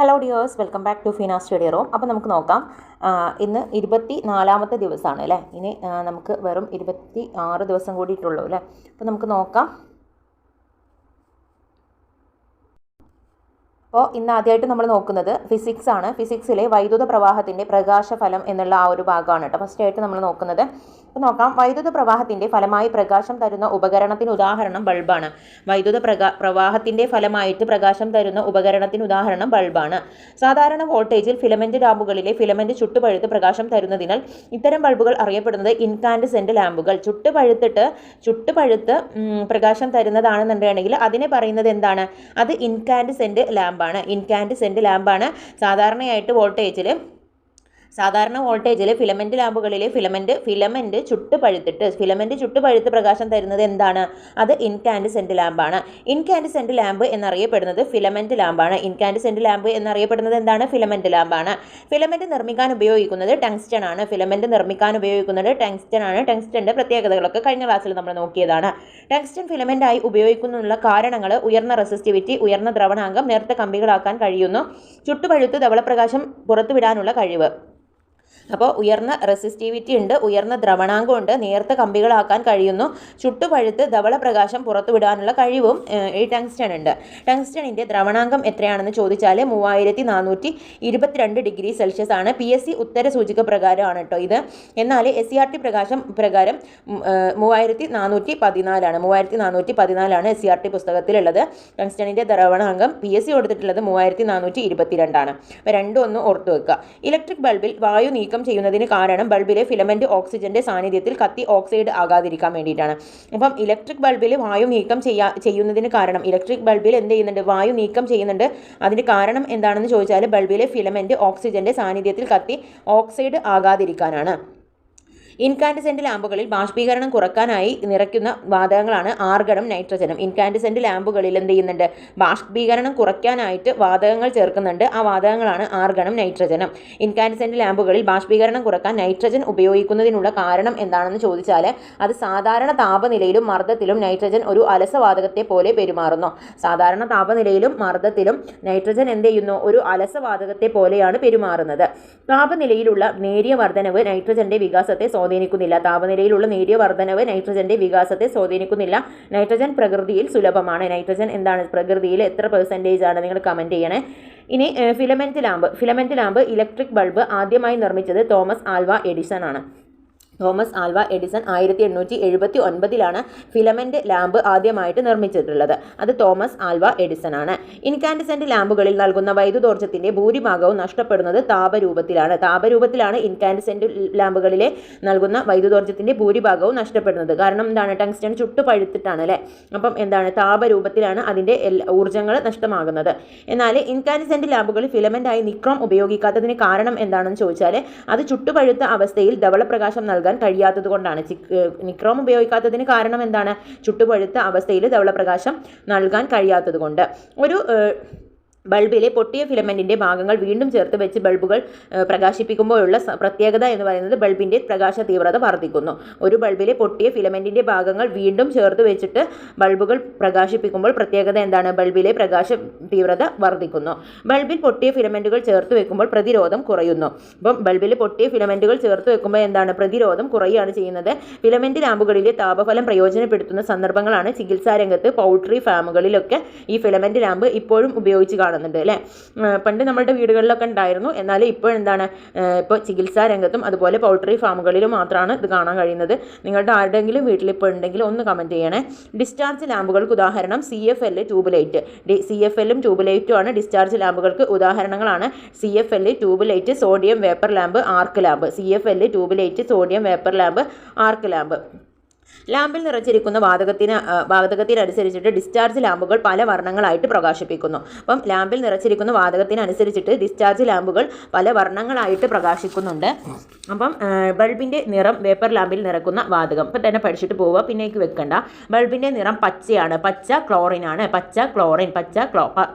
Hello dears, welcome back to Feena study room. അപ്പോൾ നമുക്ക് നോക്കാം. ഇന്ന് 24ാമത്തെ ദിവസമാണ് അല്ലേ. ഇനി നമുക്ക് വെറും 26 ദിവസം കൂടിയിട്ടുള്ളൂ അല്ലേ. അപ്പോൾ നമുക്ക് നോക്കാം. അപ്പോൾ ഇന്ന് ആദ്യമായിട്ട് നമ്മൾ നോക്കുന്നത് ഫിസിക്സ് ആണ്. ഫിസിക്സിലെ വൈദ്യുത പ്രവാഹത്തിൻ്റെ പ്രകാശഫലം എന്നുള്ള ആ ഒരു ഭാഗമാണ് കേട്ടോ ഫസ്റ്റ് ആയിട്ട് നമ്മൾ നോക്കുന്നത്. അപ്പോൾ നോക്കാം, വൈദ്യുത പ്രവാഹത്തിൻ്റെ ഫലമായി പ്രകാശം തരുന്ന ഉപകരണത്തിന് ഉദാഹരണം ബൾബാണ്. വൈദ്യുത പ്രവാഹത്തിൻ്റെ ഫലമായിട്ട് പ്രകാശം തരുന്ന ഉപകരണത്തിന് ഉദാഹരണം ബൾബാണ്. സാധാരണ വോൾട്ടേജിൽ ഫിലമെന്റ് ലാമ്പുകളിലെ ഫിലമെന്റ് ചുട്ടുപഴുത്ത് പ്രകാശം തരുന്നതിനാൽ ഇത്തരം ബൾബുകൾ അറിയപ്പെടുന്നത് ഇൻകാൻഡസെന്റ് ലാമ്പുകൾ. ചുട്ടുപഴുത്ത് പ്രകാശം തരുന്നതാണെന്നുണ്ടെങ്കിൽ അതിനെ പറയുന്നത് എന്താണ്? അത് ഇൻകാൻഡസെന്റ് ലാമ്പാണ്. സാധാരണ വോൾട്ടേജിൽ ഫിലമെന്റ് ലാമ്പുകളിലെ ഫിലമെന്റ് ചുട്ടുപഴുത്ത് പ്രകാശം തരുന്നത് എന്താണ്? അത് ഇൻകാൻഡസെന്റ് ലാമ്പാണ്. ഇൻകാൻഡസെന്റ് ലാമ്പ് എന്നറിയപ്പെടുന്നത് ഫിലമെന്റ് ലാമ്പാണ്. ഫിലമെന്റ് നിർമ്മിക്കാൻ ഉപയോഗിക്കുന്നത് ടങ്സ്റ്റൺ ആണ്. ടങ്സ്റ്റന്റെ പ്രത്യേകതകളൊക്കെ കഴിഞ്ഞ ക്ലാസ്സിൽ നമ്മൾ നോക്കിയതാണ്. ടങ്സ്റ്റൺ ഫിലമെന്റ് ആയി ഉപയോഗിക്കുന്നതിനുള്ള കാരണങ്ങൾ: ഉയർന്ന റെസിസ്റ്റിവിറ്റി, ഉയർന്ന ദ്രവണാങ്കം, നേർത്ത കമ്പികളാക്കാൻ കഴിയുന്നു, ചുട്ടുപഴുത്ത് ധവളപ്രകാശം പുറത്തുവിടാനുള്ള കഴിവ്. അപ്പോൾ ഉയർന്ന റെസിസ്റ്റിവിറ്റി ഉണ്ട്, ഉയർന്ന ദ്രവണാങ്കം ഉണ്ട്, നേർത്ത കമ്പികളാക്കാൻ കഴിയുന്നു, ചുട്ടുപഴുത്ത് ധവളപ്രകാശം പുറത്തുവിടാനുള്ള കഴിവും ഈ ടങ്സ്റ്റൺ ഉണ്ട്. ടങ്സ്റ്റണിൻ്റെ ദ്രവണാങ്കം എത്രയാണെന്ന് ചോദിച്ചാൽ 3422 ഡിഗ്രി സെൽഷ്യസ് ആണ്. PSC ഉത്തര സൂചിക പ്രകാരമാണ് കേട്ടോ ഇത്. എന്നാൽ SCRT പ്രകാരം 3414 SCRT പുസ്തകത്തിലുള്ളത്. ടങ്സ്റ്റണിൻ്റെ ദ്രവണാങ്കം PSC കൊടുത്തിട്ടുള്ളത് 3422 ആണ്. അപ്പോൾ രണ്ടും ഒന്ന് ഓർത്തു വെക്കുക. ഇലക്ട്രിക് ബൾബിൽ വായു നീക്കം ചെയ്യുന്നതിന് കാരണം ബൾബിലെ ഫിലമെന്റ് ഓക്സിജന്റെ സാന്നിധ്യത്തിൽ കത്തി ഓക്സൈഡ് ആകാതിരിക്കാൻ വേണ്ടിയിട്ടാണ്. അപ്പം ഇലക്ട്രിക് ബൾബിൽ വായു നീക്കം ചെയ്യുന്നതിന് കാരണം, ഇലക്ട്രിക് ബൾബിൽ എന്ത് ചെയ്യുന്നുണ്ട്? വായു നീക്കം ചെയ്യുന്നുണ്ട്. അതിന് കാരണം എന്താണെന്ന് ചോദിച്ചാൽ ബൾബിലെ ഫിലമെന്റ് ഓക്സിജന്റെ സാന്നിധ്യത്തിൽ കത്തി ഓക്സൈഡ് ആകാതിരിക്കാനാണ്. ഇൻകാൻഡസെന്റ് ലാമ്പുകളിൽ ബാഷ്പീകരണം കുറക്കാനായി നിറയ്ക്കുന്ന വാതകങ്ങളാണ് ആർഗണും നൈട്രജനും. ഇൻകാൻഡസെന്റ് ലാമ്പുകളിൽ എന്ത് ചെയ്യുന്നുണ്ട്? ബാഷ്പീകരണം കുറയ്ക്കാനായിട്ട് വാതകങ്ങൾ ചേർക്കുന്നുണ്ട്. ആ വാതകങ്ങളാണ് ആർഗണും നൈട്രജനും. ഇൻകാൻഡസെന്റ് ലാമ്പുകളിൽ ബാഷ്പീകരണം കുറക്കാൻ നൈട്രജൻ ഉപയോഗിക്കുന്നതിനുള്ള കാരണം എന്താണെന്ന് ചോദിച്ചാൽ അത് സാധാരണ താപനിലയിലും മർദ്ദത്തിലും നൈട്രജൻ ഒരു അലസവാതകത്തെ പോലെ പെരുമാറുന്നു. സാധാരണ താപനിലയിലും മർദ്ദത്തിലും നൈട്രജൻ എന്ത് ചെയ്യുന്നു? ഒരു അലസവാതകത്തെ പോലെയാണ് പെരുമാറുന്നത്. താപനിലയിലുള്ള നേരിയ വർധനവ് നൈട്രജന്റെ വികാസത്തെ സ്വാധീനിക്കുന്നില്ല. നൈട്രജൻ പ്രകൃതിയിൽ സുലഭമാണ്. നൈട്രജൻ എന്താണ്? പ്രകൃതിയിൽ എത്ര % ആണ്? നിങ്ങൾ കമന്റ് ചെയ്യണേ. ഇനി ഫിലമെന്റ് ലാമ്പ് ഇലക്ട്രിക് ബൾബ് ആദ്യമായി നിർമ്മിച്ചത് തോമസ് ആൽവ എഡിസൺ ആണ്. 1879 ഫിലമെന്റ് ലാമ്പ് ആദ്യമായിട്ട് നിർമ്മിച്ചിട്ടുള്ളത്. അത് തോമസ് ആൽവ എഡിസൺ ആണ്. ഇൻകാൻഡസെന്റ് ലാമ്പുകളിൽ നൽകുന്ന വൈദ്യുതോർജ്ജത്തിന്റെ ഭൂരിഭാഗവും നഷ്ടപ്പെടുന്നത് താപരൂപത്തിലാണ് ഇൻകാൻഡസെന്റ് ലാമ്പുകളിലെ നൽകുന്ന വൈദ്യുതോർജ്ജത്തിന്റെ ഭൂരിഭാഗവും നഷ്ടപ്പെടുന്നത്. കാരണം എന്താണ്? ടങ്സ്റ്റൺ ചുട്ടുപഴുത്തിട്ടാണ് അല്ലേ. അപ്പം എന്താണ്? താപരൂപത്തിലാണ് അതിന്റെ ഊർജ്ജങ്ങൾ നഷ്ടമാകുന്നത്. എന്നാൽ ഇൻകാൻഡസെന്റ് ലാമ്പുകളിൽ ഫിലമെന്റായി നിക്രോം ഉപയോഗിക്കാത്തതിന് കാരണം എന്താണെന്ന് ചോദിച്ചാൽ അത് ചുട്ടുപഴുത്ത അവസ്ഥയിൽ ധവളപ്രകാശം നൽകാൻ കഴിയാത്തത് കൊണ്ടാണ്. നിക്രോം ഉപയോഗിക്കാത്തതിന് കാരണം എന്താണ്? ചുട്ടുപഴുത്ത അവസ്ഥയിൽ ധവളപ്രകാശം നൽകാൻ കഴിയാത്തത് കൊണ്ട്. ഒരു ബൾബിലെ പൊട്ടിയ ഫിലമെന്റിന്റെ ഭാഗങ്ങൾ വീണ്ടും ചേർത്ത് വെച്ച് ബൾബുകൾ പ്രകാശിപ്പിക്കുമ്പോഴുള്ള പ്രത്യേകത എന്ന് പറയുന്നത് ബൾബിന്റെ പ്രകാശ തീവ്രത വർദ്ധിക്കുന്നു. ഒരു ബൾബിലെ പൊട്ടിയ ഫിലമെന്റിന്റെ ഭാഗങ്ങൾ വീണ്ടും ചേർത്ത് വെച്ചിട്ട് ബൾബുകൾ പ്രകാശിപ്പിക്കുമ്പോൾ പ്രത്യേകത എന്താണ്? ബൾബിലെ പ്രകാശ തീവ്രത വർദ്ധിക്കുന്നു. ബൾബിൽ പൊട്ടിയ ഫിലമെന്റുകൾ ചേർത്ത് വെക്കുമ്പോൾ പ്രതിരോധം കുറയുന്നു. അപ്പം ബൾബിൽ പൊട്ടിയ ഫിലമെന്റുകൾ ചേർത്ത് വെക്കുമ്പോൾ എന്താണ്? പ്രതിരോധം കുറയുകയാണ് ചെയ്യുന്നത്. ഫിലമെന്റ് ലാമ്പുകളിലെ താപഫലം പ്രയോജനപ്പെടുത്തുന്ന സന്ദർഭങ്ങളാണ് ചികിത്സാ രംഗത്ത്, പൗൾട്രി ഫാമുകളിലൊക്കെ ഈ ഫിലമെന്റ് ലാമ്പ് ഇപ്പോഴും ഉപയോഗിച്ച് കാണുന്നുണ്ട് അല്ലേ. പണ്ട് നമ്മുടെ വീടുകളിലൊക്കെ ഉണ്ടായിരുന്നു. എന്നാൽ ഇപ്പോൾ എന്താണ്? ഇപ്പോൾ ചികിത്സാ രംഗത്തും അതുപോലെ പൗൾട്രി ഫാമുകളിലും മാത്രമാണ് ഇത് കാണാൻ കഴിയുന്നത്. നിങ്ങളുടെ ആരുടെയെങ്കിലും വീട്ടിൽ ഇപ്പോൾ ഉണ്ടെങ്കിൽ ഒന്ന് കമൻറ്റ് ചെയ്യണേ. ഡിസ്ചാർജ് ലാമ്പുകൾക്ക് ഉദാഹരണം CFL ട്യൂബ് ലൈറ്റ്. CFLും ട്യൂബ് ലൈറ്റും ആണ് ഡിസ്ചാർജ് ലാമ്പുകൾക്ക് ഉദാഹരണങ്ങളാണ്. CFL tube light, sodium vapour lamp, arc lamp. CFL tube light, sodium vapour lamp, arc lamp. ലാമ്പിൽ നിറച്ചിരിക്കുന്ന വാതകത്തിനനുസരിച്ചിട്ട് ഡിസ്ചാർജ് ലാമ്പുകൾ പല വർണ്ണങ്ങളായിട്ട് പ്രകാശിപ്പിക്കുന്നു. അപ്പം ലാമ്പിൽ നിറച്ചിരിക്കുന്ന വാതകത്തിനനുസരിച്ചിട്ട് ഡിസ്ചാർജ് ലാമ്പുകൾ പല വർണ്ണങ്ങളായിട്ട് പ്രകാശിക്കുന്നുണ്ട്. അപ്പം ബൾബിൻ്റെ നിറം വേപ്പർ ലാമ്പിൽ നിറക്കുന്ന വാതകം ഇപ്പം തന്നെ പഠിച്ചിട്ട് പോവുക, പിന്നേക്ക് വെക്കണ്ട. ബൾബിൻ്റെ നിറം പച്ചയാണ്. പച്ച ക്ലോറിനാണ്. പച്ച ക്ലോ എന്ന്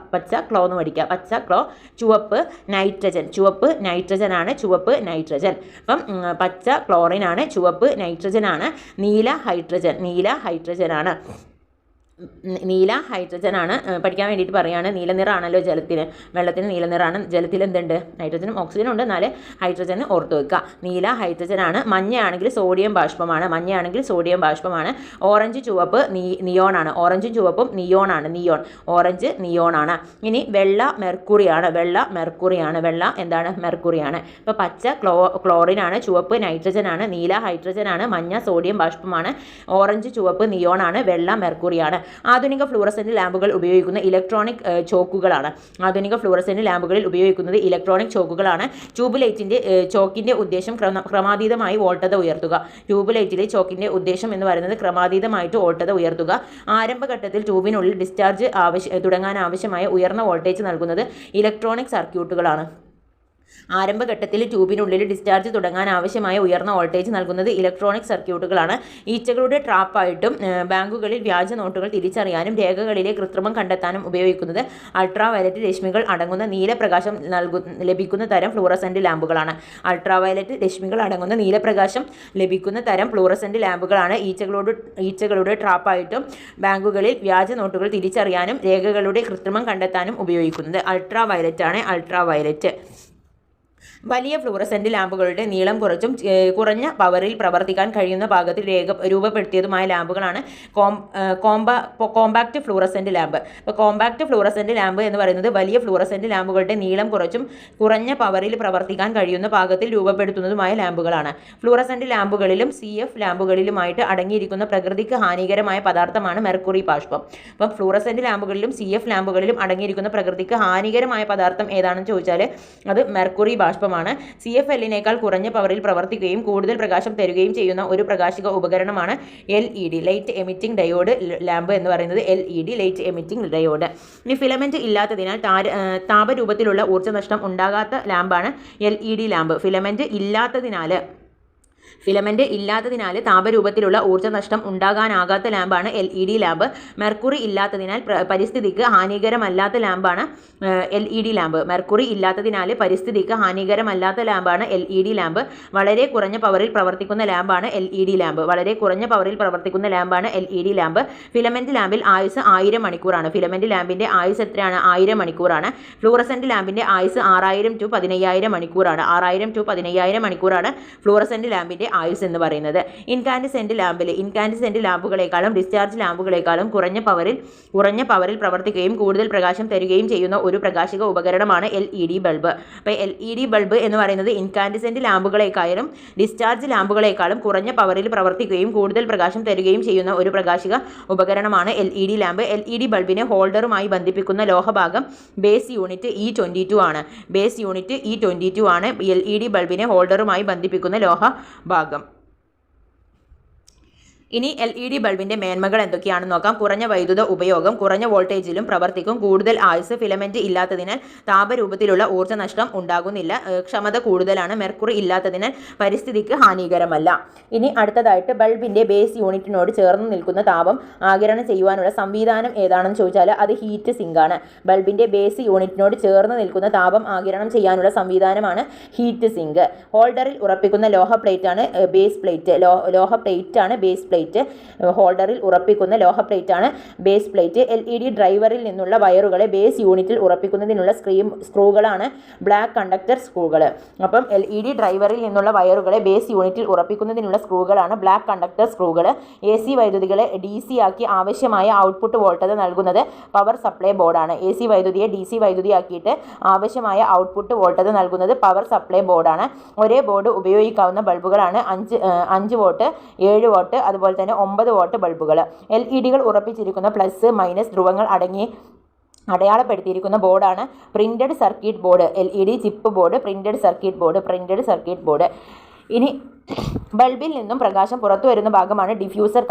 പഠിക്കുക. പച്ച ക്ലോ. ചുവപ്പ് നൈട്രജൻ ആണ്. അപ്പം പച്ച ക്ലോറിനാണ്, ചുവപ്പ് നൈട്രജൻ ആണ്, നീല ഹൈഡ്രജൻ ആണ്. നീല ഹൈഡ്രജൻ ആണ് പഠിക്കാൻ വേണ്ടിയിട്ട് പറയുകയാണ്. നീല നിറമാണല്ലോ ജലത്തിന്, വെള്ളത്തിന് നീല നിറമാണ്, ജലത്തിൽ എന്തുണ്ട് ഹൈഡ്രജനും ഓക്സിജനും ഉണ്ട്, എന്നാല് ഹൈഡ്രജൻ ഓർത്ത് വെക്കുക. നീല ഹൈഡ്രജൻ ആണ്. മഞ്ഞയാണെങ്കിൽ സോഡിയം ബാഷ്പമാണ്, മഞ്ഞയാണെങ്കിൽ സോഡിയം ബാഷ്പമാണ്. ഓറഞ്ച് ചുവപ്പ് നിയോൺ ആണ്, ഓറഞ്ചും ചുവപ്പും നിയോൺ ആണ്, നിയോൺ ഓറഞ്ച് നിയോൺ ആണ്. ഇനി വെള്ള മെർക്കുറിയാണ്, വെള്ള മെർക്കുറിയാണ്, വെള്ള എന്താണ് മെർക്കുറിയാണ്. ഇപ്പോൾ പച്ച ക്ലോറിൻ ആണ്, ചുവപ്പ് നൈട്രജൻ ആണ്, നീല ഹൈഡ്രജൻ ആണ്, മഞ്ഞ സോഡിയം ബാഷ്പമാണ്, ഓറഞ്ച് ചുവപ്പ് നിയോൺ ആണ്, വെള്ള മെർക്കുറിയാണ്. ആധുനിക ഫ്ലൂറസെന്റ് ലാമ്പുകൾ ഉപയോഗിക്കുന്ന ഇലക്ട്രോണിക് ചോക്കുകളാണ്. ആധുനിക ഫ്ലൂറസെന്റ് ലാമ്പുകളിൽ ഉപയോഗിക്കുന്നത് ഇലക്ട്രോണിക് ചോക്കുകളാണ്. ട്യൂബ് ലൈറ്റിന്റെ ചോക്കിന്റെ ഉദ്ദേശം ക്രമാതീതമായി വോൾട്ടത ഉയർത്തുക. ട്യൂബ് ലൈറ്റിലെ ചോക്കിന്റെ ഉദ്ദേശം എന്ന് പറയുന്നത് ക്രമാതീതമായിട്ട് വോൾട്ടത ഉയർത്തുക. ആരംഭഘട്ടത്തിൽ ട്യൂബിനുള്ളിൽ ഡിസ്ചാർജ് തുടങ്ങാൻ ആവശ്യമായ ഉയർന്ന വോൾട്ടേജ് നൽകുന്നത് ഇലക്ട്രോണിക് സർക്യൂട്ടുകളാണ്. ആരംഭഘട്ടത്തിൽ ട്യൂബിനുള്ളിൽ ഡിസ്ചാർജ് തുടങ്ങാൻ ആവശ്യമായ ഉയർന്ന വോൾട്ടേജ് നൽകുന്നത് ഇലക്ട്രോണിക് സർക്യൂട്ടുകളാണ്. ഈച്ചകളുടെ ട്രാപ്പായിട്ടും ബാങ്കുകളിൽ വ്യാജ നോട്ടുകൾ തിരിച്ചറിയാനും രേഖകളിലെ കൃത്രിമം കണ്ടെത്താനും ഉപയോഗിക്കുന്നത് അൾട്രാവയലറ്റ് രശ്മികൾ അടങ്ങുന്ന നീലപ്രകാശം ലഭിക്കുന്ന തരം ഫ്ലൂറസെന്റ് ലാമ്പുകളാണ്. അൾട്രാവയലറ്റ് രശ്മികൾ അടങ്ങുന്ന നീലപ്രകാശം ലഭിക്കുന്ന തരം ഫ്ലൂറസെന്റ് ലാമ്പുകളാണ് ഈച്ചകളുടെ ട്രാപ്പായിട്ടും ബാങ്കുകളിൽ വ്യാജ നോട്ടുകൾ തിരിച്ചറിയാനും രേഖകളുടെ കൃത്രിമം കണ്ടെത്താനും ഉപയോഗിക്കുന്നത്. അൾട്രാവയലറ്റ് ആണ്, അൾട്രാവയലറ്റ്. വലിയ ഫ്ലൂറസെന്റ് ലാമ്പുകളുടെ നീളം കുറച്ചും കുറഞ്ഞ പവറിൽ പ്രവർത്തിക്കാൻ കഴിയുന്ന പാകത്തിൽ രൂപപ്പെടുത്തിയതുമായ ലാമ്പുകളാണ് കോമ്പാക്ട് ഫ്ലൂറസെന്റ് ലാമ്പ്. ഇപ്പോൾ കോമ്പാക്ട് ഫ്ലൂറസെന്റ് ലാമ്പ് എന്ന് പറയുന്നത് വലിയ ഫ്ലൂറസെന്റ് ലാമ്പുകളുടെ നീളം കുറച്ചും കുറഞ്ഞ പവറിൽ പ്രവർത്തിക്കാൻ കഴിയുന്ന പാകത്തിൽ രൂപപ്പെടുത്തുന്നതുമായ ലാമ്പുകളാണ്. ഫ്ലൂറസെന്റ് ലാമ്പുകളിലും CF ലാമ്പുകളിലുമായിട്ട് അടങ്ങിയിരിക്കുന്ന പ്രകൃതിക്ക് ഹാനികരമായ പദാർത്ഥമാണ് മെർക്കുറി ബാഷ്പം. അപ്പം ഫ്ലൂറസെന്റ് ലാമ്പുകളിലും CF ലാമ്പുകളിലും അടങ്ങിയിരിക്കുന്ന പ്രകൃതിക്ക് ഹാനികരമായ പദാർത്ഥം ഏതാണെന്ന് ചോദിച്ചാൽ അത് മെർക്കുറി ബാഷ്പമാണ്. CFL-നേക്കാൾ കുറഞ്ഞ പവറിൽ പ്രവർത്തിക്കുകയും കൂടുതൽ പ്രകാശം തരുകയും ചെയ്യുന്ന ഒരു പ്രകാശിക ഉപകരണമാണ് LED light emitting diode lamp എന്ന് പറയുന്നത്. LED light emitting diode. ഇനി ഫിലമെന്റ് ഇല്ലാത്തതിനാൽ താപരൂപത്തിലുള്ള ഊർജ്ജനഷ്ടം ഉണ്ടാകാത്ത ലാമ്പാണ് LED ലാമ്പ്. ഫിലമെന്റ് ഇല്ലാത്തതിനാൽ താപരൂപത്തിലുള്ള ഊർജ്ജനഷ്ടം ഉണ്ടാകാനാകാത്ത ലാമ്പാണ് LED ലാമ്പ്. മെർക്കുറി ഇല്ലാത്തതിനാൽ പരിസ്ഥിതിക്ക് ഹാനികരമല്ലാത്ത ലാമ്പാണ് LED ലാമ്പ്. മെർക്കുറി ഇല്ലാത്തതിനാൽ പരിസ്ഥിതിക്ക് ഹാനികരമല്ലാത്ത ലാമ്പാണ് LED ലാമ്പ്. വളരെ കുറഞ്ഞ പവറിൽ പ്രവർത്തിക്കുന്ന ലാമ്പാണ് LED ലാമ്പ്. വളരെ കുറഞ്ഞ പവറിൽ പ്രവർത്തിക്കുന്ന ലാമ്പാണ് LED ലാമ്പ്. ഫിലമെന്റ് ലാമ്പിൽ ആയുസ് 1000 മണിക്കൂറാണ്. ഫിലമെന്റ് ലാമ്പിന്റെ ആയുസ് എത്രയാണ്? 1000 മണിക്കൂറാണ്. ഫ്ലൂറസെന്റ് ലാമ്പിന്റെ ആയുസ് 6000 to 15000 മണിക്കൂറാണ്. 6000 to 15000 മണിക്കൂറാണ് ഫ്ലൂറസെന്റ് ലാമ്പിന്റെ ആയുസ് എന്ന് പറയുന്നത്. ഇൻകാൻഡിസെന്റ് ലാമ്പുകളെക്കാളും ഡിസ്ചാർജ് ലാമ്പുകളെക്കാളും കുറഞ്ഞ പവറിൽ പ്രവർത്തിക്കുകയും കൂടുതൽ പ്രകാശം തരുകയും ചെയ്യുന്ന ഒരു പ്രകാശിക ഉപകരണമാണ് LED ബൾബ്. അപ്പോൾ LED ബൾബ് എന്ന് പറയുന്നത് ഇൻകാൻഡിസെന്റ് ലാമ്പുകളെക്കാളും ഡിസ്ചാർജ് ലാമ്പുകളെക്കാളും കുറഞ്ഞ പവറിൽ പ്രവർത്തിക്കുകയും കൂടുതൽ പ്രകാശം തരുകയും ചെയ്യുന്ന ഒരു പ്രകാശിക ഉപകരണമാണ് LED ലാമ്പ്. LED ബൾബിനെ ഹോൾഡറുമായി ബന്ധിപ്പിക്കുന്ന ലോഹഭാഗം ബേസ് യൂണിറ്റ് E22 ആണ്. ബേസ് യൂണിറ്റ് E22 ആണ് LED ബൾബിനെ ഹോൾഡറുമായി ബന്ധിപ്പിക്കുന്ന ലോഹഭാഗം. ഇനി LED ബൾബിന്റെ മേന്മകൾ എന്തൊക്കെയാണെന്ന് നോക്കാം. കുറഞ്ഞ വൈദ്യുത ഉപയോഗം, കുറഞ്ഞ വോൾട്ടേജിലും പ്രവർത്തിക്കും, കൂടുതൽ ആയുസ്, ഫിലമെന്റ് ഇല്ലാത്തതിനാൽ താപരൂപത്തിലുള്ള ഊർജ്ജ നഷ്ടം ഉണ്ടാകുന്നില്ല, ക്ഷമത കൂടുതലാണ്, മെർക്കുറി ഇല്ലാത്തതിനാൽ പരിസ്ഥിതിക്ക് ഹാനികരമല്ല. ഇനി അടുത്തതായിട്ട് ബൾബിന്റെ ബേസ് യൂണിറ്റിനോട് ചേർന്ന് നിൽക്കുന്ന താപം ആഗിരണം ചെയ്യുവാനുള്ള സംവിധാനം ഏതാണെന്ന് ചോദിച്ചാൽ അത് ഹീറ്റ് സിങ്ക് ആണ്. ബൾബിന്റെ ബേസ് യൂണിറ്റിനോട് ചേർന്ന് നിൽക്കുന്ന താപം ആഗിരണം ചെയ്യാനുള്ള സംവിധാനമാണ് ഹീറ്റ് സിങ്ക്. ഹോൾഡറിൽ ഉറപ്പിക്കുന്ന ലോഹ പ്ലേറ്റ് ആണ് ബേസ് പ്ലേറ്റ്. ലോഹ പ്ലേറ്റ് ആണ് ബേസ് പ്ലേറ്റ്. ഹോൾഡറിൽ ഉറപ്പിക്കുന്ന ലോഹ പ്ലേറ്റ് ആണ് ബേസ് പ്ലേറ്റ്. LED ഡ്രൈവറിൽ നിന്നുള്ള വയറുകളെ ബേസ് യൂണിറ്റിൽ ഉറപ്പിക്കുന്നതിനുള്ള സ്ക്രൂകളാണ് ബ്ലാക്ക് കണ്ടക്ടർ സ്ക്രൂകൾ. അപ്പം LED ഡ്രൈവറിൽ നിന്നുള്ള വയറുകളെ ബേസ് യൂണിറ്റിൽ ഉറപ്പിക്കുന്നതിനുള്ള സ്ക്രൂകളാണ് ബ്ലാക്ക് കണ്ടക്ടർ സ്ക്രൂകൾ. AC വൈദ്യുതികളെ DC ആക്കി ആവശ്യമായ ഔട്ട്പുട്ട് വോൾട്ടത നൽകുന്നത് പവർ സപ്ലൈ ബോർഡാണ്. AC വൈദ്യുതിയെ DC വൈദ്യുതിയാക്കിയിട്ട് ആവശ്യമായ ഔട്ട്പുട്ട് വോൾട്ടത നൽകുന്നത് പവർ സപ്ലൈ ബോർഡാണ്. ഒരേ ബോർഡ് ഉപയോഗിക്കാവുന്ന ബൾബുകളാണ് 5 വോട്ട്, 7 വോട്ട്, അതുപോലെ തന്നെ 9 വോട്ട് ബൾബുകൾ. LEDകൾ ഉറപ്പിച്ചിരിക്കുന്ന പ്ലസ് മൈനസ് ധ്രുവങ്ങൾ അടയാളപ്പെടുത്തിയിരിക്കുന്ന ബോർഡാണ് printed circuit board. LED chip board, printed circuit board. ഇനി ബൾബിൽ നിന്നും പ്രകാശം പുറത്തു വരുന്ന ഭാഗമാണ് ഡിഫ്യൂസർ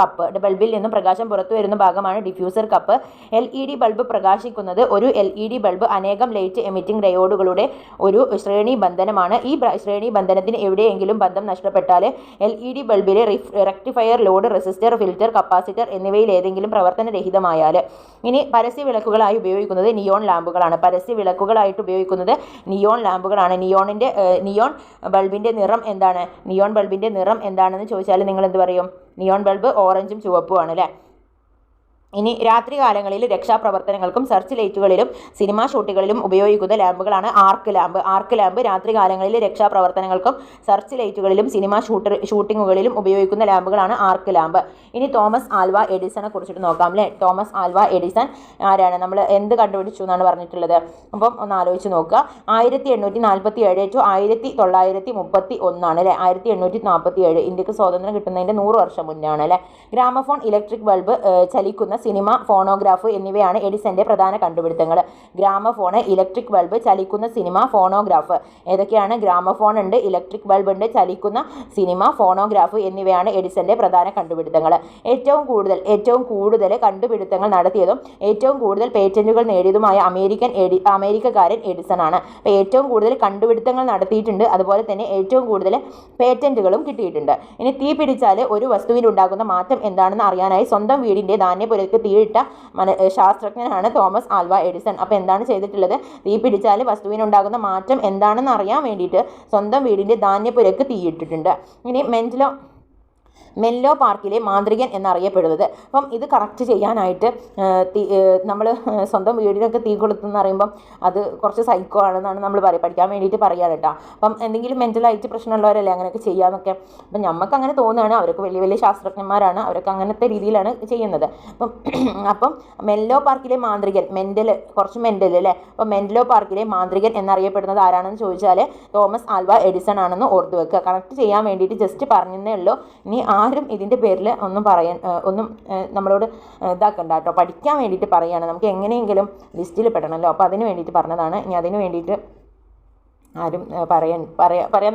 കപ്പ്. LED ബൾബ് പ്രകാശിക്കുന്നത് ഒരു LED ബൾബ് അനേകം ലൈറ്റ് എമിറ്റിംഗ് ഡയോഡുകളുടെ ഒരു ശ്രേണി ബന്ധനമാണ്. ഈ ശ്രേണി ബന്ധനത്തിന് എവിടെയെങ്കിലും ബന്ധം നഷ്ടപ്പെട്ടാൽ LED ബൾബിലെ rectifier, load, resistor, filter, capacitor എന്നിവയിൽ ഏതെങ്കിലും പ്രവർത്തനരഹിതമായാൽ. ഇനി പരസ്യ വിളക്കുകളായി ഉപയോഗിക്കുന്നത് നിയോൺ ലാമ്പുകളാണ്. നിയോൺ ബൾബിന്റെ നിറം എന്താണ്? നിയോൺ ബൾബിന്റെ നിറം എന്താണെന്ന് ചോദിച്ചാൽ നിങ്ങൾ എന്ത് പറയും? നിയോൺ ബൾബ് ഓറഞ്ചും ചുവപ്പും ആണ് അല്ലേ. ഇനി രാത്രികാലങ്ങളിൽ രക്ഷാപ്രവർത്തനങ്ങൾക്കും സെർച്ച് ലൈറ്റുകളിലും സിനിമാ ഷൂട്ടുകളിലും ഉപയോഗിക്കുന്ന ലാമ്പുകളാണ് ആർക്ക് ലാമ്പ്. ആർക്ക് ലാമ്പ് രാത്രികാലങ്ങളിൽ രക്ഷാപ്രവർത്തനങ്ങൾക്കും സെർച്ച് ലൈറ്റുകളിലും സിനിമാ ഷൂട്ടിങ്ങുകളിലും ഉപയോഗിക്കുന്ന ലാമ്പുകളാണ് ആർക്ക് ലാമ്പ്. ഇനി തോമസ് ആൽവ എഡിസനെ കുറിച്ചിട്ട് നോക്കാം അല്ലേ. തോമസ് ആൽവ എഡിസൺ ആരാണ്? നമ്മൾ എന്ത് കണ്ടുപിടിച്ചു എന്നാണ് പറഞ്ഞിട്ടുള്ളത്? അപ്പം ഒന്ന് ആലോചിച്ച് നോക്കുക. 1847 ടു 1931 ആണ് അല്ലേ. 1847 ഇന്ത്യക്ക് സ്വാതന്ത്ര്യം കിട്ടുന്നതിൻ്റെ 100 വർഷം മുന്നാണ് അല്ലേ. ഗ്രാമഫോൺ, ഇലക്ട്രിക് ബൾബ്, ചലിക്കുന്ന സിനിമ, ഫോണോഗ്രാഫ് എന്നിവയാണ് എഡിസന്റെ പ്രധാന കണ്ടുപിടുത്തങ്ങൾ. ഗ്രാമഫോണ്, ഇലക്ട്രിക് ബൾബ്, ചലിക്കുന്ന സിനിമ, ഫോണോഗ്രാഫ്. ഏതൊക്കെയാണ്? ഗ്രാമഫോൺ ഉണ്ട്, ഇലക്ട്രിക് ബൾബ് ഉണ്ട്, ചലിക്കുന്ന സിനിമ, ഫോണോഗ്രാഫ് എന്നിവയാണ് എഡിസന്റെ പ്രധാന കണ്ടുപിടുത്തങ്ങൾ. ഏറ്റവും കൂടുതൽ കണ്ടുപിടുത്തങ്ങൾ നടത്തിയതും ഏറ്റവും കൂടുതൽ പേറ്റന്റുകൾ നേടിയതുമായ അമേരിക്കക്കാരൻ എഡിസൺ ആണ്. അപ്പോൾ ഏറ്റവും കൂടുതൽ കണ്ടുപിടുത്തങ്ങൾ നടത്തിയിട്ടുണ്ട്, അതുപോലെ തന്നെ ഏറ്റവും കൂടുതൽ പേറ്റന്റുകളും കിട്ടിയിട്ടുണ്ട്. ഇനി തീ പിടിച്ചാൽ ഒരു വസ്തുവിലുണ്ടാകുന്ന മാറ്റം എന്താണെന്ന് അറിയാനായി സ്വന്തം വീടിന്റെ ധാന്യപുരയ്ക്ക് തീയിട്ട ശാസ്ത്രജ്ഞനാണ് തോമസ് ആൽവ എഡിസൺ. അപ്പോൾ എന്താണ് ചെയ്തിട്ടുള്ളത്? തീ പിടിച്ചാൽ വസ്തുവിനുണ്ടാകുന്ന മാറ്റം എന്താണെന്ന് അറിയാൻ വേണ്ടിയിട്ട് സ്വന്തം വീടിന്റെ ധാന്യപുരയ്ക്ക് തീയിട്ടിട്ടുണ്ട്. ഇനി മെൻലോ പാർക്കിലെ മാന്ത്രികൻ എന്നറിയപ്പെടുന്നത്. അപ്പം ഇത് കറക്റ്റ് ചെയ്യാനായിട്ട് നമ്മൾ സ്വന്തം വീടിനൊക്കെ തീ കൊളുത്തുമെന്ന് പറയുമ്പം അത് കുറച്ച് സൈക്കോ ആണെന്നാണ് നമ്മൾ പഠിക്കാൻ വേണ്ടിയിട്ട് പറയാൻ കേട്ടോ. അപ്പം എന്തെങ്കിലും മെൻ്റലായിട്ട് പ്രശ്നമുള്ളവരല്ലേ അങ്ങനെയൊക്കെ ചെയ്യാമെന്നൊക്കെ. അപ്പം നമുക്ക് അങ്ങനെ തോന്നുകയാണ്. അവരൊക്കെ വലിയ വലിയ ശാസ്ത്രജ്ഞന്മാരാണ്, അവരൊക്കെ അങ്ങനത്തെ രീതിയിലാണ് ചെയ്യുന്നത്. അപ്പം മെൻലോ പാർക്കിലെ മാന്ത്രികൻ, കുറച്ച് മെൻ്റൽ അല്ലേ. അപ്പം മെൻലോ പാർക്കിലെ മാന്ത്രികൻ എന്നറിയപ്പെടുന്നത് ആരാണെന്ന് ചോദിച്ചാൽ തോമസ് ആൽവ എഡിസൺ ആണെന്ന് ഓർത്തു വെക്കുക. കറക്റ്റ് ചെയ്യാൻ വേണ്ടിയിട്ട് ജസ്റ്റ് പറഞ്ഞതേ ഉള്ളൂ. ഇനി ആരും ഇതിൻ്റെ പേരിൽ ഒന്നും നമ്മളോട് ഇതാക്കണ്ട കേട്ടോ. പഠിക്കാൻ വേണ്ടിയിട്ട് പറയുകയാണ്. നമുക്ക് എങ്ങനെയെങ്കിലും ലിസ്റ്റിൽ പെടണമല്ലോ. അപ്പോൾ അതിന് വേണ്ടിയിട്ട് പറഞ്ഞതാണ്. ഇനി അതിന് വേണ്ടിയിട്ട് ആരും പറയാൻ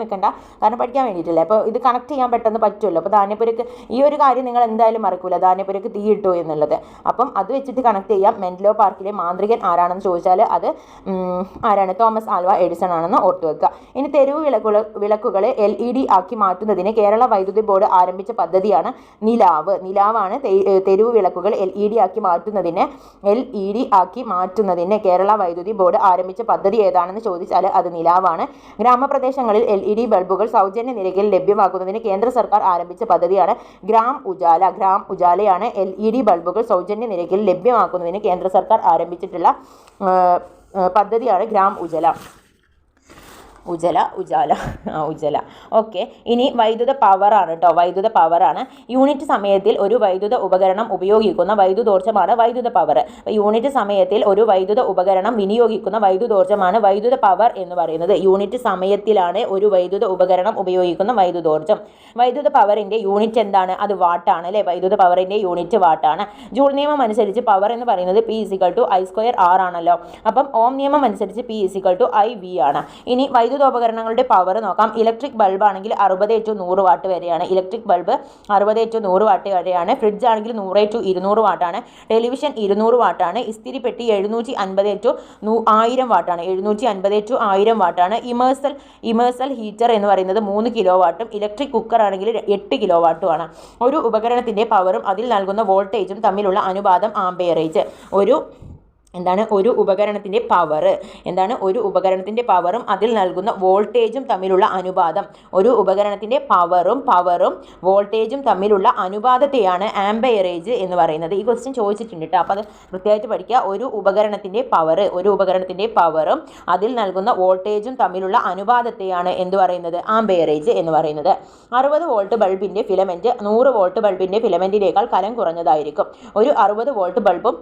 നിൽക്കണ്ട, കാരണം പഠിക്കാൻ വേണ്ടിയിട്ടില്ല. അപ്പോൾ ഇത് കണക്ട് ചെയ്യാൻ പെട്ടെന്ന് പറ്റുമല്ലോ. അപ്പോൾ ധാന്യപ്പുരക്ക് ഈ ഒരു കാര്യം നിങ്ങൾ എന്തായാലും മറക്കൂല, ധാന്യപ്പുരക്ക് തീ ഇട്ടു എന്നുള്ളത്. അപ്പം അത് വെച്ചിട്ട് കണക്ട് ചെയ്യാം. മെൻലോ പാർക്കിലെ മാന്ത്രികൻ ആരാണെന്ന് ചോദിച്ചാൽ അത് ആരാണ്? തോമസ് ആൽവ എഡിസൺ ആണെന്ന് ഓർത്തു വെക്കുക. ഇനി തെരുവ് വിളക്കുകൾ LED ആക്കി മാറ്റുന്നതിന് കേരള വൈദ്യുതി ബോർഡ് ആരംഭിച്ച പദ്ധതിയാണ് നിലാവാണ് തെരുവ് വിളക്കുകൾ LED ആക്കി മാറ്റുന്നതിന് കേരള വൈദ്യുതി ബോർഡ് ആരംഭിച്ച പദ്ധതി ഏതാണെന്ന് ചോദിച്ചാൽ അത് നിലാവാണ്. ഗ്രാമപ്രദേശങ്ങളിൽ LED ബൾബുകൾ സൗജന്യ നിരക്കിൽ ലഭ്യമാക്കുന്നതിന് കേന്ദ്ര സർക്കാർ ആരംഭിച്ച പദ്ധതിയാണ് ഗ്രാം ഉജാലയാണ്. LED ബൾബുകൾ സൗജന്യ നിരക്കിൽ ലഭ്യമാക്കുന്നതിന് കേന്ദ്ര സർക്കാർ ആരംഭിച്ചിട്ടുള്ള പദ്ധതിയാണ് ഗ്രാം ഉജാല. ഓക്കെ. ഇനി വൈദ്യുത പവറാണ് കേട്ടോ. വൈദ്യുത പവറാണ്. യൂണിറ്റ് സമയത്തിൽ ഒരു വൈദ്യുത ഉപകരണം ഉപയോഗിക്കുന്ന വൈദ്യുതോർജ്ജമാണ് വൈദ്യുത പവർ. യൂണിറ്റ് സമയത്തിൽ ഒരു വൈദ്യുത ഉപകരണം വിനിയോഗിക്കുന്ന വൈദ്യുതോർജ്ജമാണ് വൈദ്യുത പവർ എന്ന് പറയുന്നത്. യൂണിറ്റ് സമയത്തിലാണ് ഒരു വൈദ്യുത ഉപകരണം ഉപയോഗിക്കുന്ന വൈദ്യുതോർജ്ജം. വൈദ്യുത പവറിന്റെ യൂണിറ്റ് എന്താണ്? അത് വാട്ടാണ് അല്ലേ. വൈദ്യുത പവറിന്റെ യൂണിറ്റ് വാട്ടാണ്. ജൂൾ നിയമം അനുസരിച്ച് പവർ എന്ന് പറയുന്നത് P = I²R ആണല്ലോ. അപ്പം ഓം നിയമം അനുസരിച്ച് P = IV ആണ്. ഇനി വൈദ്യുതോപകരണങ്ങളുടെ പവർ നോക്കാം. ഇലക്ട്രിക് ബൾബ് ആണെങ്കിൽ 60-100 വാട്ട് വരെയാണ്. ഇലക്ട്രിക് ബൾബ് 60-100 വാട്ട് വരെയാണ്. ഫ്രിഡ്ജ് ആണെങ്കിൽ 100-200 വാട്ടാണ്. ടെലിവിഷൻ 200 വാട്ടാണ്. ഇസ്തിരിപ്പെട്ടി 750-1000 വാട്ടാണ്. 750-1000 വാട്ടാണ്. ഇമേഴ്സൽ ഹീറ്റർ എന്ന് പറയുന്നത് 3 കിലോ വാട്ടും. ഇലക്ട്രിക് കുക്കർ ആണെങ്കിൽ 8 കിലോ വാട്ടുമാണ്. ഒരു ഉപകരണത്തിന്റെ പവറും അതിൽ നൽകുന്ന വോൾട്ടേജും തമ്മിലുള്ള അനുപാതം ആംപെയറേജ്. ഒരു ഉപകരണത്തിൻ്റെ പവറും അതിൽ നൽകുന്ന വോൾട്ടേജും തമ്മിലുള്ള അനുപാതം. ഒരു ഉപകരണത്തിൻ്റെ പവറും വോൾട്ടേജും തമ്മിലുള്ള അനുപാതത്തെയാണ് ആംപെയറേജ് എന്ന് പറയുന്നത്. ഈ ക്വസ്റ്റ്യൻ ചോദിച്ചിട്ടുണ്ട് കേട്ടോ. അപ്പോൾ അത് കൃത്യമായിട്ട് പഠിക്കുക. ഒരു ഉപകരണത്തിൻ്റെ പവറും അതിൽ നൽകുന്ന വോൾട്ടേജും തമ്മിലുള്ള അനുപാതത്തെയാണ് എന്ത് പറയുന്നത്? ആംപെയറേജ് എന്ന് പറയുന്നത്. 60 വോൾട്ട് ബൾബിൻ്റെ ഫിലമെൻറ്റ് 100 വോൾട്ട് ബൾബിൻ്റെ ഫിലമെൻറ്റിനേക്കാൾ കനം കുറഞ്ഞതായിരിക്കും. ഒരു 60 വോൾട്ട് ബൾബും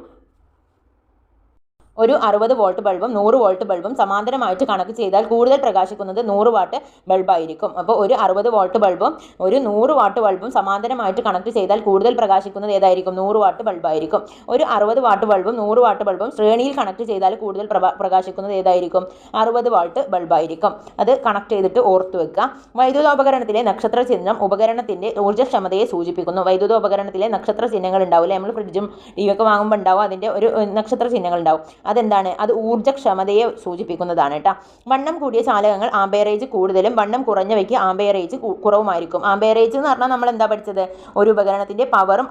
100 വോൾട്ട് ബൾബും സമാന്തരമായിട്ട് കണക്ട് ചെയ്താൽ കൂടുതൽ പ്രകാശിക്കുന്നത് 100 വാട്ട് ബൾബായിരിക്കും. അപ്പോൾ ഒരു 60 വോൾട്ട് ബൾബും ഒരു 100 വാട്ട് ബൾബും സമാന്തരമായിട്ട് കണക്ട് ചെയ്താൽ കൂടുതൽ പ്രകാശിക്കുന്നത് ഏതായിരിക്കും? 100 വാട്ട് ബൾബായിരിക്കും. ഒരു 60 വാട്ട് ബൾബും 100 വാട്ട് ബൾബും ശ്രേണിയിൽ കണക്ട് ചെയ്താൽ കൂടുതൽ പ്രകാശിക്കുന്നത് ഏതായിരിക്കും? 60 വാട്ട് ബൾബായിരിക്കും. അത് കണക്ട് ചെയ്തിട്ട് ഓർത്തു വെക്കുക. വൈദ്യുതോപകരണത്തിലെ നക്ഷത്ര ചിഹ്നം ഉപകരണത്തിന്റെ ഊർജ്ജക്ഷമതയെ സൂചിപ്പിക്കുന്നു. വൈദ്യുതോപകരണത്തിലെ നക്ഷത്ര ചിഹ്നങ്ങൾ ഉണ്ടാവില്ലേ, നമ്മൾ ഫ്രിഡ്ജും TV ഒക്കെ വാങ്ങുമ്പോൾ ഉണ്ടാവും, അതിൻ്റെ ഒരു നക്ഷത്ര ചിഹ്നങ്ങൾ ഉണ്ടാവും. അതെന്താണ്? അത് ഊർജ്ജക്ഷമതയെ സൂചിപ്പിക്കുന്നതാണ് കേട്ടോ. വണ്ണം കൂടിയ ചാലകങ്ങൾ ആംപെയറേജ് കൂടുതലും വണ്ണം കുറഞ്ഞവയ്ക്ക് ആംപെയറേജ് കുറവുമായിരിക്കും. ആംപെയറേജ് എന്ന് പറഞ്ഞാൽ നമ്മൾ എന്താ പഠിച്ചത്? ഒരു ഉപകരണത്തിന്റെ പവറും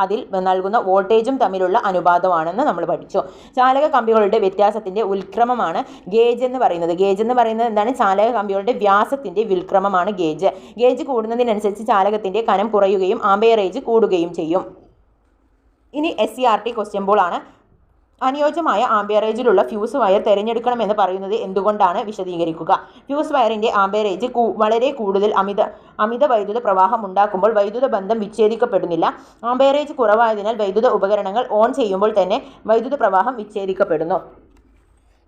അതിൽ നൽകുന്ന വോൾട്ടേജും തമ്മിലുള്ള അനുപാതമാണെന്ന് നമ്മൾ പഠിച്ചു. ചാലക കമ്പികളുടെ വ്യത്യാസത്തിന്റെ ഉൽക്രമമാണ് ഗേജ് എന്ന് പറയുന്നത്. ഗേജ് എന്ന് പറയുന്നത് എന്താണ്? ചാലക കമ്പികളുടെ വ്യാസത്തിന്റെ ഉൽക്രമമാണ് ഗേജ്. ഗേജ് കൂടുന്നതിനനുസരിച്ച് ചാലകത്തിന്റെ കനം കുറയുകയും ആംപെയറേജ് കൂടുകയും ചെയ്യും. ഇനി SCRT ക്വസ്റ്റ്യൻ ബോൾ ആണ്. അനുയോജ്യമായ ആംബിയറേജിലുള്ള ഫ്യൂസ് വയർ തിരഞ്ഞെടുക്കണമെന്ന് പറയുന്നത് എന്തുകൊണ്ടാണ്? വിശദീകരിക്കുക. ഫ്യൂസ് വയറിന്റെ ആംബിയറേജ് വളരെ കൂടുതൽ അമിത വൈദ്യുത പ്രവാഹം ഉണ്ടാക്കുമ്പോൾ വൈദ്യുത ബന്ധം വിച്ഛേദിക്കപ്പെടുന്നില്ല. ആംബിയറേജ് കുറവായതിനാൽ വൈദ്യുത ഉപകരണങ്ങൾ ഓൺ ചെയ്യുമ്പോൾ തന്നെ വൈദ്യുത പ്രവാഹം വിച്ഛേദിക്കപ്പെടുന്നു.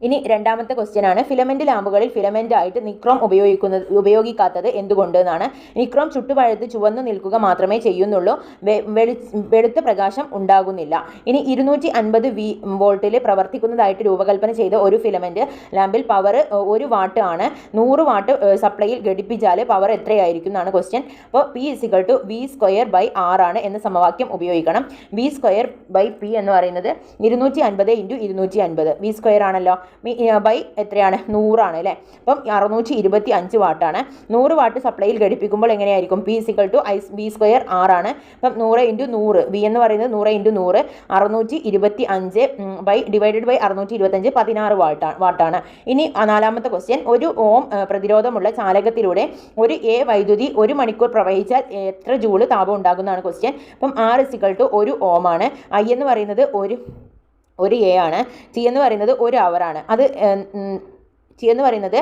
ഇനി രണ്ടാമത്തെ ക്വസ്റ്റ്യൻ ആണ്. ഫിലമെന്റ് ലാമ്പുകളിൽ ഫിലമെന്റ് ആയിട്ട് നിക്രോം ഉപയോഗിക്കാത്തത് എന്തുകൊണ്ട് എന്നാണ്. നിക്രോം ചുട്ടുപഴുത്ത് ചുവന്നു നിൽക്കുക മാത്രമേ ചെയ്യുന്നുള്ളൂ, വെളുത്ത പ്രകാശം ഉണ്ടാകുന്നില്ല. ഇനി 250 വോൾട്ടിൽ പ്രവർത്തിക്കുന്നതായിട്ട് രൂപകൽപ്പന ചെയ്ത ഒരു ഫിലമെന്റ് ലാമ്പിൽ പവർ 1 വാട്ട് ആണ്. 100 വാട്ട് സപ്ലൈയിൽ ഘടിപ്പിച്ചാൽ പവർ എത്രയായിരിക്കും എന്നാണ് ക്വസ്റ്റ്യൻ. അപ്പോൾ P=V²/R ആണ് എന്ന സമവാക്യം ഉപയോഗിക്കണം. V²/P എന്ന് പറയുന്നത് 250 × 250 V² ആണല്ലോ. ബൈ എത്രയാണ്? 100 ആണ് അല്ലേ. അപ്പം 625 വാട്ടാണ്. 100 വാട്ട് സപ്ലൈയിൽ ഘടിപ്പിക്കുമ്പോൾ എങ്ങനെയായിരിക്കും? P=V²R ആണ്. അപ്പം 100 × 100 V എന്ന് പറയുന്നത് 100 × 100 625 625 വാട്ടാണ്. ഇനി നാലാമത്തെ ക്വസ്റ്റ്യൻ. 1 ഓം പ്രതിരോധമുള്ള ചാലകത്തിലൂടെ ഒരു A വൈദ്യുതി 1 മണിക്കൂർ പ്രവഹിച്ചാൽ എത്ര ജൂൾ താപം ഉണ്ടാകുന്നതാണ് ക്വസ്റ്റ്യൻ. അപ്പം R=1 ഓം ആണ്. I എന്ന് പറയുന്നത് ഒരു A ആണ്. T എന്ന് പറയുന്നത് 1 ഹവറാണ്. അത് T എന്ന് പറയുന്നത്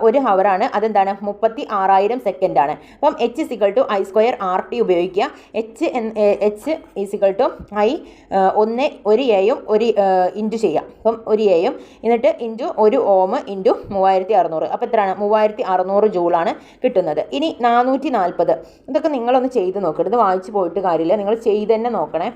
1 ഹവറാണ്. അതെന്താണ്? 36,000 സെക്കൻഡാണ്. അപ്പം H=I²RT ഉപയോഗിക്കുക. H=I 1 Aയും 1 ഇൻറ്റു ചെയ്യാം. അപ്പം 1 Aയും എന്നിട്ട് ഇൻറ്റു 1 ഓം ഇൻറ്റു 3600. അപ്പോൾ എത്രയാണ്? 3600 ജൂളാണ് കിട്ടുന്നത്. ഇനി 440. ഇതൊക്കെ നിങ്ങളൊന്ന് ചെയ്ത് നോക്കരുത്, വായിച്ച് പോയിട്ട് കാര്യമില്ല, നിങ്ങൾ ചെയ്ത് തന്നെ നോക്കണേ.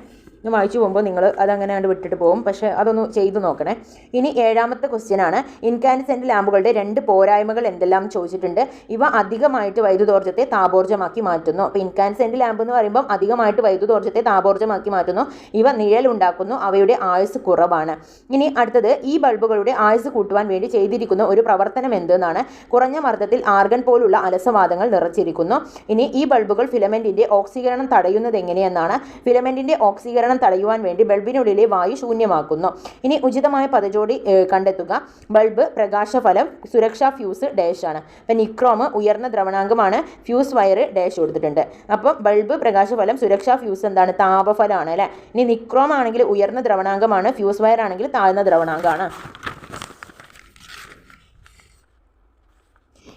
വായിച്ചു പോകുമ്പോൾ നിങ്ങൾ അതങ്ങനെ കണ്ട് വിട്ടിട്ട് പോകും, പക്ഷേ അതൊന്ന് ചെയ്തു നോക്കണേ. ഇനി ഏഴാമത്തെ ക്വസ്റ്റ്യൻ ആണ്. ഇൻകാൻഡസെന്റ് ലാമ്പുകളുടെ 2 പോരായ്മകൾ എന്തെല്ലാം ചോദിച്ചിട്ടുണ്ട്. ഇവ അധികമായിട്ട് വൈദ്യുതോർജ്ജത്തെ താപോർജ്ജമാക്കി മാറ്റുന്നു. അപ്പോൾ ഇൻകാൻഡസെന്റ് ലാമ്പ് എന്ന് പറയുമ്പോൾ അധികമായിട്ട് വൈദ്യുതോർജ്ജത്തെ താപോർജ്ജമാക്കി മാറ്റുന്നു. ഇവ നിഴലുണ്ടാക്കുന്നു. അവയുടെ ആയുസ് കുറവാണ്. ഇനി അടുത്തത്, ഈ ബൾബുകളുടെ ആയുസ് കൂട്ടുവാൻ വേണ്ടി ചെയ്തിരിക്കുന്ന ഒരു പ്രവർത്തനം എന്തെന്നാണ്. കുറഞ്ഞ മർദ്ദത്തിൽ ആർഗൺ പോലുള്ള അലസവാദങ്ങൾ നിറച്ചിരിക്കുന്നു. ഇനി ഈ ബൾബുകൾ ഫിലമെന്റിന്റെ ഓക്സീകരണം തടയുന്നത് എങ്ങനെയെന്നാണ്. ഫിലമെന്റിന്റെ ഓക്സീകരണം തടയുവാൻ വേണ്ടി ബൾബിനുള്ളിലെ വായു ശൂന്യമാക്കുന്നു. ഇനി ഉചിതമായ പദജോടി കണ്ടെത്തുക. ബൾബ്, പ്രകാശഫലം, സുരക്ഷാ ഫ്യൂസ് ഡാഷ് ആണ്. അപ്പം നിക്രോം ഉയർന്ന ദ്രവണാങ്കമാണ്, ഫ്യൂസ് വയർ ഡാഷ് കൊടുത്തിട്ടുണ്ട്. അപ്പം ബൾബ്, പ്രകാശഫലം, സുരക്ഷാ ഫ്യൂസ് എന്താണ്? താപഫലമാണ് അല്ലേ. ഇനി നിക്രോം ആണെങ്കിൽ ഉയർന്ന ദ്രവണാങ്കമാണ്, ഫ്യൂസ് വയർ ആണെങ്കിൽ താഴ്ന്ന ദ്രവണാങ്കമാണ്.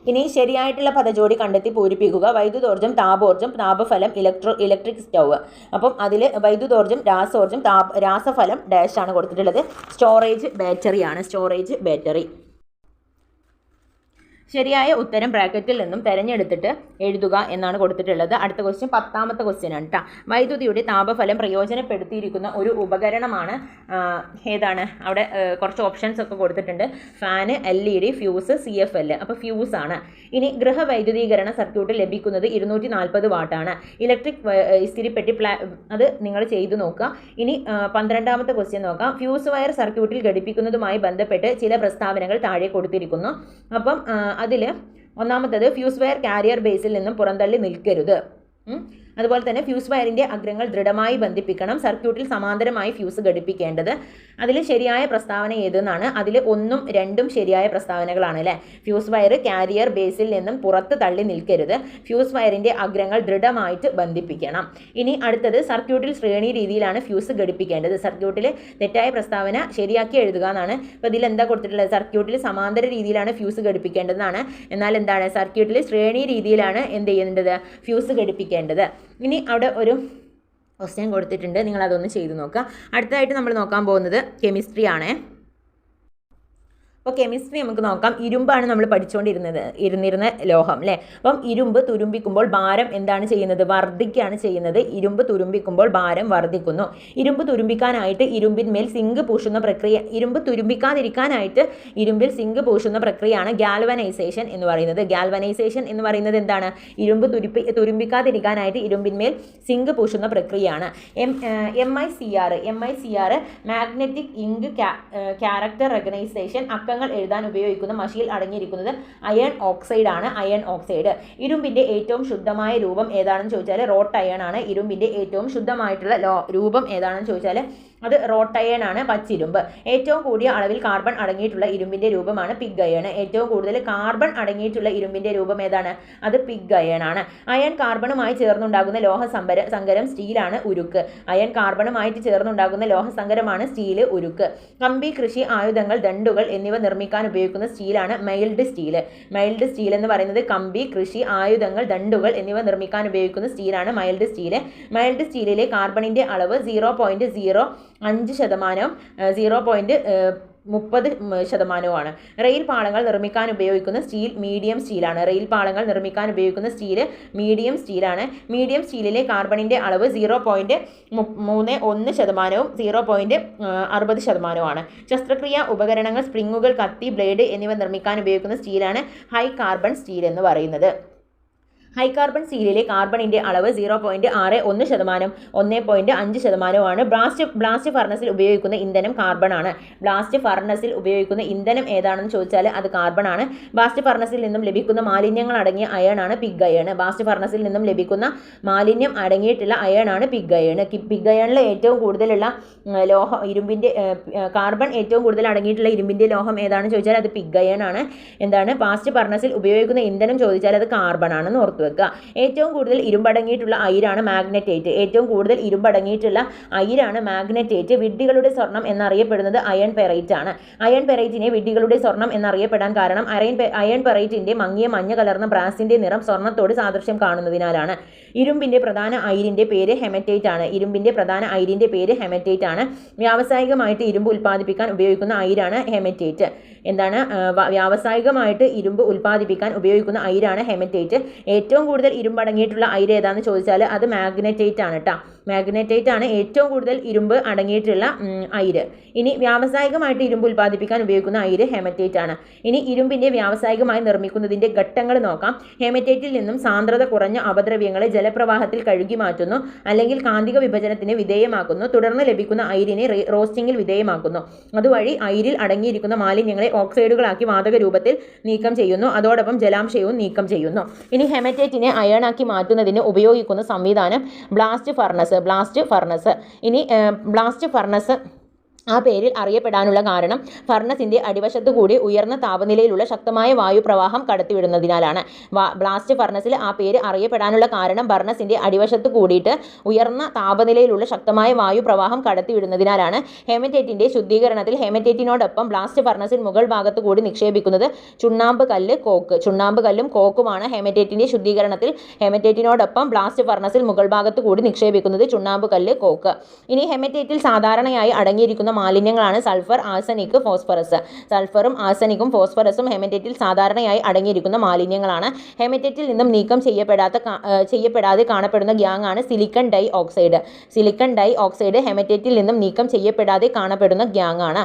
ഇനി ശരിയായിട്ടുള്ള പദജോടി കണ്ടെത്തി പൂരിപ്പിക്കുക. വൈദ്യുതോർജ്ജം, താപോർജ്ജം, താപഫലം, ഇലക്ട്രിക് സ്റ്റൗവ്. അപ്പം അതിൽ വൈദ്യുതോർജ്ജം, രാസോർജ്ജം, രാസഫലം ഡാഷ് ആണ് കൊടുത്തിട്ടുള്ളത്. സ്റ്റോറേജ് ബാറ്ററി ആണ്. Storage battery. ശരിയായ ഉത്തരം ബ്രാക്കറ്റിൽ നിന്നും തിരഞ്ഞെടുത്തിട്ട് എഴുതുക എന്നാണ് കൊടുത്തിട്ടുള്ളത്. അടുത്ത ക്വസ്റ്റ്യൻ 10ാമത്തെ ക്വസ്റ്റ്യൻ ആണ് കേട്ടോ. വൈദ്യുതിയുടെ താപഫലം പ്രയോജനപ്പെടുത്തിയിരിക്കുന്ന ഒരു ഉപകരണമാണ് ഏതാണ്? അവിടെ കുറച്ച് ഓപ്ഷൻസ് ഒക്കെ കൊടുത്തിട്ടുണ്ട്. Fan, LED, fuse, CFL. അപ്പോൾ ഫ്യൂസ് ആണ്. ഇനി ഗൃഹവൈദ്യുതീകരണ സർക്യൂട്ടിൽ ലഭിക്കുന്നത് 240 വാട്ടാണ്. ഇലക്ട്രിക് ഇസ്തിരിപ്പെട്ടി അത് നിങ്ങൾ ചെയ്തു നോക്കുക. ഇനി 12ാമത്തെ ക്വസ്റ്റ്യൻ നോക്കാം. ഫ്യൂസ് വയർ സർക്യൂട്ടിൽ ഘടിപ്പിക്കുന്നതുമായി ബന്ധപ്പെട്ട് ചില പ്രസ്താവനകൾ താഴെ കൊടുത്തിരിക്കുന്നു. അപ്പം അതിൽ ഒന്നാമത്തേത്, ഫ്യൂസ് വയർ കാരിയർ ബേസിൽ നിന്നും പുറന്തള്ളി നിൽക്കരുത്. അതുപോലെ തന്നെ ഫ്യൂസ് വയറിൻ്റെ അഗ്രങ്ങൾ ദൃഢമായി ബന്ധിപ്പിക്കണം. സർക്യൂട്ടിൽ സമാന്തരമായി ഫ്യൂസ് ഘടിപ്പിക്കേണ്ടത്. അതിൽ ശരിയായ പ്രസ്താവന ഏതെന്നാണ്. അതിൽ 1ഉം 2ഉം ശരിയായ പ്രസ്താവനകളാണ് അല്ലേ. ഫ്യൂസ് വയർ കാരിയർ ബേസിൽ നിന്നും പുറത്ത് തള്ളി നിൽക്കരുത്. ഫ്യൂസ് വയറിൻ്റെ അഗ്രങ്ങൾ ദൃഢമായിട്ട് ബന്ധിപ്പിക്കണം. ഇനി അടുത്തത്, സർക്യൂട്ടിൽ ശ്രേണി രീതിയിലാണ് ഫ്യൂസ് ഘടിപ്പിക്കേണ്ടത്. സർക്യൂട്ടിൽ തെറ്റായ പ്രസ്താവന ശരിയാക്കി എഴുതുക എന്നാണ്. അപ്പോൾ ഇതിൽ എന്താ കൊടുത്തിട്ടുള്ളത്? സർക്യൂട്ടിൽ സമാന്തര രീതിയിലാണ് ഫ്യൂസ് ഘടിപ്പിക്കേണ്ടതെന്നാണ്. എന്നാൽ എന്താണ്? സർക്യൂട്ടിൽ ശ്രേണി രീതിയിലാണ് എന്ത് ചെയ്യേണ്ടത്? ഫ്യൂസ് ഘടിപ്പിക്കേണ്ടത്. ഇനി അവിടെ ഒരു ക്വസ്റ്റ്യൻ കൊടുത്തിട്ടുണ്ട്, നിങ്ങൾ അതൊന്ന് ചെയ്തു നോക്കുക. അടുത്തതായിട്ട് നമ്മൾ നോക്കാൻ പോകുന്നത് കെമിസ്ട്രി ആണ്. അപ്പോൾ കെമിസ്ട്രി നമുക്ക് നോക്കാം. ഇരുമ്പാണ് നമ്മൾ ഇരുന്നിരുന്ന ലോഹം അല്ലേ. അപ്പം ഇരുമ്പ് തുരുമ്പിക്കുമ്പോൾ ഭാരം എന്താണ് ചെയ്യുന്നത്? വർദ്ധിക്കുകയാണ് ചെയ്യുന്നത്. ഇരുമ്പ് തുരുമ്പിക്കുമ്പോൾ ഭാരം വർദ്ധിക്കുന്നു. ഇരുമ്പ് തുരുമ്പിക്കാനായിട്ട് ഇരുമ്പിന്മേൽ സിങ്ക് പൂശുന്ന പ്രക്രിയ, ഇരുമ്പ് തുരുമ്പിക്കാതിരിക്കാനായിട്ട് ഇരുമ്പിൽ സിങ്ക് പൂശുന്ന പ്രക്രിയയാണ് ഗാൽവനൈസേഷൻ എന്ന് പറയുന്നത്. ഗാൽവനൈസേഷൻ എന്ന് പറയുന്നത് എന്താണ്? ഇരുമ്പ് തുരുമ്പിക്കാതിരിക്കാനായിട്ട് ഇരുമ്പിന്മേൽ സിങ്ക് പൂശുന്ന പ്രക്രിയയാണ്. MICR magnetic ink character recognition. എഴുതാൻ ഉപയോഗിക്കുന്ന മഷിയിൽ അടങ്ങിയിരിക്കുന്നത് അയൺ ഓക്സൈഡ് ആണ്. Iron oxide. ഇരുമ്പിന്റെ ഏറ്റവും ശുദ്ധമായ രൂപം ഏതാണെന്ന് ചോദിച്ചാൽ റോട്ട് അയൺ ആണ്. ഇരുമ്പിന്റെ ഏറ്റവും ശുദ്ധമായിട്ടുള്ള രൂപം ഏതാണെന്ന് ചോദിച്ചാൽ അത് റോട്ട് അയൺ ആണ്, പച്ചിരുമ്പ്. ഏറ്റവും കൂടിയ അളവിൽ കാർബൺ അടങ്ങിയിട്ടുള്ള ഇരുമ്പിന്റെ രൂപമാണ് പിഗ് അയൺ. ഏറ്റവും കൂടുതൽ കാർബൺ അടങ്ങിയിട്ടുള്ള ഇരുമ്പിന്റെ രൂപം ഏതാണ്? അത് പിഗ് അയൺ ആണ്. അയൺ കാർബണുമായി ചേർന്നുണ്ടാകുന്ന സങ്കരം സ്റ്റീലാണ്, ഉരുക്ക്. അയൺ കാർബണുമായിട്ട് ചേർന്നുണ്ടാകുന്ന ലോഹസങ്കരമാണ് സ്റ്റീൽ, ഉരുക്ക്. കമ്പി, കൃഷി, ആയുധങ്ങൾ, ദണ്ഡുകൾ എന്നിവ നിർമ്മിക്കാൻ ഉപയോഗിക്കുന്ന സ്റ്റീലാണ് മൈൽഡ് സ്റ്റീൽ. മൈൽഡ് സ്റ്റീൽ എന്ന് പറയുന്നത് കമ്പി, കൃഷി, ആയുധങ്ങൾ, ദണ്ഡുകൾ എന്നിവ നിർമ്മിക്കാൻ ഉപയോഗിക്കുന്ന സ്റ്റീലാണ് മൈൽഡ് സ്റ്റീൽ. മൈൽഡ് സ്റ്റീലിലെ കാർബണിന്റെ അളവ് 0.05%, 0.30%. റെയിൽ പാളങ്ങൾ നിർമ്മിക്കാൻ ഉപയോഗിക്കുന്ന സ്റ്റീൽ മീഡിയം സ്റ്റീലാണ്. റെയിൽ പാളങ്ങൾ നിർമ്മിക്കാൻ ഉപയോഗിക്കുന്ന സ്റ്റീൽ മീഡിയം സ്റ്റീലാണ്. മീഡിയം സ്റ്റീലിലെ കാർബണിന്റെ അളവ് 0.31%, 0.60%. ശസ്ത്രക്രിയ ഉപകരണങ്ങൾ, സ്പ്രിങ്ങുകൾ, കത്തി, ബ്ലേഡ് എന്നിവ നിർമ്മിക്കാൻ ഉപയോഗിക്കുന്ന സ്റ്റീലാണ് ഹൈ കാർബൺ സ്റ്റീൽ എന്ന് പറയുന്നത്. ഹൈ കാർബൺ സ്റ്റീലിലെ കാർബണിന്റെ അളവ് 0.61%, 1.5%. ബ്ലാസ്റ്റ് ഫർണസിൽ ഉപയോഗിക്കുന്ന ഇന്ധനം കാർബൺ ആണ്. ബ്ലാസ്റ്റ് ഫർണസിൽ ഉപയോഗിക്കുന്ന ഇന്ധനം ഏതാണെന്ന് ചോദിച്ചാൽ അത് കാർബൺ ആണ്. ബ്ലാസ്റ്റ് ഫർണസിൽ നിന്നും ലഭിക്കുന്ന മാലിന്യങ്ങൾ അടങ്ങിയ അയൺ ആണ് പിഗ് അയൺ. ബ്ലാസ്റ്റ് ഫർണസിൽ നിന്നും ലഭിക്കുന്ന മാലിന്യം അടങ്ങിയിട്ടുള്ള അയൺ ആണ് പിഗ് അയൺ. പിഗ് അയണിൽ ഏറ്റവും കൂടുതലുള്ള കാർബൺ ഏറ്റവും കൂടുതൽ അടങ്ങിയിട്ടുള്ള ഇരുമ്പിന്റെ ലോഹം ഏതാണെന്ന് ചോദിച്ചാൽ അത് പിഗ് അയൺ ആണ്. എന്താണ്? ബ്ലാസ്റ്റ് ഫർണസിൽ ഉപയോഗിക്കുന്ന ഇന്ധനം ചോദിച്ചാൽ അത് കാർബൺ ആണെന്ന് ഓർത്തു. ഏറ്റവും കൂടുതൽ ഇരുമ്പടങ്ങിയിട്ടുള്ള അയിരാണ് മാഗ്നറ്റേറ്റ്. ഏറ്റവും കൂടുതൽ ഇരുമ്പടങ്ങിയിട്ടുള്ള അയിരാണ് മാഗ്നറ്റേറ്റ്. വിഡ്ഢികളുടെ സ്വർണം എന്നറിയപ്പെടുന്നത് അയൺ പെറൈറ്റ് ആണ്. അയൺ പെറൈറ്റിനെ വിഡ്ഢികളുടെ സ്വർണം എന്നറിയപ്പെടാൻ കാരണം അയൺ പെറൈറ്റിന്റെ മങ്ങിയ മഞ്ഞ കലർന്ന ബ്രാസിന്റെ നിറം സ്വർണത്തോട് സാദൃശ്യം കാണുന്നതിനാലാണ്. ഇരുമ്പിന്റെ പ്രധാന അയിരിന്റെ പേര് ഹെമറ്റൈറ്റ് ആണ്. ഇരുമ്പിന്റെ പ്രധാന അയിരിന്റെ പേര് ഹെമറ്റൈറ്റ് ആണ്. വ്യാവസായികമായിട്ട് ഇരുമ്പ് ഉൽപ്പാദിപ്പിക്കാൻ ഉപയോഗിക്കുന്ന അയിരാണ് ഹെമറ്റൈറ്റ്. എന്താണ്? വ്യാവസായികമായിട്ട് ഇരുമ്പ് ഉൽപ്പാദിപ്പിക്കാൻ ഉപയോഗിക്കുന്ന അയിരാണ് ഹെമറ്റൈറ്റ്. ഏറ്റവും കൂടുതൽ ഇരുമ്പടങ്ങിയിട്ടുള്ള അയിര് ഏതാണെന്ന് ചോദിച്ചാൽ അത് മാഗ്നറ്റൈറ്റ് ആണ് കേട്ടോ. മാഗ്നറ്റൈറ്റ് ആണ് ഏറ്റവും കൂടുതൽ ഇരുമ്പ് അടങ്ങിയിട്ടുള്ള അയിര്. ഇനി വ്യാവസായികമായിട്ട് ഇരുമ്പ് ഉൽപ്പാദിപ്പിക്കാൻ ഉപയോഗിക്കുന്ന അയിര് ഹെമറ്റൈറ്റ് ആണ്. ഇനി ഇരുമ്പിന്റെ വ്യാവസായികമായി നിർമ്മിക്കുന്നതിന്റെ ഘട്ടങ്ങൾ നോക്കാം. ഹെമറ്റൈറ്റിൽ നിന്നും സാന്ദ്രത കുറഞ്ഞ അപദ്രവ്യങ്ങളെ ജലപ്രവാഹത്തിൽ കഴുകി മാറ്റുന്നു, അല്ലെങ്കിൽ കാന്തിക വിഭജനത്തിന് വിധേയമാക്കുന്നു. തുടർന്ന് ലഭിക്കുന്ന അയിരിനെ റോസ്റ്റിംഗിൽ വിധേയമാക്കുന്നു. അതുവഴി അയിരിൽ അടങ്ങിയിരിക്കുന്ന മാലിന്യങ്ങളെ ഓക്സൈഡുകളാക്കി വാതക രൂപത്തിൽ നീക്കം ചെയ്യുന്നു. അതോടൊപ്പം ജലാംശവും നീക്കം ചെയ്യുന്നു. ഇനി ഹെമറ്റൈറ്റിനെ അയണാക്കി മാറ്റുന്നതിന് ഉപയോഗിക്കുന്ന സംവിധാനം ബ്ലാസ്റ്റ് ഫർണസ്. ഇനി ബ്ലാസ്റ്റ് ഫർണസ് ആ പേരിൽ അറിയപ്പെടാനുള്ള കാരണം ഫർണസിന്റെ അടിവശത്തു കൂടി ഉയർന്ന താപനിലയിലുള്ള ശക്തമായ വായുപ്രവാഹം കടത്തിവിടുന്നതിനാലാണ്. ബ്ലാസ്റ്റ് ഫർണസിൽ ആ പേര് അറിയപ്പെടാനുള്ള കാരണം ഫർണസിന്റെ അടിവശത്തു കൂടിയിട്ട് ഉയർന്ന താപനിലയിലുള്ള ശക്തമായ വായുപ്രവാഹം കടത്തിവിടുന്നതിനാലാണ്. ഹെമറ്റൈറ്റിന്റെ ശുദ്ധീകരണത്തിൽ ഹെമറ്റൈറ്റിനോടൊപ്പം ബ്ലാസ്റ്റ് ഫർണസിൽ മുകൾ ഭാഗത്തു കൂടി നിക്ഷേപിക്കുന്നത് ചുണ്ണാമ്പ് കല്ല്, കോക്ക്. ചുണ്ണാമ്പ് കല്ലും കോക്കുമാണ് ഹെമറ്റൈറ്റിന്റെ ശുദ്ധീകരണത്തിൽ ഹെമറ്റൈറ്റിനോടൊപ്പം ബ്ലാസ്റ്റ് ഫർണസിൽ മുകൾ ഭാഗത്തു കൂടി നിക്ഷേപിക്കുന്നത് ചുണ്ണാമ്പ് കല്ല്, കോക്ക്. ഇനി ഹെമറ്റൈറ്റിൽ സാധാരണയായി അടങ്ങിയിരിക്കുന്ന മാലിന്യങ്ങളാണ് സൾഫർ, ആർസനിക്, ഫോസ്ഫറസ്. സൾഫറും ആർസനിക്കും ഫോസ്ഫറസും ഹെമറ്റൈറ്റിൽ സാധാരണയായി അടങ്ങിയിരിക്കുന്ന മാലിന്യങ്ങളാണ്. ഹെമറ്റൈറ്റിൽ നിന്നും നീക്കം ചെയ്യപ്പെടാതെ കാണപ്പെടുന്ന ഗ്യാങ് ആണ് silicon dioxide. Silicon dioxide ഹെമറ്റൈറ്റിൽ നിന്നും നീക്കം ചെയ്യപ്പെടാതെ കാണപ്പെടുന്ന ഗ്യാങ് ആണ്.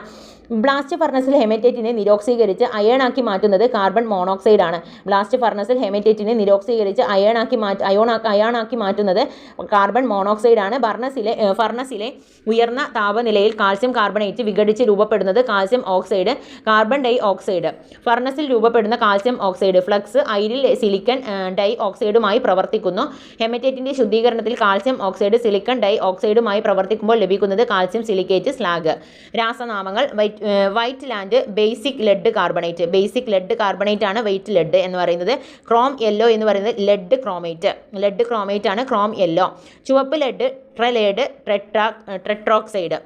ബ്ലാസ്റ്റ് ഫർണസിൽ ഹെമറ്റൈറ്റിനെ നിരോക്സീകരിച്ച് അയണാക്കി മാറ്റുന്നത് കാർബൺ മോണോക്സൈഡ് ആണ്. ബ്ലാസ്റ്റ് ഫർണസിൽ ഹെമറ്റൈറ്റിനെ നിരോക്സീകരിച്ച് അയണാക്കി മാറ്റുന്നത് കാർബൺ മോണോക്സൈഡ് ആണ്. ഫർണസിലെ ഉയർന്ന താപനിലയിൽ കാൽസ്യം കാർബണേറ്റ് വിഘടിച്ച് രൂപപ്പെടുന്നത് calcium oxide, carbon dioxide. ഫർണസിൽ രൂപപ്പെടുന്ന കാൽസ്യം ഓക്സൈഡ് ഫ്ലക്സ് അയിരിൽ സിലിക്കൺ ഡൈ ഓക്സൈഡുമായി പ്രവർത്തിക്കുന്നു. ഹെമറ്റൈറ്റിന്റെ ശുദ്ധീകരണത്തിൽ കാൽസ്യം ഓക്സൈഡ് സിലിക്കൺ ഡൈ ഓക്സൈഡുമായി പ്രവർത്തിക്കുമ്പോൾ ലഭിക്കുന്നത് കാൽസ്യം സിലിക്കേറ്റ് സ്ലാഗ്. രാസനാമങ്ങൾ white land, basic lead carbonate. Basic lead carbonate ആണ് വൈറ്റ് ലെഡ് എന്ന് പറയുന്നത്. ക്രോം യെല്ലോ എന്ന് പറയുന്നത് ലെഡ് ക്രോമേറ്റ് ആണ് ക്രോം യെല്ലോ. ചുവപ്പ് ലെഡ് ട്രലേഡ് ടെട്രോക്സൈഡ്.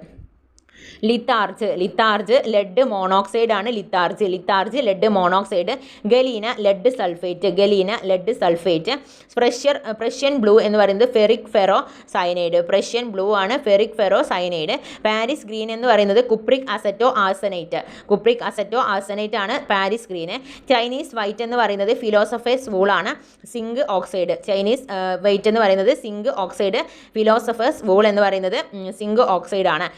ലിത്താർജ് ലെഡ് മോണോക്സൈഡ് ആണ്. Litharge lead monoxide. Galena lead sulphate. Prussian blue എന്ന് പറയുന്നത് ferric ferrocyanide. Prussian blue ആണ് ferric ferrocyanide. Paris green എന്ന് പറയുന്നത് കുപ്രിക് അസറ്റോ ആർസനൈറ്റ് ആണ് പാരീസ് ഗ്രീന്. ചൈനീസ് വൈറ്റ് എന്ന് പറയുന്നത് ഫിലോസഫേഴ്സ് വൂൾ ആണ്. Zinc oxide. ചൈനീസ് വൈറ്റ് എന്ന് പറയുന്നത് സിങ്ക് ഓക്സൈഡ്. ഫിലോസഫേഴ്സ് വൂൾ എന്ന് പറയുന്നത് സിങ്ക് ഓക്സൈഡ് ആണ്.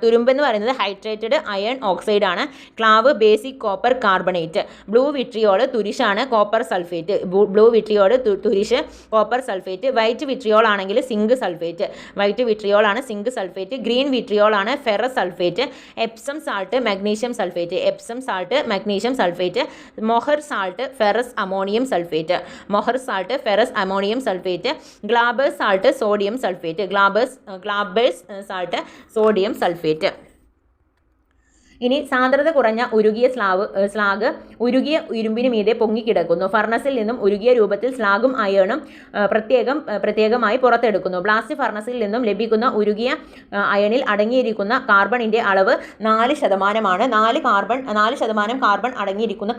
തുരുമ്പ് എന്ന് പറയുന്നത് ഹൈഡ്രേറ്റഡ് അയൺ ഓക്സൈഡ് ആണ്. ക്ലാവ് basic copper carbonate. Blue vitriol തുരിശാണ്, കോപ്പർ സൾഫേറ്റ്. ബ്ലൂ വിട്രിയോൾ തുരിശ്, കോപ്പർ സൾഫേറ്റ്. വൈറ്റ് വിട്രിയോൾ ആണെങ്കിൽ സിങ്ക് സൾഫേറ്റ്. വൈറ്റ് വിട്രിയോൾ ആണ് സിങ്ക് സൾഫേറ്റ്. ഗ്രീൻ വിട്രിയോൾ ആണ് ferrous sulphate. Epsom salt magnesium sulphate. Epsom salt magnesium sulphate. Mohr salt ferrous ammonium sulphate. Mohr salt ferrous ammonium sulphate. Glauber's salt sodium sulphate. Glauber's salt sodium sulphate. ഇനി സാന്ദ്രത കുറഞ്ഞ ഉരുകിയ slag ഉരുകിയ ഇരുമ്പിന് മീതെ പൊങ്ങിക്കിടക്കുന്നു. ഫർണസിൽ നിന്നും ഉരുകിയ രൂപത്തിൽ സ്ലാഗും അയണും പ്രത്യേകമായി പുറത്തെടുക്കുന്നു. ബ്ലാസ്റ്റ് ഫർണസിൽ നിന്നും ലഭിക്കുന്ന ഉരുകിയ അയണിൽ അടങ്ങിയിരിക്കുന്ന കാർബണിൻ്റെ അളവ് 4%. 4% കാർബൺ അടങ്ങിയിരിക്കുന്ന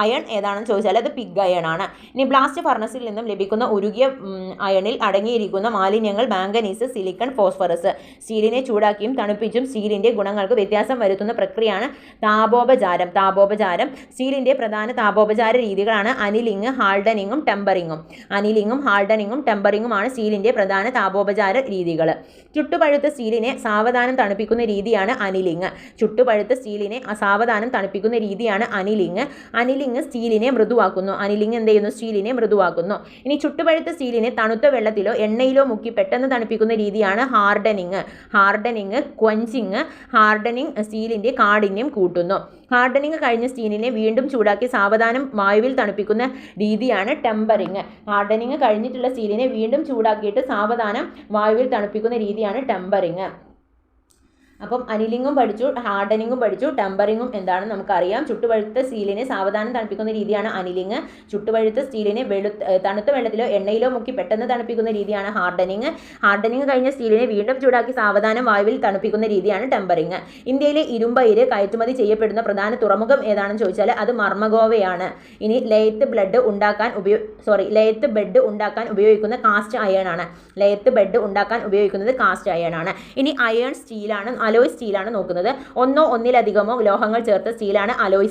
അയൺ ഏതാണെന്ന് ചോദിച്ചാൽ അത് പിഗ് അയൺ ആണ്. ഇനി ബ്ലാസ്റ്റ് ഫർണസിൽ നിന്നും ലഭിക്കുന്ന ഉരുകിയ അയണിൽ അടങ്ങിയിരിക്കുന്ന മാലിന്യങ്ങൾ മാംഗനീസ്, സിലിക്കൺ, ഫോസ്ഫറസ്. സ്റ്റീലിനെ ചൂടാക്കിയും തണുപ്പിച്ചും സ്റ്റീലിൻ്റെ ഗുണങ്ങൾക്ക് വ്യത്യാസം വരുത്തുന്ന പ്രക്രിയയാണ് താപോപചാരം. സ്റ്റീലിന്റെ പ്രധാന താപോപചാര രീതികളാണ് അനിലിംഗ്, ഹാൾഡനിങ്ങും ടെമ്പറിങ്ങുമാണ് സ്റ്റീലിന്റെ പ്രധാന താപോപചാര രീതികൾ. ചുട്ടുപഴുത്ത സ്റ്റീലിനെ സാവധാനം തണുപ്പിക്കുന്ന രീതിയാണ് അനിലിംഗ്. അനിലിംഗ് സ്റ്റീലിനെ മൃദുവാക്കുന്നു. ഇനി ചുട്ടുപഴുത്ത സ്റ്റീലിനെ തണുത്ത വെള്ളത്തിലോ എണ്ണയിലോ മുക്കി പെട്ടെന്ന് തണുപ്പിക്കുന്ന രീതിയാണ് ഹാർഡനിങ്. ക്വഞ്ചിങ്. ഹാർഡനിങ് സ്റ്റീലിന്റെ കാഠിന്യം കൂട്ടുന്നു. ഹാർഡനിങ് കഴിഞ്ഞ സ്റ്റീലിനെ വീണ്ടും ചൂടാക്കി സാവധാനം വായുവിൽ തണുപ്പിക്കുന്ന രീതിയാണ് ടെമ്പറിങ്. ഹാർഡനിങ് കഴിഞ്ഞിട്ടുള്ള സ്റ്റീലിനെ വീണ്ടും ചൂടാക്കിയിട്ട് സാവധാനം വായുവിൽ തണുപ്പിക്കുന്ന രീതിയാണ് ടെമ്പറിങ്. അപ്പം അനിലിംഗും പഠിച്ചു, ഹാർഡനിങ്ങും പഠിച്ചു. ടെമ്പറിങ്ങും എന്താണെന്ന് നമുക്കറിയാം. ചുട്ടുപഴുത്ത സ്റ്റീലിനെ സാവധാനം തണുപ്പിക്കുന്ന രീതിയാണ് അനിലിംഗ്. ചുട്ടുപഴുത്ത സ്റ്റീലിനെ തണുത്ത വെള്ളത്തിലോ എണ്ണയിലോ മുക്കി പെട്ടെന്ന് തണുപ്പിക്കുന്ന രീതിയാണ് ഹാർഡനിങ്. ഹാർഡനിങ് കഴിഞ്ഞ സ്റ്റീലിനെ വീണ്ടും ചൂടാക്കി സാവധാനം വായുവിൽ തണുപ്പിക്കുന്ന രീതിയാണ് ടെമ്പറിങ്. ഇന്ത്യയിലെ ഇരുമ്പയിര് കയറ്റുമതി ചെയ്യപ്പെടുന്ന പ്രധാന തുറമുഖം ഏതാണെന്ന് ചോദിച്ചാൽ അത് മർമഗോവയാണ്. ഇനി ലെയ്ത്ത് ബെഡ് ഉണ്ടാക്കാൻ ഉപയോഗിക്കുന്ന കാസ്റ്റ് അയൺ ആണ്. ഇനി അയൺ സ്റ്റീലാണ്, അലോയ് സ്റ്റീലാണ് നോക്കുന്നത്. ഒന്നോ അതിലധികമോ ലോഹങ്ങൾ ചേർത്ത സ്റ്റീലാണ് അലോയ്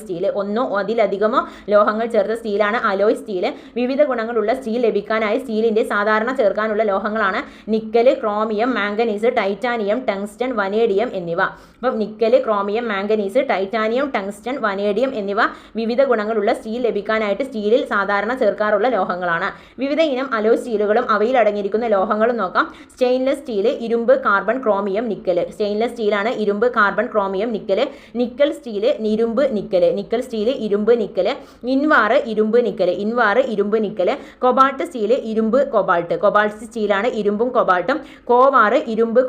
സ്റ്റീൽ. വിവിധ ഗുണങ്ങളുള്ള സ്റ്റീൽ ലഭിക്കാനായി സ്റ്റീലിന്റെ സാധാരണ ചേർക്കാനുള്ള ലോഹങ്ങളാണ് nickel, chromium, manganese, titanium, tungsten, vanadium എന്നിവ. അപ്പം nickel, chromium, manganese, titanium, tungsten, vanadium എന്നിവ വിവിധ ഗുണങ്ങളുള്ള സ്റ്റീൽ ലഭിക്കാനായിട്ട് സ്റ്റീലിൽ സാധാരണ ചേർക്കാറുള്ള ലോഹങ്ങളാണ്. വിവിധ ഇനം അലോയ് സ്റ്റീലുകളും അവയിൽ അടങ്ങിയിരിക്കുന്ന ലോഹങ്ങളും നോക്കാം. സ്റ്റെയിൻലെസ് സ്റ്റീൽ, ഇരുമ്പ്, കാർബൺ, ക്രോമിയം, നിക്കൽ. സ്റ്റെയിൻലെസ് സ്റ്റീലാണ് ഇരുമ്പ്, carbon, chromium, nickel. Nickel steel, ഇരുമ്പ്, നിക്കൽ. ഇൻവാർ, ഇരുമ്പ്, നിക്കൽ. കൊബാൾട്ട് സ്റ്റീൽ, ഇരുമ്പ്, കൊബാൾട്ട് സ്റ്റീലാണ് ഇരുമ്പും കൊബാൾട്ടും. കോവാർ, ഇരുമ്പ്,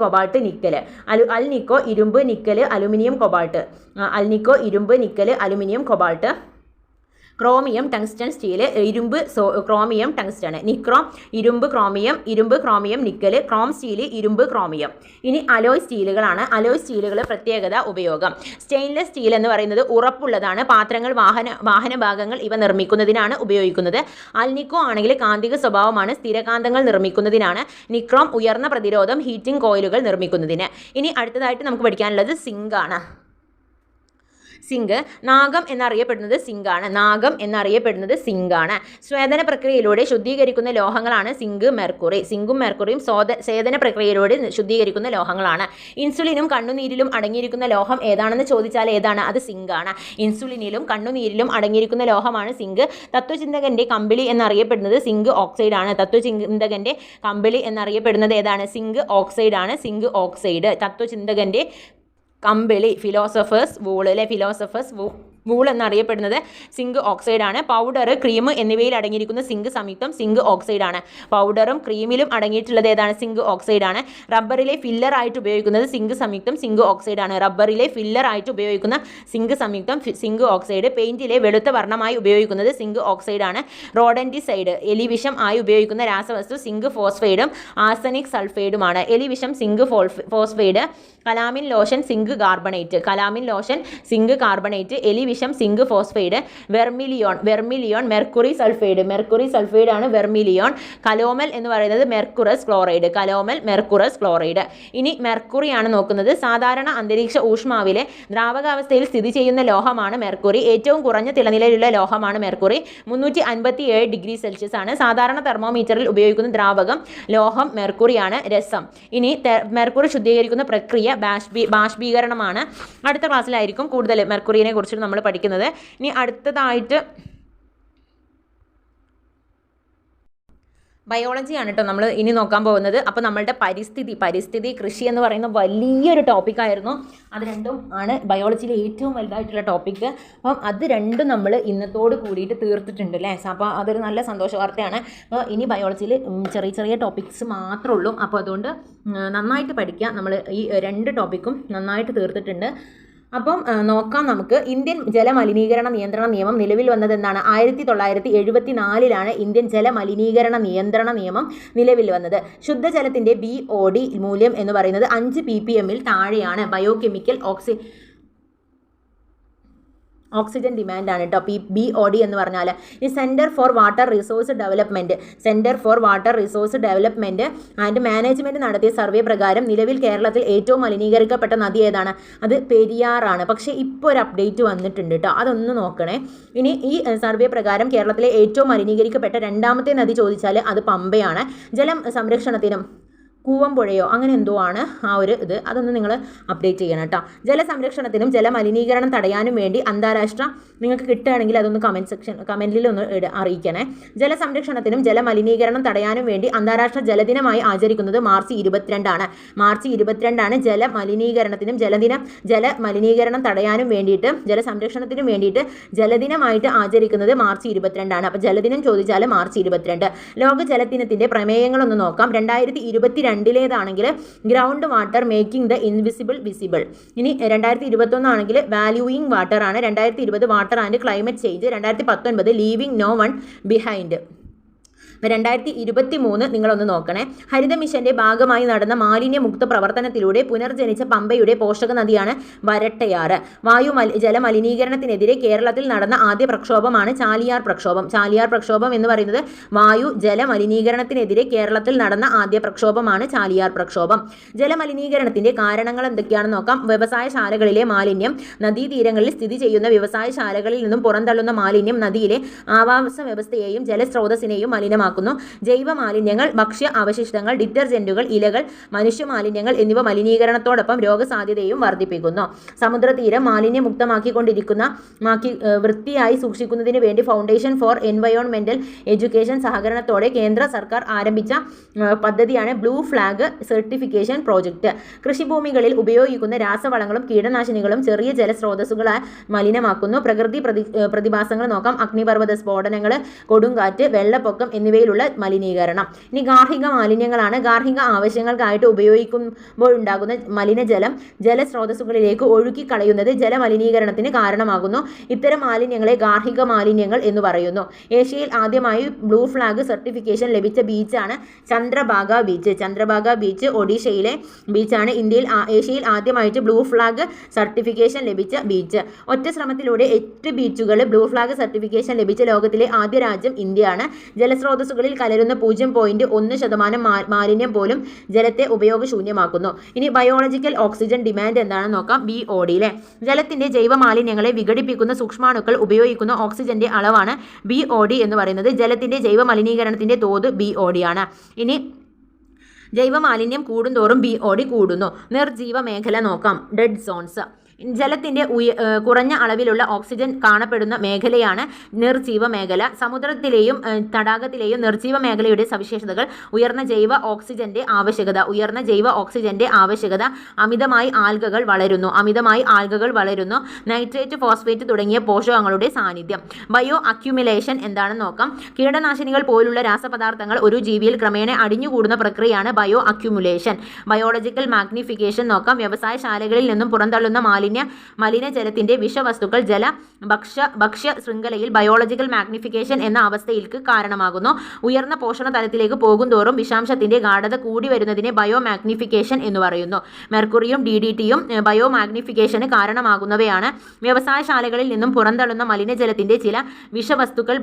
കൊബാൾട്ട്, നിക്കൽ. അൽനിക്കോ, ഇരുമ്പ്, nickel, aluminium, cobalt. Chromium, tungsten steel, chromium, tungsten. Nichrome, ഇരുമ്പ്, ക്രോമിയം, നിക്കൽ. ക്രോം സ്റ്റീൽ, ഇരുമ്പ്, chromium. ഇനി അലോയ് സ്റ്റീലുകളാണ്. അലോയ് സ്റ്റീലുകൾ പ്രത്യേകത, ഉപയോഗം. സ്റ്റെയിൻലെസ് സ്റ്റീൽ എന്ന് പറയുന്നത് ഉറപ്പുള്ളതാണ്. പാത്രങ്ങൾ, വാഹന ഭാഗങ്ങൾ ഇവ നിർമ്മിക്കുന്നതിനാണ് ഉപയോഗിക്കുന്നത്. അൽനിക്കോ ആണെങ്കിൽ കാന്തിക സ്വഭാവമാണ്. സ്ഥിരകാന്തങ്ങൾ നിർമ്മിക്കുന്നതിനാണ്. നിക്രോം ഉയർന്ന പ്രതിരോധം, ഹീറ്റിംഗ് കോയിലുകൾ നിർമ്മിക്കുന്നതിന്. ഇനി അടുത്തതായിട്ട് നമുക്ക് പഠിക്കാനുള്ളത് സിങ്ക് ആണ്. നാഗം എന്നറിയപ്പെടുന്നത് സിങ്കാണ്. സ്വേദന പ്രക്രിയയിലൂടെ ശുദ്ധീകരിക്കുന്ന ലോഹങ്ങളാണ് സിങ്കും മെർക്കുറിയും സ്വേദന പ്രക്രിയയിലൂടെ ശുദ്ധീകരിക്കുന്ന ലോഹങ്ങളാണ്. ഇൻസുലിനും കണ്ണുനീരിലും അടങ്ങിയിരിക്കുന്ന ലോഹം ഏതാണെന്ന് ചോദിച്ചാൽ ഏതാണ്? അത് സിങ്കാണ്. ഇൻസുലിനിലും കണ്ണുനീരിലും അടങ്ങിയിരിക്കുന്ന ലോഹമാണ് സിങ്ക്. തത്വചിന്തകന്റെ കമ്പിളി എന്നറിയപ്പെടുന്നത് സിങ്ക് ഓക്സൈഡ് ആണ്. തത്വചിന്തകന്റെ കമ്പിളി എന്നറിയപ്പെടുന്നത് ഏതാണ്? സിങ്ക് ഓക്സൈഡ് ആണ്. തത്വചിന്തകന്റെ കമ്പിളി, ഫിലോസഫേഴ്സ് വൂൾ എന്നറിയപ്പെടുന്നത് സിങ്ക് ഓക്സൈഡ് ആണ്. പൗഡർ, ക്രീം എന്നിവയിൽ അടങ്ങിയിരിക്കുന്ന സിങ്ക് സംയുക്തം സിങ്ക് ഓക്സൈഡ് ആണ്. പൗഡറും ക്രീമിലും അടങ്ങിയിട്ടുള്ളത് ഏതാണ്? സിങ്ക് ഓക്സൈഡ് ആണ്. റബ്ബറിലെ ഫില്ലർ ആയിട്ട് ഉപയോഗിക്കുന്നത് സിങ്ക് സംയുക്തം സിങ്ക് ഓക്സൈഡ് ആണ്. Zinc oxide. പെയിന്റിലെ വെളുത്ത വർണ്ണമായി ഉപയോഗിക്കുന്നത് സിങ്ക് ഓക്സൈഡ് ആണ്. റോഡന്റിസൈഡ്, എലിവിഷം ആയി ഉപയോഗിക്കുന്ന രാസവസ്തു സിങ്ക് ഫോസ്ഫൈഡും ആർസനിക് സൾഫൈഡുമാണ്. എലിവിഷം, zinc phosphide. Calamine lotion zinc carbonate, calamine lotion zinc carbonate, എലിവിഷം zinc phosphide, vermilion mercury sulphide ആണ് വെർമിലിയോൺ. കലോമൽ എന്ന് പറയുന്നത് മെർക്കുറസ് ക്ലോറൈഡ്. ഇനി മെർക്കുറിയാണ് നോക്കുന്നത്. സാധാരണ അന്തരീക്ഷ ഊഷ്മാവിലെ ദ്രാവകാവസ്ഥയിൽ സ്ഥിതി ചെയ്യുന്ന ലോഹമാണ് മെർക്കുറി. ഏറ്റവും കുറഞ്ഞ തിളനിലയിലുള്ള ലോഹമാണ് മെർക്കുറി. 357 ഡിഗ്രി സെൽഷ്യസ് ആണ്. സാധാരണ തെർമോമീറ്ററിൽ ഉപയോഗിക്കുന്ന ദ്രാവകം ലോഹം മെർക്കുറിയാണ്. രസം. ഇനി മെർക്കുറി ശുദ്ധീകരിക്കുന്ന പ്രക്രിയ ബാഷ്പീകരണമാണ്. അടുത്ത ക്ലാസ്സിലായിരിക്കും കൂടുതൽ മെർക്കുറിയെ കുറിച്ച് നമ്മൾ പഠിക്കുന്നത്. ഇനി അടുത്തതായിട്ട് ബയോളജിയാണ് കേട്ടോ നമ്മൾ ഇനി നോക്കാൻ പോകുന്നത്. അപ്പോൾ നമ്മളുടെ പരിസ്ഥിതി കൃഷി എന്ന് പറയുന്ന വലിയൊരു ടോപ്പിക്കായിരുന്നു. അത് രണ്ടും ആണ് ബയോളജിയിലെ ഏറ്റവും വലുതായിട്ടുള്ള ടോപ്പിക്ക്. അപ്പം അത് രണ്ടും നമ്മൾ ഇന്നത്തോട് കൂടിയിട്ട് തീർത്തിട്ടുണ്ട് അല്ലേ. അപ്പോൾ അതൊരു നല്ല സന്തോഷ വാർത്തയാണ്. അപ്പോൾ ഇനി ബയോളജിയിൽ ചെറിയ ടോപ്പിക്സ് മാത്രമേ ഉള്ളൂ. അപ്പോൾ അതുകൊണ്ട് നന്നായിട്ട് പഠിക്കുക. നമ്മൾ ഈ 2 ടോപ്പിക്കും നന്നായിട്ട് തീർത്തിട്ടുണ്ട്. അപ്പം നോക്കാം നമുക്ക്. ഇന്ത്യൻ ജലമലിനീകരണ നിയന്ത്രണ നിയമം നിലവിൽ വന്നത് എന്നാണ്? 1974 ഇന്ത്യൻ ജലമലിനീകരണ നിയന്ത്രണ നിയമം നിലവിൽ വന്നത്. ശുദ്ധജലത്തിൻ്റെ BOD മൂല്യം എന്ന് പറയുന്നത് 5 ppm താഴെയാണ്. ബയോകെമിക്കൽ ഓക്സിജൻ ഡിമാൻഡ് ആണ് കേട്ടോ BOD എന്ന് പറഞ്ഞാൽ. ഈ centre for water resource development and management നടത്തിയ സർവേ പ്രകാരം നിലവിൽ കേരളത്തിൽ ഏറ്റവും മലിനീകരിക്കപ്പെട്ട നദി ഏതാണ്? അത് പെരിയാറാണ്. പക്ഷേ ഇപ്പോൾ ഒരു അപ്ഡേറ്റ് വന്നിട്ടുണ്ട് കേട്ടോ, അതൊന്ന് നോക്കണേ. ഇനി ഈ സർവേ പ്രകാരം കേരളത്തിലെ ഏറ്റവും മലിനീകരിക്കപ്പെട്ട 2ാമത്തെ നദി ചോദിച്ചാൽ അത് പമ്പയാണ്. ജലം സംരക്ഷണത്തിനും കൂവമ്പുഴയോ അങ്ങനെ എന്തോ ആണ് ആ ഒരു ഇത്, അതൊന്ന് നിങ്ങൾ അപ്ഡേറ്റ് ചെയ്യണം കേട്ടോ. ജലസംരക്ഷണത്തിനും ജലമലിനീകരണം തടയാനും വേണ്ടി അന്താരാഷ്ട്ര, നിങ്ങൾക്ക് കിട്ടുകയാണെങ്കിൽ അതൊന്ന് കമൻറ്റിൽ ഒന്ന് അറിയിക്കണേ. ജലസംരക്ഷണത്തിനും ജലമലിനീകരണം തടയാനും വേണ്ടി അന്താരാഷ്ട്ര ജലദിനമായി ആചരിക്കുന്നത് മാർച്ച് 22 ജലമലിനീകരണത്തിനും ജലമലിനീകരണം തടയാനും വേണ്ടിയിട്ട് ജലസംരക്ഷണത്തിനും വേണ്ടിയിട്ട് ജലദിനമായിട്ട് ആചരിക്കുന്നത് മാർച്ച് 22. അപ്പോൾ ജലദിനം ചോദിച്ചാൽ മാർച്ച് 22. ലോക ജലദിനത്തിൻ്റെ പ്രമേയങ്ങളൊന്ന് നോക്കാം. 2022 ground water making the invisible visible. ഇനി 2021 ആണെങ്കിൽ വാല്യൂയിങ് വാട്ടർ ആണ്. 2020 water and climate change. 2019 leaving no one behind. 2023 നിങ്ങളൊന്ന് നോക്കണേ. ഹരിത മിഷന്റെ ഭാഗമായി നടന്ന മാലിന്യമുക്ത പ്രവർത്തനത്തിലൂടെ പുനർജനിച്ച പമ്പയുടെ പോഷക നദിയാണ് വരട്ടയാറ്. ജലമലിനീകരണത്തിനെതിരെ കേരളത്തിൽ നടന്ന ആദ്യ പ്രക്ഷോഭമാണ് ചാലിയാർ പ്രക്ഷോഭം എന്ന് പറയുന്നത് വായു ജലമലിനീകരണത്തിനെതിരെ കേരളത്തിൽ നടന്ന ആദ്യ പ്രക്ഷോഭമാണ് ചാലിയാർ പ്രക്ഷോഭം. ജലമലിനീകരണത്തിന്റെ കാരണങ്ങൾ എന്തൊക്കെയാണെന്ന് നോക്കാം. വ്യവസായശാലകളിലെ മാലിന്യം. നദീതീരങ്ങളിൽ സ്ഥിതി ചെയ്യുന്ന വ്യവസായശാലകളിൽ നിന്നും പുറന്തള്ളുന്ന മാലിന്യം നദിയിലെ ആവാസ വ്യവസ്ഥയെയും ജലസ്രോതസ്സിനെയും മലിനമാക്കുന്നു. ജൈവ മാലിന്യങ്ങൾ, ഭക്ഷ്യ അവശിഷ്ടങ്ങൾ, ഡിറ്റർജന്റുകൾ, ഇലകൾ, മനുഷ്യ മാലിന്യങ്ങൾ എന്നിവ മലിനീകരണത്തോടൊപ്പം രോഗസാധ്യതയും വർദ്ധിപ്പിക്കുന്നു. സമുദ്രതീരം വൃത്തിയായി സൂക്ഷിക്കുന്നതിന് വേണ്ടി ഫൗണ്ടേഷൻ ഫോർ എൻവയോൺമെന്റൽ എഡ്യൂക്കേഷൻ സഹകരണത്തോടെ കേന്ദ്ര സർക്കാർ ആരംഭിച്ച പദ്ധതിയാണ് ബ്ലൂ ഫ്ലാഗ് സർട്ടിഫിക്കേഷൻ പ്രോജക്റ്റ്. കൃഷിഭൂമികളിൽ ഉപയോഗിക്കുന്ന രാസവളങ്ങളും കീടനാശിനികളും ചെറിയ ജലസ്രോതസ്സുകളെ മലിനമാക്കുന്നു. പ്രകൃതി പ്രതിഭാസങ്ങൾ നോക്കാം. അഗ്നിപർവ്വത സ്ഫോടനങ്ങൾ, കൊടുങ്കാറ്റ്, വെള്ളപ്പൊക്കം എന്നിവയിലുള്ള മലിനീകരണം. ഇനി ഗാർഹിക മാലിന്യങ്ങളാണ്. ഗാർഹിക ആവശ്യങ്ങൾക്കായിട്ട് ഉപയോഗിക്കുമ്പോൾ ഉണ്ടാകുന്ന മലിനജലം ജലസ്രോതസ്സുകളിലേക്ക് ഒഴുക്കിക്കളയുന്നത് ജലമലിനീകരണത്തിന് കാരണമാകുന്നു. ഇത്തരം മാലിന്യങ്ങളെ ഗാർഹിക മാലിന്യങ്ങൾ എന്ന് പറയുന്നു. ഏഷ്യയിൽ ആദ്യമായി ബ്ലൂ ഫ്ലാഗ് സർട്ടിഫിക്കേഷൻ ലഭിച്ച ബീച്ചാണ് ചന്ദ്രഭാഗ ബീച്ച് ഒഡീഷയിലെ ബീച്ചാണ്. ഏഷ്യയിൽ ആദ്യമായിട്ട് ബ്ലൂ ഫ്ലാഗ് സർട്ടിഫിക്കേഷൻ ലഭിച്ച ബീച്ച്. ഒറ്റ ശ്രമത്തിലൂടെ 8 ബീച്ചുകൾ ബ്ലൂ ഫ്ലാഗ് സർട്ടിഫിക്കേഷൻ ലഭിച്ച ലോകത്തിലെ ആദ്യ രാജ്യം ഇന്ത്യയാണ്. ജലസ്രോതസ്സുകളിൽ കലരുന്ന 0.1% മാലിന്യം പോലും ജലത്തെ ഉപയോഗശൂന്യമാക്കുന്നു. ഇനി ബയോളജിക്കൽ ഓക്സിജൻ ഡിമാൻഡ് എന്താണെന്ന് നോക്കാം. BOD. ജലത്തിന്റെ ജൈവ മാലിന്യങ്ങളെ വിഘടിപ്പിക്കുന്ന സൂക്ഷ്മാണുക്കൾ ഉപയോഗിക്കുന്ന ഓക്സിജന്റെ അളവാണ് BOD എന്ന് പറയുന്നത്. ജലത്തിന്റെ ജൈവ മലിനീകരണത്തിന്റെ തോത് BOD ആണ്. ഇനി ജൈവ മാലിന്യം കൂടുന്തോറും BOD കൂടുന്നു. നിർജീവ മേഖല നോക്കാം. Dead zones. ജലത്തിന്റെ കുറഞ്ഞ അളവിലുള്ള ഓക്സിജൻ കാണപ്പെടുന്ന മേഖലയാണ് നിർജീവ മേഖല. സമുദ്രത്തിലെയും തടാകത്തിലെയും നിർജീവ മേഖലയുടെ സവിശേഷതകൾ. ഉയർന്ന ജൈവ ഓക്സിജന്റെ ആവശ്യകത. അമിതമായി ആൽഗകൾ വളരുന്നു. നൈട്രേറ്റ്, ഫോസ്ഫേറ്റ് തുടങ്ങിയ പോഷകങ്ങളുടെ സാന്നിധ്യം. ബയോ അക്യുമുലേഷൻ എന്താണെന്ന് നോക്കാം. കീടനാശിനികൾ പോലുള്ള രാസപദാർത്ഥങ്ങൾ ഒരു ജീവിയിൽ ക്രമേണ അടിഞ്ഞുകൂടുന്ന പ്രക്രിയയാണ് ബയോ അക്യുമുലേഷൻ. ബയോളജിക്കൽ മാഗ്നിഫിക്കേഷൻ നോക്കാം. വ്യവസായശാലകളിൽ നിന്നും പുറന്തള്ളുന്ന മാലിന്യം മലിനജലത്തിന്റെ വിഷവസ്തുക്കൾ ഭക്ഷ്യ ശൃംഖലയിൽ ബയോളജിക്കൽ മാഗ്നിഫിക്കേഷൻ എന്ന അവസ്ഥയിലേക്ക് കാരണമാകുന്നു. ഉയർന്ന പോഷണ തലത്തിലേക്ക് പോകുന്തോറും വിഷാംശത്തിന്റെ ഗാഢത കൂടി വരുന്നതിനെ ബയോ മാഗ്നിഫിക്കേഷൻ എന്ന് പറയുന്നു. മെർക്കുറിയും DDTയും ബയോ മാഗ്നിഫിക്കേഷന് കാരണമാകുന്നവയാണ്. വ്യവസായശാലകളിൽ നിന്നും പുറന്തള്ളുന്ന മലിനജലത്തിന്റെ ചില വിഷവസ്തുക്കൾ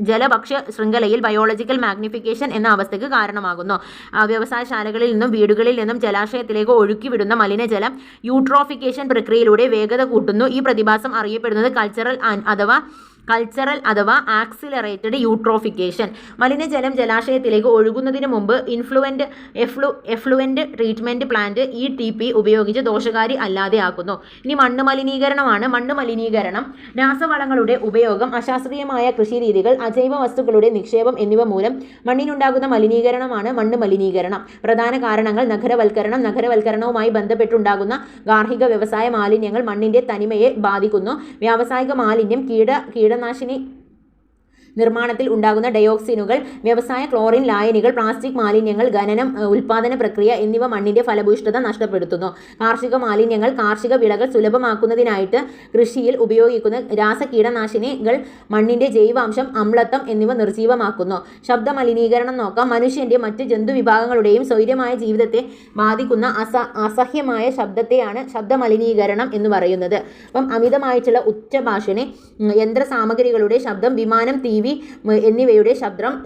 ജലഭക്ഷ്യ ശൃംഖലയിൽ ബയോളജിക്കൽ മാഗ്നിഫിക്കേഷൻ എന്ന അവസ്ഥയ്ക്ക് കാരണമാകുന്നു. വ്യവസായശാലകളിൽ നിന്നും വീടുകളിൽ നിന്നും ജലാശയത്തിലേക്ക് ഒഴുക്കിവിടുന്ന മലിനജലം യൂട്രോഫിക്കേഷൻ പ്രക്രിയയിലൂടെ വേഗത കൂട്ടുന്നു. ഈ പ്രതിഭാസം അറിയപ്പെടുന്നത് കൾച്ചറൽ അഥവാ ആക്സിലറേറ്റഡ് യൂട്രോഫിക്കേഷൻ. മലിനജലം ജലാശയത്തിലേക്ക് ഒഴുകുന്നതിന് മുമ്പ് എഫ്ലുവന്റ് ട്രീറ്റ്മെന്റ് പ്ലാന്റ് ETP ഉപയോഗിച്ച് ദോഷകാരി അല്ലാതെ ആക്കുന്നു. ഇനി മണ്ണ് മലിനീകരണമാണ്. മണ്ണ് മലിനീകരണം രാസവളങ്ങളുടെ ഉപയോഗം, അശാസ്ത്രീയമായ കൃഷിരീതികൾ, അജൈവ വസ്തുക്കളുടെ നിക്ഷേപം എന്നിവ മൂലം മണ്ണിനുണ്ടാകുന്ന മലിനീകരണമാണ് മണ്ണ് മലിനീകരണം. പ്രധാന കാരണങ്ങൾ നഗരവൽക്കരണവുമായി ബന്ധപ്പെട്ടുണ്ടാകുന്ന ഗാർഹിക വ്യവസായ മാലിന്യങ്ങൾ മണ്ണിന്റെ തനിമയെ ബാധിക്കുന്നു. വ്യാവസായിക മാലിന്യം, കീടനാശിനി നിർമ്മാണത്തിൽ ഉണ്ടാകുന്ന ഡയോക്സിനുകൾ, വ്യവസായ ക്ലോറിൻ ലായനികൾ, പ്ലാസ്റ്റിക് മാലിന്യങ്ങൾ, ഖനനം, ഉൽപാദന പ്രക്രിയ എന്നിവ മണ്ണിന്റെ ഫലഭൂയിഷ്ഠത നഷ്ടപ്പെടുത്തുന്നു. കാർഷിക മാലിന്യങ്ങൾ കാർഷിക വിളകൾ സുലഭമാക്കുന്നതിനായിട്ട് കൃഷിയിൽ ഉപയോഗിക്കുന്ന കീടനാശിനികൾ മണ്ണിന്റെ ജൈവാംശം, അമ്ലത്വം എന്നിവ നിർജീവമാക്കുന്നു. ശബ്ദ മലിനീകരണം നോക്കാം. മനുഷ്യന്റെ മറ്റ് ജന്തുവിഭാഗങ്ങളുടെയും സ്വൈര്യമായ ജീവിതത്തെ ബാധിക്കുന്ന അസഹ്യമായ ശബ്ദത്തെയാണ് ശബ്ദ മലിനീകരണം എന്ന് പറയുന്നത്. അപ്പം അമിതമായിട്ടുള്ള ഉച്ചഭാഷണി, യന്ത്രസാമഗ്രികളുടെ ശബ്ദം, വിമാനം, TV എന്നിവയുടെ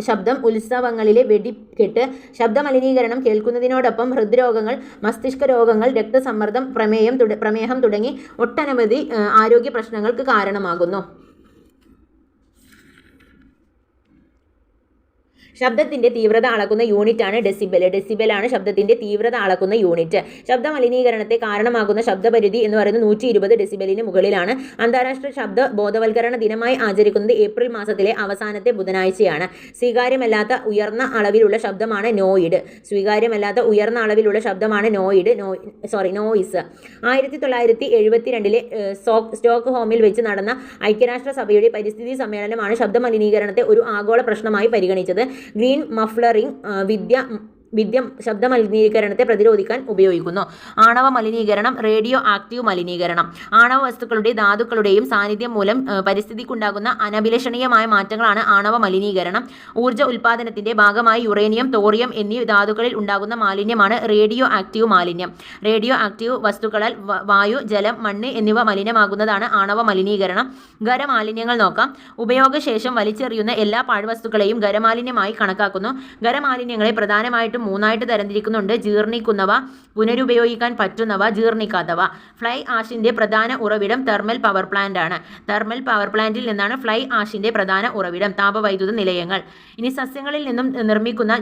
ശബ്ദം, ഉത്സവങ്ങളിലെ വെടിക്കെട്ട്, ശബ്ദമലിനീകരണം കേൾക്കുന്നതിനോടൊപ്പം ഹൃദ്രോഗങ്ങൾ, മസ്തിഷ്ക രോഗങ്ങൾ, രക്തസമ്മർദ്ദം, പ്രമേഹം തുടങ്ങി ഒട്ടനവധി ആരോഗ്യ പ്രശ്നങ്ങൾക്ക് കാരണമാകുന്നു. ശബ്ദത്തിന്റെ തീവ്രത അളക്കുന്ന യൂണിറ്റാണ് ഡെസിബൽ. ഡെസിബലാണ് ശബ്ദത്തിന്റെ തീവ്രത അളക്കുന്ന യൂണിറ്റ്. ശബ്ദ മലിനീകരണത്തെ കാരണമാകുന്ന ശബ്ദപരിധി എന്ന് പറയുന്നത് 120 ഡെസിബലിന് മുകളിലാണ്. അന്താരാഷ്ട്ര ശബ്ദ ബോധവൽക്കരണ ദിനമായി ആചരിക്കുന്നത് ഏപ്രിൽ മാസത്തിലെ അവസാനത്തെ ബുധനാഴ്ചയാണ്. സ്വീകാര്യമല്ലാത്ത ഉയർന്ന അളവിലുള്ള ശബ്ദമാണ് നോയിഡ്. നോയിസ്. 1972 സ്റ്റോക്ക്ഹോമിൽ വെച്ച് നടന്ന ഐക്യരാഷ്ട്രസഭയുടെ പരിസ്ഥിതി സമ്മേളനമാണ് ശബ്ദ മലിനീകരണത്തെ ഒരു ആഗോള പ്രശ്നമായി പരിഗണിച്ചത്. ഗ്രീൻ മഫ്ലറിംഗ് വിദ്യ ശബ്ദ മലിനീകരണത്തെ പ്രതിരോധിക്കാൻ ഉപയോഗിക്കുന്നു. ആണവ മലിനീകരണം, റേഡിയോ ആക്റ്റീവ് മലിനീകരണം. ആണവ വസ്തുക്കളുടെ ധാതുക്കളുടെയും സാന്നിധ്യം മൂലം പരിസ്ഥിതിക്കുണ്ടാകുന്ന അനഭിലഷണീയമായ മാറ്റങ്ങളാണ് ആണവ മലിനീകരണം. ഊർജ്ജ ഉൽപാദനത്തിന്റെ ഭാഗമായി യുറേനിയം, തോറിയം എന്നീ ധാതുക്കളിൽ ഉണ്ടാകുന്ന മാലിന്യമാണ് റേഡിയോ ആക്റ്റീവ് മാലിന്യം. റേഡിയോ ആക്റ്റീവ് വസ്തുക്കളാൽ വായു, ജലം, മണ്ണ് എന്നിവ മലിനമാകുന്നതാണ് ആണവ മലിനീകരണം. ഖരമാലിന്യങ്ങൾ നോക്കാം. ഉപയോഗശേഷം വലിച്ചെറിയുന്ന എല്ലാ പാഴ്വസ്തുക്കളെയും ഖരമാലിന്യമായി കണക്കാക്കുന്നു. ഖരമാലിന്യങ്ങളെ പ്രധാനമായിട്ടും 3 തരംതിരിക്കുന്നുണ്ട്. ജീർണിക്കുന്നവ, പുനരുപയോഗിക്കാൻ പറ്റുന്നവ, ജീർണിക്കാത്തവ. ഫ്ലൈ ആഷിന്റെ പ്രധാന ഉറവിടം തെർമൽ പവർ പ്ലാന്റ് ആണ്. തെർമൽ പവർ പ്ലാന്റിൽ നിന്നാണ് ഫ്ലൈ ആഷിന്റെ പ്രധാന ഉറവിടം. താപവൈദ്യുത നിലയങ്ങൾ. ഇനി സസ്യങ്ങളിൽ നിന്നും നിർമ്മിക്കുന്ന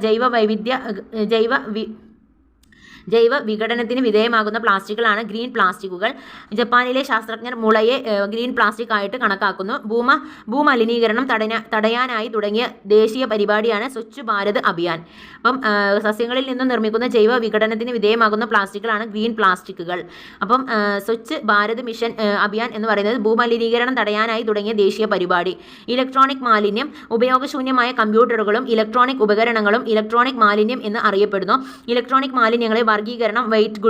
ജൈവ വിഘടനത്തിന് വിധേയമാകുന്ന പ്ലാസ്റ്റിക്കുകളാണ് ഗ്രീൻ പ്ലാസ്റ്റിക്കുകൾ. ജപ്പാനിലെ ശാസ്ത്രജ്ഞർ മുളയെ ഗ്രീൻ പ്ലാസ്റ്റിക് ആയിട്ട് കണക്കാക്കുന്നു. ഭൂമലിനീകരണം തടയാനായി തുടങ്ങിയ ദേശീയ പരിപാടിയാണ് സ്വച്ഛ് ഭാരത് അഭിയാൻ. അപ്പം സസ്യങ്ങളിൽ നിന്നും നിർമ്മിക്കുന്ന ജൈവ വിഘടനത്തിന് വിധേയമാകുന്ന പ്ലാസ്റ്റിക്കുകളാണ് ഗ്രീൻ പ്ലാസ്റ്റിക്കുകൾ. അപ്പം സ്വച്ഛ് ഭാരത് മിഷൻ അഭിയാൻ എന്ന് പറയുന്നത് ഭൂമലിനീകരണം തടയാനായി തുടങ്ങിയ ദേശീയ പരിപാടി. ഇലക്ട്രോണിക് മാലിന്യം. ഉപയോഗശൂന്യമായ കമ്പ്യൂട്ടറുകളും ഇലക്ട്രോണിക് ഉപകരണങ്ങളും ഇലക്ട്രോണിക് മാലിന്യം എന്ന് അറിയപ്പെടുന്നു. ഇലക്ട്രോണിക് മാലിന്യങ്ങളെ വർഗീകരണം: white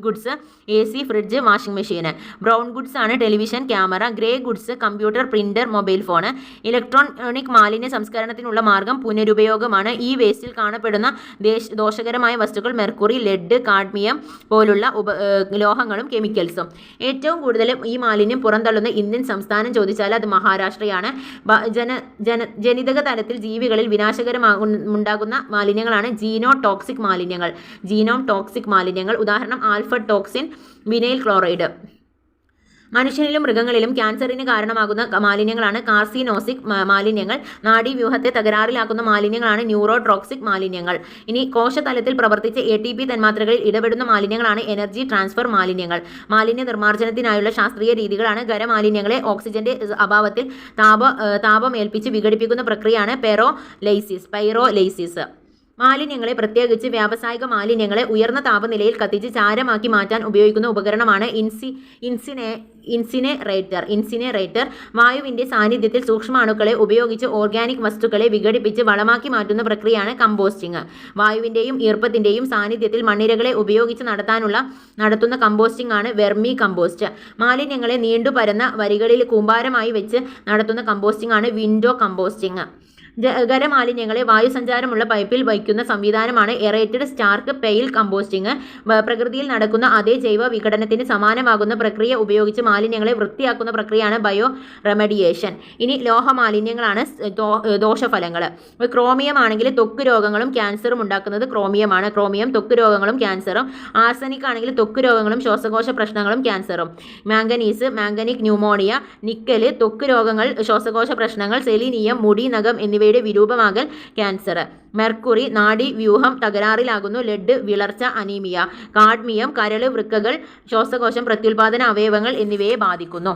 goods AC, fridge, washing machine. Brown goods ആണ് television, camera. Grey goods computer, printer, mobile phone. Electronic മാലിന്യ സംസ്കരണത്തിനുള്ള മാർഗം പുനരുപയോഗമാണ്. ഈ വേസ്റ്റിൽ കാണപ്പെടുന്ന ദോഷകരമായ വസ്തുക്കൾ മെർക്കുറി, ലെഡ്, കാഡ്മിയം പോലുള്ള ലോഹങ്ങളും കെമിക്കൽസും. ഏറ്റവും കൂടുതൽ ഈ മാലിന്യം പുറന്തള്ളുന്ന ഇന്ത്യൻ സംസ്ഥാനം ചോദിച്ചാൽ അത് മഹാരാഷ്ട്രയാണ്. ജനിതക തലത്തിൽ ജീവികളിൽ വിനാശകരമുണ്ടാകുന്ന മാലിന്യങ്ങളാണ് ജീനോടോക്സിക് മാലിന്യങ്ങൾ. ഉദാഹരണം ആൽഫ ടോക്സിൻ, വിനൈൽ ക്ലോറൈഡ്. മനുഷ്യനിലും മൃഗങ്ങളിലും ക്യാൻസറിന് കാരണമാകുന്ന മാലിന്യങ്ങളാണ് കാർസിനോസിക് മാലിന്യങ്ങൾ. നാഡീവ്യൂഹത്തെ തകരാറിലാക്കുന്ന മാലിന്യങ്ങളാണ് ന്യൂറോട്രോക്സിക് മാലിന്യങ്ങൾ. ഇനി കോശതലത്തിൽ പ്രവർത്തിച്ച് ATP തന്മാത്രകളിൽ ഇടപെടുന്ന മാലിന്യങ്ങളാണ് എനർജി ട്രാൻസ്ഫർ മാലിന്യങ്ങൾ. മാലിന്യ നിർമ്മാർജ്ജനത്തിനായുള്ള ശാസ്ത്രീയ രീതികളാണ് ഖരമാലിന്യങ്ങളെ ഓക്സിജന്റെ അഭാവത്തിൽ താപമേൽപ്പിച്ച് വിഘടിപ്പിക്കുന്ന പ്രക്രിയയാണ് പൈറോലൈസിസ്. മാലിന്യങ്ങളെ, പ്രത്യേകിച്ച് വ്യാവസായിക മാലിന്യങ്ങളെ ഉയർന്ന താപനിലയിൽ കത്തിച്ച് ചാരമാക്കി മാറ്റാൻ ഉപയോഗിക്കുന്ന ഉപകരണമാണ് ഇൻസിനറേറ്റർ. വായുവിന്റെ സാന്നിധ്യത്തിൽ സൂക്ഷ്മാണുക്കളെ ഉപയോഗിച്ച് ഓർഗാനിക് വസ്തുക്കളെ വിഘടിപ്പിച്ച് വളമാക്കി മാറ്റുന്ന പ്രക്രിയയാണ് കമ്പോസ്റ്റിംഗ്. വായുവിന്റെയും ഈർപ്പത്തിന്റെയും സാന്നിധ്യത്തിൽ മണ്ണിരകളെ ഉപയോഗിച്ച് നടത്തുന്ന കമ്പോസ്റ്റിംഗ് ആണ് വെർമി കമ്പോസ്റ്റ്. മാലിന്യങ്ങളെ നീണ്ടുപരന്ന വരികളിൽ കൂമ്പാരമായി വെച്ച് നടത്തുന്ന കമ്പോസ്റ്റിംഗ് ആണ് വിൻഡോ കമ്പോസ്റ്റിംഗ്. ഖരമാലിന്യങ്ങളെ വായുസഞ്ചാരമുള്ള പൈപ്പിൽ വയ്ക്കുന്ന സംവിധാനമാണ് എറേറ്റഡ് സ്റ്റാർക്ക് പെയിൽ കമ്പോസ്റ്റിംഗ്. പ്രകൃതിയിൽ നടക്കുന്ന അതേ ജൈവ വിഘടനത്തിന് സമാനമാകുന്ന പ്രക്രിയ ഉപയോഗിച്ച് മാലിന്യങ്ങളെ വൃത്തിയാക്കുന്ന പ്രക്രിയയാണ് ബയോ റെമഡിയേഷൻ. ഇനി ലോഹമാലിന്യങ്ങളാണ് ദോഷഫലങ്ങൾ. ക്രോമിയം ആണെങ്കിൽ ത്വക്ക് രോഗങ്ങളും ക്യാൻസറും ഉണ്ടാക്കുന്നത് ക്രോമിയം ത്വക്ക് രോഗങ്ങളും ക്യാൻസറും. ആർസനിക് ആണെങ്കിൽ ത്വക്ക് രോഗങ്ങളും ശ്വാസകോശ പ്രശ്നങ്ങളും ക്യാൻസറും. മാംഗനീക് ന്യൂമോണിയ, നിക്കല് ത്വക്ക് രോഗങ്ങൾ, ശ്വാസകോശ പ്രശ്നങ്ങൾ. സെലീനിയം മുടി, നഖം എന്നിവയുടെ വിരൂപമാകൽ ക്യാൻസർ. മെർക്കുറി നാഡീവ്യൂഹം തകരാറിലാകുന്നു. ലെഡ് വിളർച്ച, അനീമിയ. കാഡ്മിയം കരള്, വൃക്കകൾ, ശ്വാസകോശം, പ്രത്യുൽപാദന അവയവങ്ങൾ എന്നിവയെ ബാധിക്കുന്നു.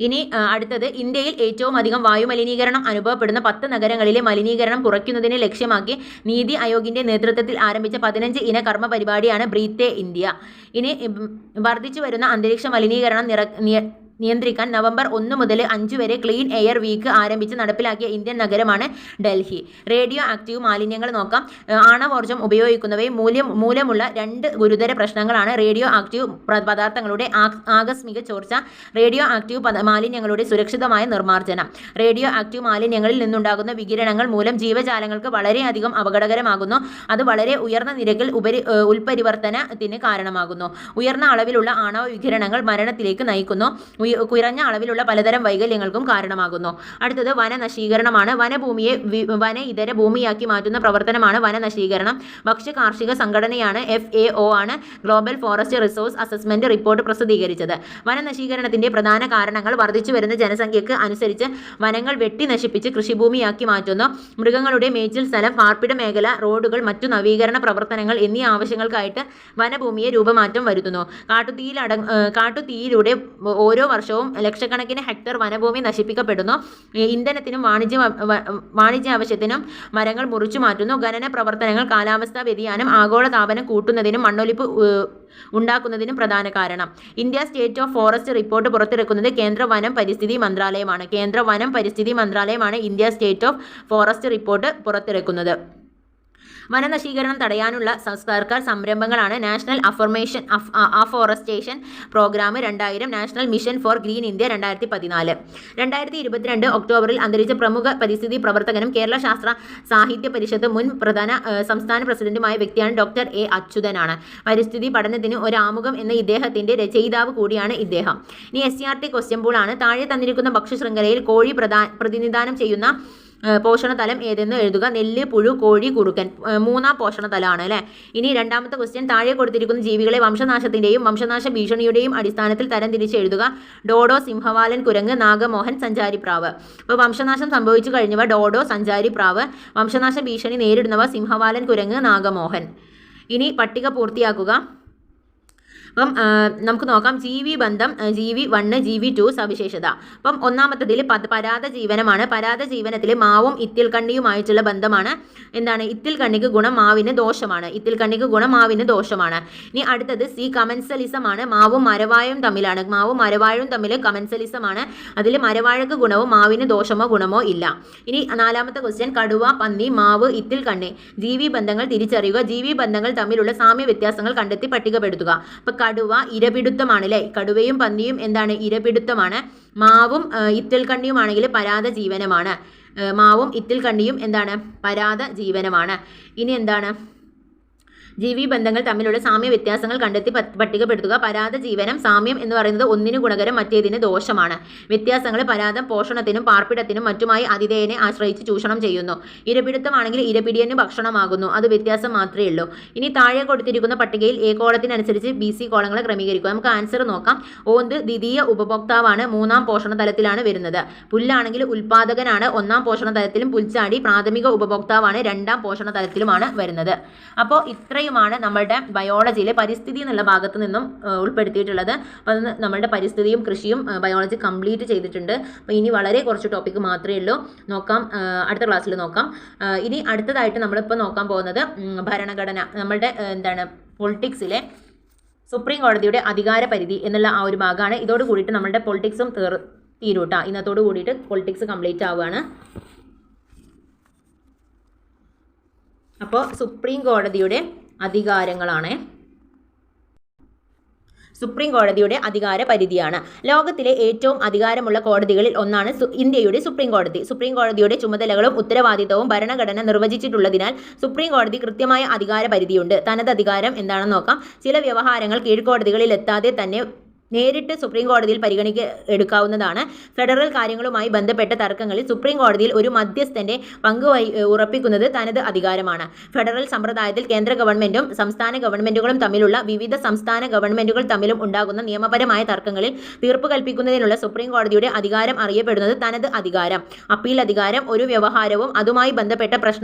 ഇനി അടുത്തത്, ഇന്ത്യയിൽ ഏറ്റവും അധികം വായുമലിനീകരണം അനുഭവപ്പെടുന്ന 10 നഗരങ്ങളിലെ മലിനീകരണം കുറയ്ക്കുന്നതിനെ ലക്ഷ്യമാക്കി നീതി ആയോഗിന്റെ നേതൃത്വത്തിൽ ആരംഭിച്ച 15 ഇന കർമ്മ പരിപാടിയാണ് ബ്രീത്ത് ഇന്ത്യ. ഇനി വർദ്ധിച്ചു വരുന്ന അന്തരീക്ഷ മലിനീകരണം നിയന്ത്രിക്കാൻ നവംബർ 1 മുതൽ 5 വരെ ക്ലീൻ എയർ വീക്ക് ആരംഭിച്ച് നടപ്പിലാക്കിയ ഇന്ത്യൻ നഗരമാണ് ഡൽഹി. റേഡിയോ ആക്റ്റീവ് മാലിന്യങ്ങൾ നോക്കാം. ആണവോർജ്ജം ഉപയോഗിക്കുന്നവയെ മൂലമുള്ള 2 ഗുരുതര പ്രശ്നങ്ങളാണ് റേഡിയോ ആക്റ്റീവ് പദാർത്ഥങ്ങളുടെ ആകസ്മിക ചോർച്ച, റേഡിയോ ആക്റ്റീവ് മാലിന്യങ്ങളുടെ സുരക്ഷിതമായ നിർമ്മാർജ്ജനം. റേഡിയോ ആക്റ്റീവ് മാലിന്യങ്ങളിൽ നിന്നുണ്ടാകുന്ന വികിരണങ്ങൾ മൂലം ജീവജാലങ്ങൾക്ക് വളരെയധികം അപകടകരമാകുന്നു. അത് വളരെ ഉയർന്ന നിരക്കിൽ ഉൽപരിവർത്തനത്തിന് കാരണമാകുന്നു. ഉയർന്ന അളവിലുള്ള ആണവ വികിരണങ്ങൾ മരണത്തിലേക്ക് നയിക്കുന്നു. കുറഞ്ഞ അളവിലുള്ള പലതരം വൈകല്യങ്ങൾക്കും കാരണമാകുന്നു. അടുത്തത് വനനശീകരണമാണ്. വന ഇതര ഭൂമിയാക്കി മാറ്റുന്ന പ്രവർത്തനമാണ് വനനശീകരണം. ഭക്ഷ്യ കാർഷിക സംഘടനയാണ് FAO ആണ് global forest resource assessment report പ്രസിദ്ധീകരിച്ചത്. വനനശീകരണത്തിന്റെ പ്രധാന കാരണങ്ങൾ വർദ്ധിച്ചു വരുന്ന ജനസംഖ്യയ്ക്ക് അനുസരിച്ച് വനങ്ങൾ വെട്ടി നശിപ്പിച്ച് കൃഷിഭൂമിയാക്കി മാറ്റുന്നു. മൃഗങ്ങളുടെ മേച്ചിൽ സ്ഥലം, പാർപ്പിട മേഖല, റോഡുകൾ, മറ്റു നവീകരണ പ്രവർത്തനങ്ങൾ എന്നീ ആവശ്യങ്ങൾക്കായിട്ട് വനഭൂമിയെ രൂപമാറ്റം വരുത്തുന്നു. കാട്ടുതീയിലൂടെ ഓരോ വർഷവും ലക്ഷക്കണക്കിന് ഹെക്ടർ വനഭൂമി നശിപ്പിക്കപ്പെടുന്നു. ഇന്ധനത്തിനും വാണിജ്യ ആവശ്യത്തിനും മരങ്ങൾ മുറിച്ചു മാറ്റുന്നു. ഖനന പ്രവർത്തനങ്ങൾ കാലാവസ്ഥാ വ്യതിയാനം, ആഗോളതാപനം കൂട്ടുന്നതിനും മണ്ണൊലിപ്പ് ഉണ്ടാക്കുന്നതിനും പ്രധാന കാരണം. India state of forest report പുറത്തിറക്കുന്നത് കേന്ദ്ര വനം പരിസ്ഥിതി മന്ത്രാലയമാണ് India state of forest report പുറത്തിറക്കുന്നത്. വനനശീകരണം തടയാനുള്ള സർക്കാർ സംരംഭങ്ങളാണ് national afforestation programme 2000, national mission for green India 2014. 2022 ഒക്ടോബറിൽ അന്തരിച്ച പ്രമുഖ പരിസ്ഥിതി പ്രവർത്തകനും കേരള ശാസ്ത്ര സാഹിത്യ പരിഷത്ത് മുൻ സംസ്ഥാന പ്രസിഡന്റുമായ വ്യക്തിയാണ് ഡോക്ടർ A. അച്യുതനാണ്. പരിസ്ഥിതി പഠനത്തിന് ഒരാമുഖം എന്ന ഇദ്ദേഹത്തിന്റെ രചയിതാവ് കൂടിയാണ് ഇദ്ദേഹം. ഇനി SCRT ക്വസ്റ്റ്യൻ ബോൾ ആണ്. താഴെ തന്നിരിക്കുന്ന ഭക്ഷ്യശൃംഖലയിൽ കോഴി പ്രതിനിധാനം ചെയ്യുന്ന പോഷണതലം ഏതെന്ന് എഴുതുക. നെല്ല്, പുഴു, കോഴി, കുറുക്കൻ. 3-ാം പോഷണതലമാണ് അല്ലേ. ഇനി രണ്ടാമത്തെ ക്വസ്റ്റ്യൻ, താഴെ കൊടുത്തിരിക്കുന്ന ജീവികളെ വംശനാശത്തിന്റെയും വംശനാശ ഭീഷണിയുടെയും അടിസ്ഥാനത്തിൽ തരംതിരിച്ച് എഴുതുക. ഡോഡോ, സിംഹവാലൻ, കുരങ്ങ്, നാഗമോഹൻ, സഞ്ചാരിപ്രാവ്. അപ്പോൾ വംശനാശം സംഭവിച്ചു കഴിഞ്ഞവ ഡോഡോ, സഞ്ചാരിപ്രാവ്. വംശനാശ ഭീഷണി നേരിടുന്നവ സിംഹവാലൻ, കുരങ്ങ്, നാഗമോഹൻ. ഇനി പട്ടിക പൂർത്തിയാക്കുക. അപ്പം നമുക്ക് നോക്കാം ജീവിബന്ധം, GV1, GV2 സവിശേഷത. അപ്പം ഒന്നാമത്തതിൽ പരാത ജീവനമാണ്. പരാത ജീവനത്തിൽ മാവും ഇത്തിൽക്കണ്ണിയുമായിട്ടുള്ള ബന്ധമാണ്. എന്താണ്? ഇത്തിൽക്കണ്ണിക്ക് ഗുണം മാവിന് ദോഷമാണ്. ഇനി അടുത്തത് C കമൻസലിസം ആണ്. മാവും മരവാഴയും തമ്മിൽ കമൻസലിസമാണ്. അതിൽ മരവാഴക്ക് ഗുണവും മാവിന് ദോഷമോ ഗുണമോ ഇല്ല. ഇനി 4-ാമത്തെ ക്വസ്റ്റ്യൻ, കടുവ, പന്നി, മാവ്, ഇത്തിൽക്കണ്ണി. ജീവിബന്ധങ്ങൾ തിരിച്ചറിയുക. ജീവിബന്ധങ്ങൾ തമ്മിലുള്ള സാമ്യ വ്യത്യാസങ്ങൾ കണ്ടെത്തി പട്ടികപ്പെടുത്തുക. അപ്പൊ കടുവ ഇരപിടുത്തമാണ് അല്ലേ. കടുവയും പന്നിയും എന്താണ്? ഇരപിടുത്തമാണ്. മാവും ഇത്തിൽക്കണ്ണിയുമാണെങ്കിൽ പരാത ജീവനമാണ്. പരാത ജീവനമാണ്. ഇനി എന്താണ്? ജീവിബന്ധങ്ങൾ തമ്മിലുള്ള സാമ്യ വ്യത്യാസങ്ങൾ കണ്ടെത്തി പട്ടികപ്പെടുത്തുക. പരാത ജീവനം, സാമ്യം എന്ന് പറയുന്നത് ഒന്നിന് ഗുണകരം മറ്റേതിന് ദോഷമാണ്. വ്യത്യാസങ്ങൾ പരാതം പോഷണത്തിനും പാർപ്പിടത്തിനും മറ്റുമായി അതിഥേയനെ ആശ്രയിച്ച് ചൂഷണം ചെയ്യുന്നു. ഇരപിടുത്തമാണെങ്കിൽ ഇരപിടിയന് ഭക്ഷണമാകുന്നു. അത് വ്യത്യാസം മാത്രമേ ഉള്ളൂ. ഇനി താഴെ കൊടുത്തിരിക്കുന്ന പട്ടികയിൽ A കോളത്തിനനുസരിച്ച് BC കോളങ്ങളെ ക്രമീകരിക്കുക. നമുക്ക് ആൻസർ നോക്കാം. ഓന്ത് ദ്വിതീയ ഉപഭോക്താവാണ്, 3-ാം പോഷണ തലത്തിലാണ് വരുന്നത്. പുല്ലാണെങ്കിൽ ഉൽപാദകനാണ്, 1-ാം പോഷണ തലത്തിലും. പുൽച്ചാടി പ്രാഥമിക ഉപഭോക്താവാണ്, 2-ാം പോഷണ തലത്തിലുമാണ് വരുന്നത്. അപ്പോൾ ഇത്രയും ഇത്രയുമാണ് നമ്മളുടെ ബയോളജിയിലെ പരിസ്ഥിതി എന്നുള്ള ഭാഗത്ത് നിന്നും ഉൾപ്പെടുത്തിയിട്ടുള്ളത്. അപ്പോൾ അത് നമ്മളുടെ പരിസ്ഥിതിയും കൃഷിയും ബയോളജി കംപ്ലീറ്റ് ചെയ്തിട്ടുണ്ട്. അപ്പോൾ ഇനി വളരെ കുറച്ച് ടോപ്പിക്ക് മാത്രമേ ഉള്ളൂ, നോക്കാം, അടുത്ത ക്ലാസ്സിൽ നോക്കാം. ഇനി അടുത്തതായിട്ട് നമ്മളിപ്പോൾ നോക്കാൻ പോകുന്നത് ഭരണഘടന, നമ്മളുടെ പൊളിറ്റിക്സിലെ സുപ്രീം കോടതിയുടെ അധികാര പരിധി എന്നുള്ള ആ ഒരു ഭാഗമാണ്. ഇതോട് കൂടിയിട്ട് നമ്മളുടെ പൊളിറ്റിക്സും തീരൂട്ടാ. ഇന്നത്തോട് കൂടിയിട്ട് പൊളിറ്റിക്സ് കംപ്ലീറ്റ് ആവുകയാണ്. അപ്പോൾ സുപ്രീം കോടതിയുടെ അധികാരങ്ങളാണ്. സുപ്രീം കോടതിയുടെ അധികാര പരിധിയാണ്. ലോകത്തിലെ ഏറ്റവും അധികാരമുള്ള കോടതികളിൽ ഒന്നാണ് ഇന്ത്യയുടെ സുപ്രീം കോടതി. സുപ്രീം കോടതിയുടെ ചുമതലകളും ഉത്തരവാദിത്തവും ഭരണഘടന നിർവചിച്ചിട്ടുള്ളതിനാൽ സുപ്രീം കോടതി കൃത്യമായ അധികാര പരിധിയുണ്ട്. തനതധികാരം എന്താണെന്ന് നോക്കാം. ചില വ്യവഹാരങ്ങൾ കീഴ്ക്കോടതികളിൽ എത്താതെ തന്നെ നേരിട്ട് സുപ്രീം കോടതിയിൽ എടുക്കാവുന്നതാണ്. ഫെഡറൽ കാര്യങ്ങളുമായി ബന്ധപ്പെട്ട തർക്കങ്ങളിൽ സുപ്രീം കോടതിയിൽ ഒരു മധ്യസ്ഥന്റെ പങ്ക് ഉറപ്പിക്കുന്നത് തനത് അധികാരമാണ്. ഫെഡറൽ സമ്പ്രദായത്തിൽ കേന്ദ്ര ഗവൺമെന്റും സംസ്ഥാന ഗവൺമെന്റുകളും തമ്മിലുള്ള വിവിധ സംസ്ഥാന ഗവൺമെന്റുകൾ തമ്മിലും ഉണ്ടാകുന്ന നിയമപരമായ തർക്കങ്ങളിൽ തീർപ്പ് കൽപ്പിക്കുന്നതിനുള്ള സുപ്രീം കോടതിയുടെ അധികാരം അറിയപ്പെടുന്നത് തനത് അധികാരം. അപ്പീൽ അധികാരം ഒരു വ്യവഹാരവും അതുമായി ബന്ധപ്പെട്ട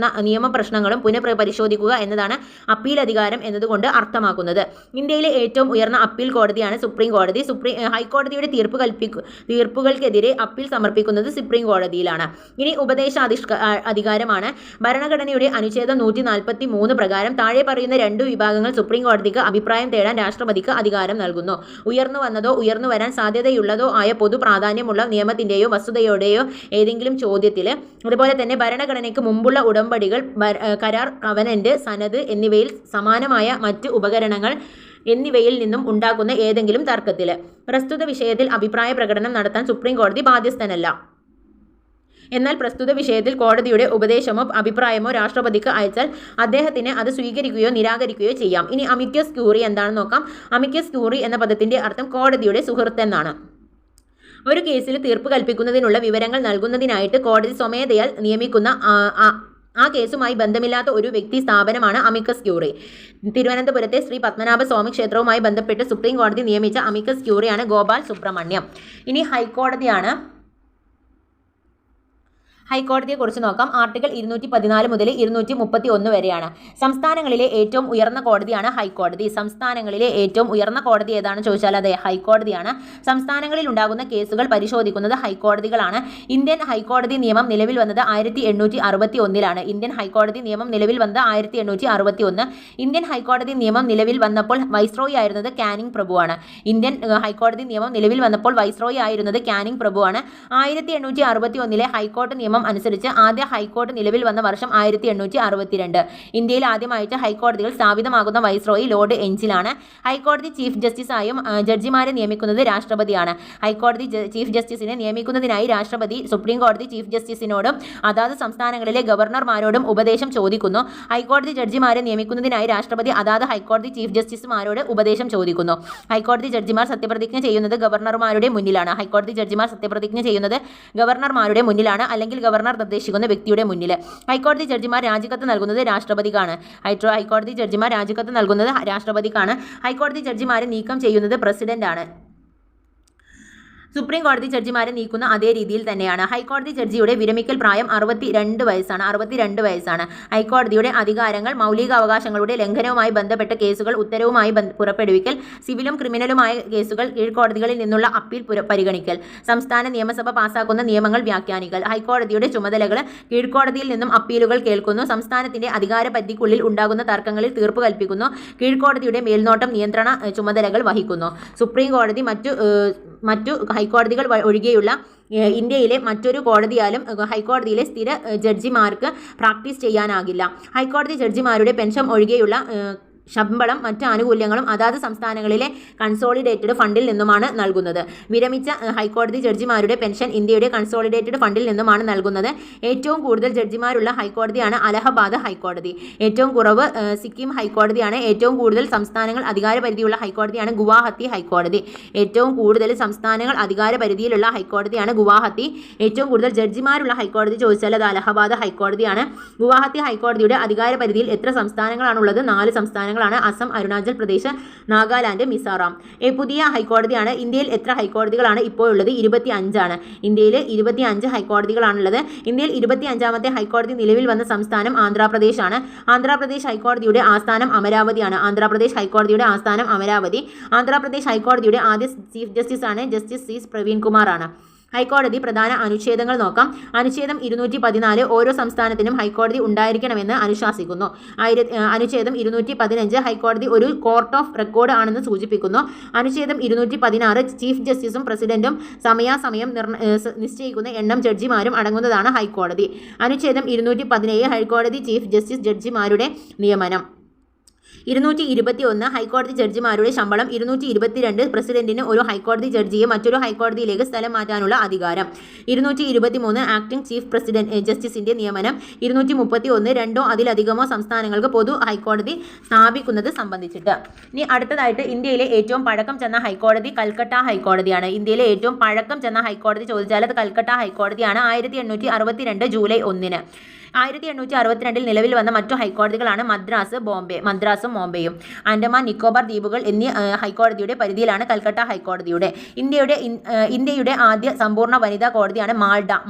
നിയമപ്രശ്നങ്ങളും പുനഃപരിശോധിക്കുക എന്നതാണ് അപ്പീൽ അധികാരം എന്നതുകൊണ്ട് അർത്ഥമാക്കുന്നത്. ഇന്ത്യയിലെ ഏറ്റവും ഉയർന്ന അപ്പീൽ കോടതിയാണ് സുപ്രീം കോടതി. ഹൈക്കോടതിയുടെ തീർപ്പുകൾക്കെതിരെ അപ്പീൽ സമർപ്പിക്കുന്നത് സുപ്രീം കോടതിയിലാണ്. ഇനി അധികാരമാണ്. ഭരണഘടനയുടെ അനുച്ഛേദം 143 പ്രകാരം താഴെ പറയുന്ന 2 വിഭാഗങ്ങൾ സുപ്രീം കോടതിക്ക് അഭിപ്രായം തേടാൻ രാഷ്ട്രപതിക്ക് അധികാരം നൽകുന്നു. ഉയർന്നു വന്നതോ ഉയർന്നു വരാൻ സാധ്യതയുള്ളതോ ആയ പൊതു പ്രാധാന്യമുള്ള നിയമത്തിന്റെയോ വസ്തുതയുടെയോ ഏതെങ്കിലും ചോദ്യത്തിൽ, അതുപോലെ തന്നെ ഭരണഘടനയ്ക്ക് മുമ്പുള്ള ഉടമ്പടികൾ, കരാർ, കവനന്റ്, സനത് എന്നിവയിൽ സമാനമായ മറ്റ് ഉപകരണങ്ങൾ എന്നിവയിൽ നിന്നും ഉണ്ടാകുന്ന ഏതെങ്കിലും തർക്കത്തിൽ പ്രസ്തുത വിഷയത്തിൽ അഭിപ്രായ പ്രകടനം നടത്താൻ സുപ്രീം കോടതി ബാധ്യസ്ഥനല്ല. എന്നാൽ പ്രസ്തുത വിഷയത്തിൽ കോടതിയുടെ ഉപദേശമോ അഭിപ്രായമോ രാഷ്ട്രപതിക്ക് അയച്ചാൽ അദ്ദേഹത്തിന് അത് സ്വീകരിക്കുകയോ നിരാകരിക്കുകയോ ചെയ്യാം. ഇനി അമിക്കസ് ക്യൂറി എന്താണെന്ന് നോക്കാം. അമിക്കസ് ക്യൂറി എന്ന പദത്തിന്റെ അർത്ഥം കോടതിയുടെ സുഹൃത്ത് എന്നാണ്. ഒരു കേസിൽ തീർപ്പ് കൽപ്പിക്കുന്നതിനുള്ള വിവരങ്ങൾ നൽകുന്നതിനായിട്ട് കോടതി സ്വമേധയാൽ നിയമിക്കുന്ന ആ കേസുമായി ബന്ധമില്ലാത്ത ഒരു വ്യക്തി സ്ഥാപനമാണ് അമിക്കസ് ക്യൂറി. തിരുവനന്തപുരത്തെ ശ്രീ പത്മനാഭ സ്വാമി ക്ഷേത്രവുമായി ബന്ധപ്പെട്ട് സുപ്രീം കോടതി നിയമിച്ച അമിക്കസ് ക്യൂറിയാണ് ഗോപാൽ സുബ്രഹ്മണ്യം. ഇനി ഹൈക്കോടതിയാണ്. ഹൈക്കോടതിയെക്കുറിച്ച് നോക്കാം. ആർട്ടിക്കിൾ 214 മുതൽ 231 വരെയാണ്. സംസ്ഥാനങ്ങളിലെ ഏറ്റവും ഉയർന്ന കോടതിയാണ് ഹൈക്കോടതി. സംസ്ഥാനങ്ങളിലെ ഏറ്റവും ഉയർന്ന കോടതി ഏതാണെന്ന് ചോദിച്ചാൽ അതെ, ഹൈക്കോടതിയാണ്. സംസ്ഥാനങ്ങളിൽ ഉണ്ടാകുന്ന കേസുകൾ പരിശോധിക്കുന്നത് ഹൈക്കോടതികളാണ്. ഇന്ത്യൻ ഹൈക്കോടതി നിയമം നിലവിൽ വന്നത് 1861 ഇന്ത്യൻ ഹൈക്കോടതി നിയമം നിലവിൽ വന്നത് 1861. ഇന്ത്യൻ ഹൈക്കോടതി നിയമം നിലവിൽ വന്നപ്പോൾ വൈസ്രോയി ആയിരുന്നത് കാനിങ് പ്രഭുവാണ്. ഇന്ത്യൻ ഹൈക്കോടതി നിയമം നിലവിൽ വന്നപ്പോൾ വൈസ്രോയി ആയിരുന്നത് കാനിങ് പ്രഭുവാണ്. 1861 ഹൈക്കോടതി നിയമം അനുസരിച്ച് ആദ്യ ഹൈക്കോടതി നിലവിൽ വന്ന വർഷം 1862. ഇന്ത്യയിൽ ആദ്യമായിട്ട് ഹൈക്കോടതികൾ സ്ഥാപിതമാകുന്ന വൈസ്രോയി ലോർഡ് എഞ്ചിലാണ്. ഹൈക്കോടതി ചീഫ് ജസ്റ്റിസായും ജഡ്ജിമാരെ നിയമിക്കുന്നത് രാഷ്ട്രപതിയാണ്. ഹൈക്കോടതി ചീഫ് ജസ്റ്റിസിനെ നിയമിക്കുന്നതിനായി രാഷ്ട്രപതി സുപ്രീം കോടതി ചീഫ് ജസ്റ്റിസിനോടും അതാത് സംസ്ഥാനങ്ങളിലെ ഗവർണർമാരോടും ഉപദേശം ചോദിക്കുന്നു. ഹൈക്കോടതി ജഡ്ജിമാരെ നിയമിക്കുന്നതിനായി രാഷ്ട്രപതി അതാത് ഹൈക്കോടതി ചീഫ് ജസ്റ്റിസുമാരോട് ഉപദേശം ചോദിക്കുന്നു. ഹൈക്കോടതി ജഡ്ജിമാർ സത്യപ്രതിജ്ഞ ചെയ്യുന്നത് ഗവർണർമാരുടെ മുന്നിലാണ്. ഹൈക്കോടതി ജഡ്ജിമാർ സത്യപ്രതിജ്ഞ ചെയ്യുന്നത് ഗവർണർമാരുടെ മുന്നിലാണ്, അല്ലെങ്കിൽ ഗവർണർ നിർദ്ദേശിക്കുന്ന വ്യക്തിയുടെ മുന്നിൽ. ഹൈക്കോടതി ജഡ്ജിമാർ രാജിക്കത്ത് നൽകുന്നത് രാഷ്ട്രപതിക്കാണ്. ഹൈക്കോടതി ജഡ്ജിമാർ രാജിക്കത്ത് നൽകുന്നത് രാഷ്ട്രപതിക്കാണ്. ഹൈക്കോടതി ജഡ്ജിമാരെ നീക്കം ചെയ്യുന്നത് പ്രസിഡന്റാണ്. സുപ്രീം കോടതി ജഡ്ജിമാരെ നീക്കുന്ന അതേ രീതിയിൽ തന്നെയാണ്. ഹൈക്കോടതി ജഡ്ജിയുടെ വിരമിക്കൽ പ്രായം 62 വയസ്സാണ്. ഹൈക്കോടതിയുടെ അധികാരങ്ങൾ മൗലികാവകാശങ്ങളുടെ ലംഘനവുമായി ബന്ധപ്പെട്ട കേസുകൾ ഉത്തരവുമായി പുറപ്പെടുവിക്കൽ, സിവിലും ക്രിമിനലുമായ കേസുകൾ കീഴ്ക്കോടതികളിൽ നിന്നുള്ള അപ്പീൽ പരിഗണിക്കൽ, സംസ്ഥാന നിയമസഭ പാസാക്കുന്ന നിയമങ്ങൾ വ്യാഖ്യാനിക്കൽ. ഹൈക്കോടതിയുടെ ചുമതലകൾ കീഴ്ക്കോടതിയിൽ നിന്നും അപ്പീലുകൾ കേൾക്കുന്നു, സംസ്ഥാനത്തിന്റെ അധികാര പരിധിക്കുള്ളിൽ ഉണ്ടാകുന്ന തർക്കങ്ങളിൽ തീർപ്പ് കൽപ്പിക്കുന്നു, കീഴ്ക്കോടതിയുടെ മേൽനോട്ടം നിയന്ത്രണ ചുമതലകൾ വഹിക്കുന്നു. സുപ്രീം കോടതി മറ്റു ഹൈക്കോടതികൾ ഒഴികെയുള്ള ഇന്ത്യയിലെ മറ്റൊരു കോടതിയാലും ഹൈക്കോടതിയിലെ സ്ഥിര ജഡ്ജിമാർക്ക് പ്രാക്ടീസ് ചെയ്യാനാകില്ല. ഹൈക്കോടതി ജഡ്ജിമാരുടെ പെൻഷൻ ഒഴികെയുള്ള ശമ്പളം മറ്റ് ആനുകൂല്യങ്ങളും അതാത് സംസ്ഥാനങ്ങളിലെ കൺസോളിഡേറ്റഡ് ഫണ്ടിൽ നിന്നുമാണ് നൽകുന്നത്. വിരമിച്ച ഹൈക്കോടതി ജഡ്ജിമാരുടെ പെൻഷൻ ഇന്ത്യയുടെ കൺസോളിഡേറ്റഡ് ഫണ്ടിൽ നിന്നുമാണ് നൽകുന്നത്. ഏറ്റവും കൂടുതൽ ജഡ്ജിമാരുള്ള ഹൈക്കോടതിയാണ് അലഹബാദ് ഹൈക്കോടതി. ഏറ്റവും കുറവ് സിക്കിം ഹൈക്കോടതിയാണ്. ഏറ്റവും കൂടുതൽ സംസ്ഥാനങ്ങൾ അധികാരപരിധിയുള്ള ഹൈക്കോടതിയാണ് ഗുവാഹത്തി ഹൈക്കോടതി. ഏറ്റവും കൂടുതൽ സംസ്ഥാനങ്ങൾ അധികാരപരിധിയിലുള്ള ഹൈക്കോടതിയാണ് ഗുവാഹത്തി. ഏറ്റവും കൂടുതൽ ജഡ്ജിമാരുള്ള ഹൈക്കോടതി ചോദിച്ചാൽ അത് അലഹബാദ് ഹൈക്കോടതിയാണ്. ഗുവാഹത്തി ഹൈക്കോടതിയുടെ അധികാരപരിധിയിൽ എത്ര സംസ്ഥാനങ്ങളാണുള്ളത്? 4 സംസ്ഥാനങ്ങൾ സംസ്ഥാനങ്ങളാണ് അസം, അരുണാചൽ പ്രദേശ്, നാഗാലാൻഡ്, മിസോറാം. പുതിയ ഹൈക്കോടതിയാണ്. ഇന്ത്യയിൽ എത്ര ഹൈക്കോടതികളാണ് ഇപ്പോൾ ഉള്ളത്? 25 ഇന്ത്യയിൽ 25 ഹൈക്കോടതികളാണുള്ളത്. ഇന്ത്യയിൽ 25ാമത്തെ ഹൈക്കോടതി നിലവിൽ വന്ന സംസ്ഥാനം ആന്ധ്രാപ്രദേശാണ്. ആന്ധ്രാപ്രദേശ് ഹൈക്കോടതിയുടെ ആസ്ഥാനം അമരാവതിയാണ്. ആന്ധ്രാപ്രദേശ് ഹൈക്കോടതിയുടെ ആസ്ഥാനം അമരാവതി. ആന്ധ്രാപ്രദേശ് ഹൈക്കോടതിയുടെ ആദ്യ ചീഫ് ജസ്റ്റിസാണ് ജസ്റ്റിസ് സി പ്രവീൺ കുമാറാണ്. ഹൈക്കോടതി പ്രധാന അനുച്ഛേദങ്ങൾ നോക്കാം. അനുച്ഛേദം 214 ഓരോ സംസ്ഥാനത്തിനും ഹൈക്കോടതി ഉണ്ടായിരിക്കണമെന്ന് അനുശാസിക്കുന്നു. അനുച്ഛേദം 215 ഹൈക്കോടതി ഒരു കോർട്ട് ഓഫ് റെക്കോർഡ് ആണെന്ന് സൂചിപ്പിക്കുന്നു. അനുച്ഛേദം 216 ചീഫ് ജസ്റ്റിസും പ്രസിഡന്റും സമയാസമയം നിശ്ചയിക്കുന്ന എണ്ണം ജഡ്ജിമാരും അടങ്ങുന്നതാണ് ഹൈക്കോടതി. അനുച്ഛേദം 217 ഹൈക്കോടതി ചീഫ് ജസ്റ്റിസ് ജഡ്ജിമാരുടെ നിയമനം. 221 ഹൈക്കോടതി ജഡ്ജിമാരുടെ ശമ്പളം. 222 പ്രസിഡന്റിന് ഒരു ഹൈക്കോടതി ജഡ്ജിയെ മറ്റൊരു ഹൈക്കോടതിയിലേക്ക് സ്ഥലം മാറ്റാനുള്ള അധികാരം. 223 ആക്ടിംഗ് ചീഫ് ജസ്റ്റിസിന്റെ നിയമനം. 231 രണ്ടോ അതിലധികമോ സംസ്ഥാനങ്ങൾക്ക് പൊതു ഹൈക്കോടതി സ്ഥാപിക്കുന്നത് സംബന്ധിച്ചിട്ട്. ഇനി അടുത്തതായിട്ട് ഇന്ത്യയിലെ ഏറ്റവും പഴക്കം ചെന്ന ഹൈക്കോടതി കൽക്കട്ട ഹൈക്കോടതിയാണ്. ഇന്ത്യയിലെ ഏറ്റവും പഴക്കം ചെന്ന ഹൈക്കോടതി ചോദിച്ചാൽ അത് കൽക്കട്ട ഹൈക്കോടതിയാണ്. 1862 ജൂലൈ 1. 1862 നിലവിൽ വന്ന മറ്റു ഹൈക്കോടതികളാണ് മദ്രാസും ബോംബെയും. ആൻഡമാൻ നിക്കോബാർ ദ്വീപുകൾ എന്നീ ഹൈക്കോടതിയുടെ പരിധിയിലാണ് കൽക്കട്ട ഹൈക്കോടതിയുടെ. ഇന്ത്യയുടെ ആദ്യ സമ്പൂർണ്ണ വനിതാ കോടതിയാണ്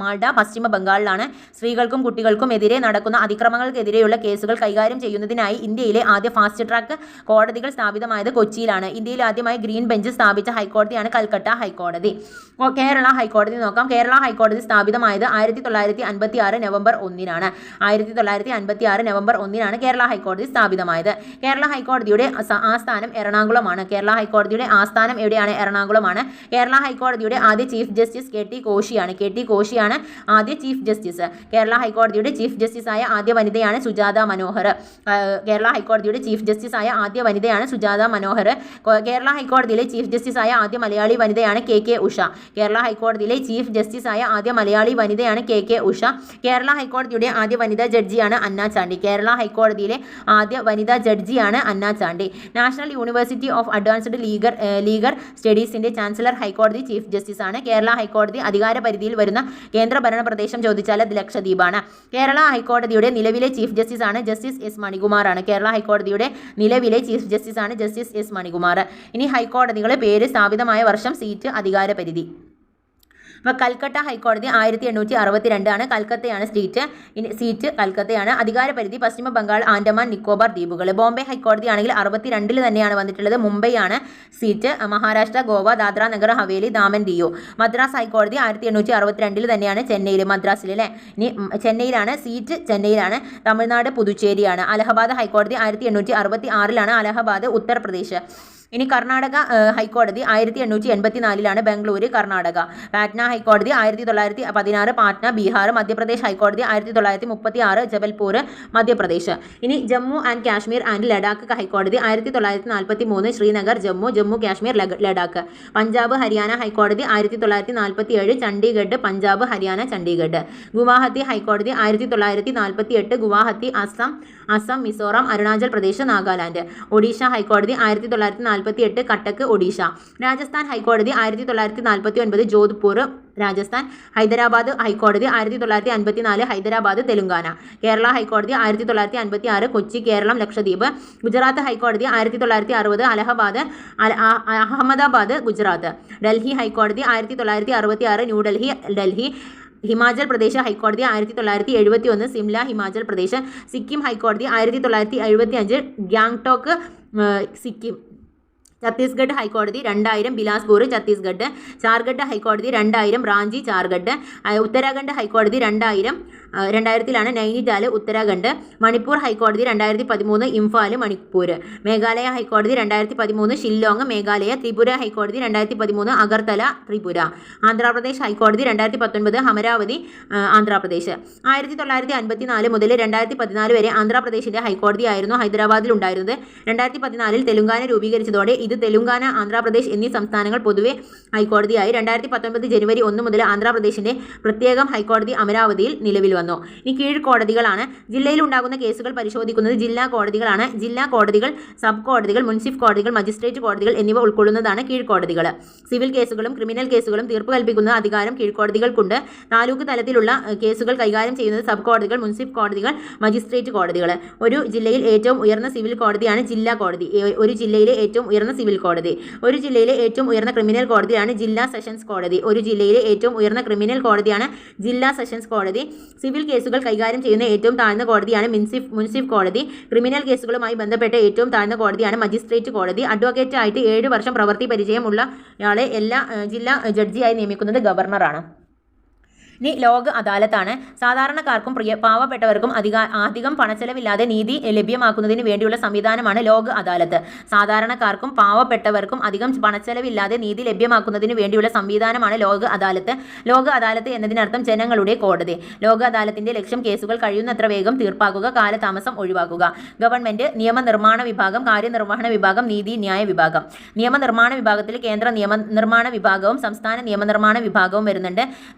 മാൾഡ പശ്ചിമ ബംഗാളിലാണ്. സ്ത്രീകൾക്കും കുട്ടികൾക്കും എതിരെ നടക്കുന്ന അതിക്രമങ്ങൾക്കെതിരെയുള്ള കേസുകൾ കൈകാര്യം ചെയ്യുന്നതിനായി ഇന്ത്യയിലെ ആദ്യ ഫാസ്റ്റ് ട്രാക്ക് കോടതികൾ സ്ഥാപിതമായത് കൊച്ചിയിലാണ്. ഇന്ത്യയിൽ ആദ്യമായി ഗ്രീൻ ബെഞ്ച് സ്ഥാപിച്ച ഹൈക്കോടതിയാണ് കൽക്കട്ട ഹൈക്കോടതി. കേരള ഹൈക്കോടതി നോക്കാം. കേരള ഹൈക്കോടതി സ്ഥാപിതമായത് 1956 നവംബർ 1 1956 നവംബർ 1 കേരള ഹൈക്കോടതി സ്ഥാപിതമായത്. കേരള ഹൈക്കോടതിയുടെ ആസ്ഥാനം എറണാകുളമാണ്. കേരള ഹൈക്കോടതിയുടെ ആസ്ഥാനം എവിടെയാണ്? എറണാകുളമാണ്. കേരള ഹൈക്കോടതിയുടെ ആദ്യ ചീഫ് ജസ്റ്റിസ് കെ ടി കോശിയാണ് ആദ്യ ചീഫ് ജസ്റ്റിസ്. കേരള ഹൈക്കോടതിയുടെ ചീഫ് ജസ്റ്റിസായ ആദ്യ വനിതയാണ് സുജാത മനോഹർ. കേരള ഹൈക്കോടതിയുടെ ചീഫ് ജസ്റ്റിസായ ആദ്യ വനിതയാണ് സുജാത മനോഹർ. കേരള ഹൈക്കോടതിയിലെ ചീഫ് ജസ്റ്റിസായ ആദ്യ മലയാളി വനിതയാണ് കെ ഉഷ. കേരള ഹൈക്കോടതിയിലെ ചീഫ് ജസ്റ്റിസായ ആദ്യ മലയാളി വനിതയാണ് കെ ഉഷ. കേരള ഹൈക്കോടതിയുടെ ആദ്യ വനിതാ ജഡ്ജിയാണ് അന്ന ചാണ്ടി. കേരള ഹൈക്കോടതിയിലെ ആദ്യ വനിതാ ജഡ്ജിയാണ് Anna Chandy. National university of advanced legal സ്റ്റഡീസിന്റെ ചാൻസലർ ഹൈക്കോടതി ചീഫ് ജസ്റ്റിസാണ്. കേരള ഹൈക്കോടതി അധികാര പരിധിയിൽ വരുന്ന കേന്ദ്രഭരണ പ്രദേശം ചോദിച്ചാൽ അത് ലക്ഷദ്വീപാണ്. കേരള ഹൈക്കോടതിയുടെ നിലവിലെ ചീഫ് ജസ്റ്റിസാണ് ജസ്റ്റിസ് എസ് മണികുമാറാണ്. കേരള ഹൈക്കോടതിയുടെ നിലവിലെ ചീഫ് ജസ്റ്റിസാണ് ജസ്റ്റിസ് എസ് മണികുമാർ. ഇനി ഹൈക്കോടതികളെ പേര്, സ്ഥാപിതമായ വർഷം, സീറ്റ്, അധികാര പരിധി. അപ്പോൾ കൽക്കട്ട ഹൈക്കോടതി 1862 കൽക്കത്തയാണ് സീറ്റ് കൽക്കത്തയാണ്. അധികാര പരിധി പശ്ചിമ ബംഗാൾ, ആൻഡമാൻ നിക്കോബാർ ദ്വീപുകൾ. ബോംബെ ഹൈക്കോടതി ആണെങ്കിൽ 62 തന്നെയാണ് വന്നിട്ടുള്ളത്. മുംബൈയാണ് സീറ്റ്. മഹാരാഷ്ട്ര, ഗോവ, ദാദ്ര നഗർ ഹവേലി, ദാമൻ ദിയു. മദ്രാസ് ഹൈക്കോടതി 1862 തന്നെയാണ് ചെന്നൈയിൽ, മദ്രാസിൽ അല്ലേ. ഇനി ചെന്നൈയിലാണ് സീറ്റ്, ചെന്നൈയിലാണ്. തമിഴ്നാട് പുതുച്ചേരിയാണ്. അലഹബാദ് ഹൈക്കോടതി 1866 അലഹബാദ്, ഉത്തർപ്രദേശ്. ഇനി കർണാടക ഹൈക്കോടതി 1884 ബംഗളൂരു, കർണാടക. പാറ്റ്ന ഹൈക്കോടതി 1916 പാറ്റ്ന, ബീഹാർ. മധ്യപ്രദേശ് ഹൈക്കോടതി 1936 ജബൽപൂർ, മധ്യപ്രദേശ്. ഇനി ജമ്മു ആൻഡ് കാശ്മീർ ആൻഡ് ലഡാക്ക് ഹൈക്കോടതി 1943 ശ്രീനഗർ, ജമ്മു കാശ്മീർ, ലഡാക്ക്. പഞ്ചാബ് ഹരിയാന ഹൈക്കോടതി 1947 ചണ്ഡീഗഡ്, പഞ്ചാബ് ഹരിയാന, ചണ്ഡീഗഡ്. ഗുവാഹത്തി ഹൈക്കോടതി 1948 ഗുവാഹത്തി, അസം, മിസോറാം, അരുണാചൽ പ്രദേശ്, നാഗാലാൻഡ്. ഒഡീഷ ഹൈക്കോടതി 1948 കട്ടക്ക്, ഒഡീഷ. രാജസ്ഥാൻ ഹൈക്കോടതി 1949 ജോധ്പൂർ, രാജസ്ഥാൻ. ഹൈദരാബാദ് ഹൈക്കോടതി 1954 ഹൈദരാബാദ്, തെലുങ്കാന. കേരള ഹൈക്കോടതി 1956 കൊച്ചി, കേരളം, ലക്ഷദ്വീപ്. ഗുജറാത്ത് ഹൈക്കോടതി 1960 അഹമ്മദാബാദ്, ഗുജറാത്ത്. ഡൽഹി ഹൈക്കോടതി 1966 ന്യൂഡൽഹി, ഹിമാചൽ പ്രദേശ് ഹൈക്കോടതി 1971 സിംല, ഹിമാചൽ പ്രദേശ്. സിക്കിം ഹൈക്കോടതി 1975 ഗാംഗ്ടോക്ക്, സിക്കിം. ഛത്തീസ്ഗഡ് ഹൈക്കോടതി 2000 ബിലാസ്പൂർ, ഛത്തീസ്ഗഡ്. ജാർഖണ്ഡ് ഹൈക്കോടതി 2000 റാഞ്ചി, ജാർഖണ്ഡ്. ഉത്തരാഖണ്ഡ് ഹൈക്കോടതി 2000 നൈനിറ്റാൽ, ഉത്തരാഖണ്ഡ്. മണിപ്പൂർ ഹൈക്കോടതി 2013 ഇംഫാൽ, മണിപ്പൂർ. മേഘാലയ ഹൈക്കോടതി 2013 ഷില്ലോങ്, മേഘാലയ. ത്രിപുര ഹൈക്കോടതി 2013 അഗർത്തല, ത്രിപുര. ആന്ധ്രാപ്രദേശ് ഹൈക്കോടതി 2019 അമരാവതി, ആന്ധ്രാപ്രദേശ്. 1954 മുതൽ 2014 വരെ ആന്ധ്രാപ്രദേശിന്റെ ഹൈക്കോടതിയായിരുന്നു ഹൈദരാബാദിൽ ഉണ്ടായിരുന്നത്. 2014 തെലുങ്കാന രൂപീകരിച്ചതോടെ ഇത് തെലുങ്കാന, ആന്ധ്രാപ്രദേശ് എന്നീ സംസ്ഥാനങ്ങൾ പൊതുവെ ഹൈക്കോടതിയായി. 2019 ജനുവരി 1 മുതൽ ആന്ധ്രാപ്രദേശിന്റെ പ്രത്യേകം ഹൈക്കോടതി അമരാവതിയിൽ നിലവിൽ വന്നു. ഇനി കീഴ്ക്കോടതികളാണ്. ജില്ലയിൽ ഉണ്ടാകുന്ന കേസുകൾ പരിശോധിക്കുന്നത് ജില്ലാ കോടതികളാണ്. ജില്ലാ കോടതികൾ, സബ് കോടതികൾ, മുനിസിഫ് കോടതികൾ, മജിസ്ട്രേറ്റ് കോടതികൾ എന്നിവ ഉൾക്കൊള്ളുന്നതാണ് കീഴ്ക്കോടതികൾ. സിവിൽ കേസുകളും ക്രിമിനൽ കേസുകളും തീർപ്പ് കൽപ്പിക്കുന്ന അധികാരം കീഴ്ക്കോടതികൾക്കുണ്ട്. താലൂക്ക് തലത്തിലുള്ള കേസുകൾ കൈകാര്യം ചെയ്യുന്നത് സബ് കോടതികൾ, മുനിസിഫ് കോടതികൾ, മജിസ്ട്രേറ്റ് കോടതികൾ. ഒരു ജില്ലയിൽ ഏറ്റവും ഉയർന്ന സിവിൽ കോടതിയാണ് ജില്ലാ കോടതി. ഒരു ജില്ലയിലെ ഏറ്റവും ഉയർന്ന സിവിൽ കോടതി. ഒരു ജില്ലയിലെ ഏറ്റവും ഉയർന്ന ക്രിമിനൽ കോടതിയാണ് ജില്ലാ സെഷൻസ് കോടതി. ഒരു ജില്ലയിലെ ഏറ്റവും ഉയർന്ന ക്രിമിനൽ കോടതിയാണ് ജില്ലാ സെഷൻസ് കോടതി. സിവിൽ കേസുകൾ കൈകാര്യം ചെയ്യുന്ന ഏറ്റവും താഴ്ന്ന കോടതിയാണ് മുനിസിഫ് കോടതി. ക്രിമിനൽ കേസുകളുമായി ബന്ധപ്പെട്ട ഏറ്റവും താഴ്ന്ന കോടതിയാണ് മജിസ്ട്രേറ്റ് കോടതി. അഡ്വക്കേറ്റ് ആയിട്ട് 7 വർഷം പ്രവൃത്തി പരിചയമുള്ള ആളെ എല്ലാ ജില്ലാ ജഡ്ജിയായി നിയമിക്കുന്നത് ഗവർണറാണ്. ഇനി ലോക് അദാലത്താണ്. സാധാരണക്കാർക്കും പാവപ്പെട്ടവർക്കും അധികം പണച്ചെലവില്ലാതെ നീതി ലഭ്യമാക്കുന്നതിന് വേണ്ടിയുള്ള സംവിധാനമാണ് ലോക് അദാലത്ത്. സാധാരണക്കാർക്കും പാവപ്പെട്ടവർക്കും അധികം പണച്ചെലവില്ലാതെ നീതി ലഭ്യമാക്കുന്നതിന് വേണ്ടിയുള്ള സംവിധാനമാണ് ലോക് അദാലത്ത്. ലോക് അദാലത്ത് എന്നതിനർത്ഥം ജനങ്ങളുടെ കോടതി. ലോക് അദാലത്തിന്റെ ലക്ഷ്യം കേസുകൾ കഴിയുന്നത്ര വേഗം തീർപ്പാക്കുക, കാലതാമസം ഒഴിവാക്കുക. ഗവൺമെന്റ് നിയമനിർമ്മാണ വിഭാഗം, കാര്യനിർവഹണ വിഭാഗം, നീതിന്യായ വിഭാഗം. നിയമനിർമ്മാണ വിഭാഗത്തിൽ കേന്ദ്ര നിയമനിർമ്മാണ വിഭാഗവും സംസ്ഥാന നിയമനിർമ്മാണ വിഭാഗവും വരുന്നുണ്ട്.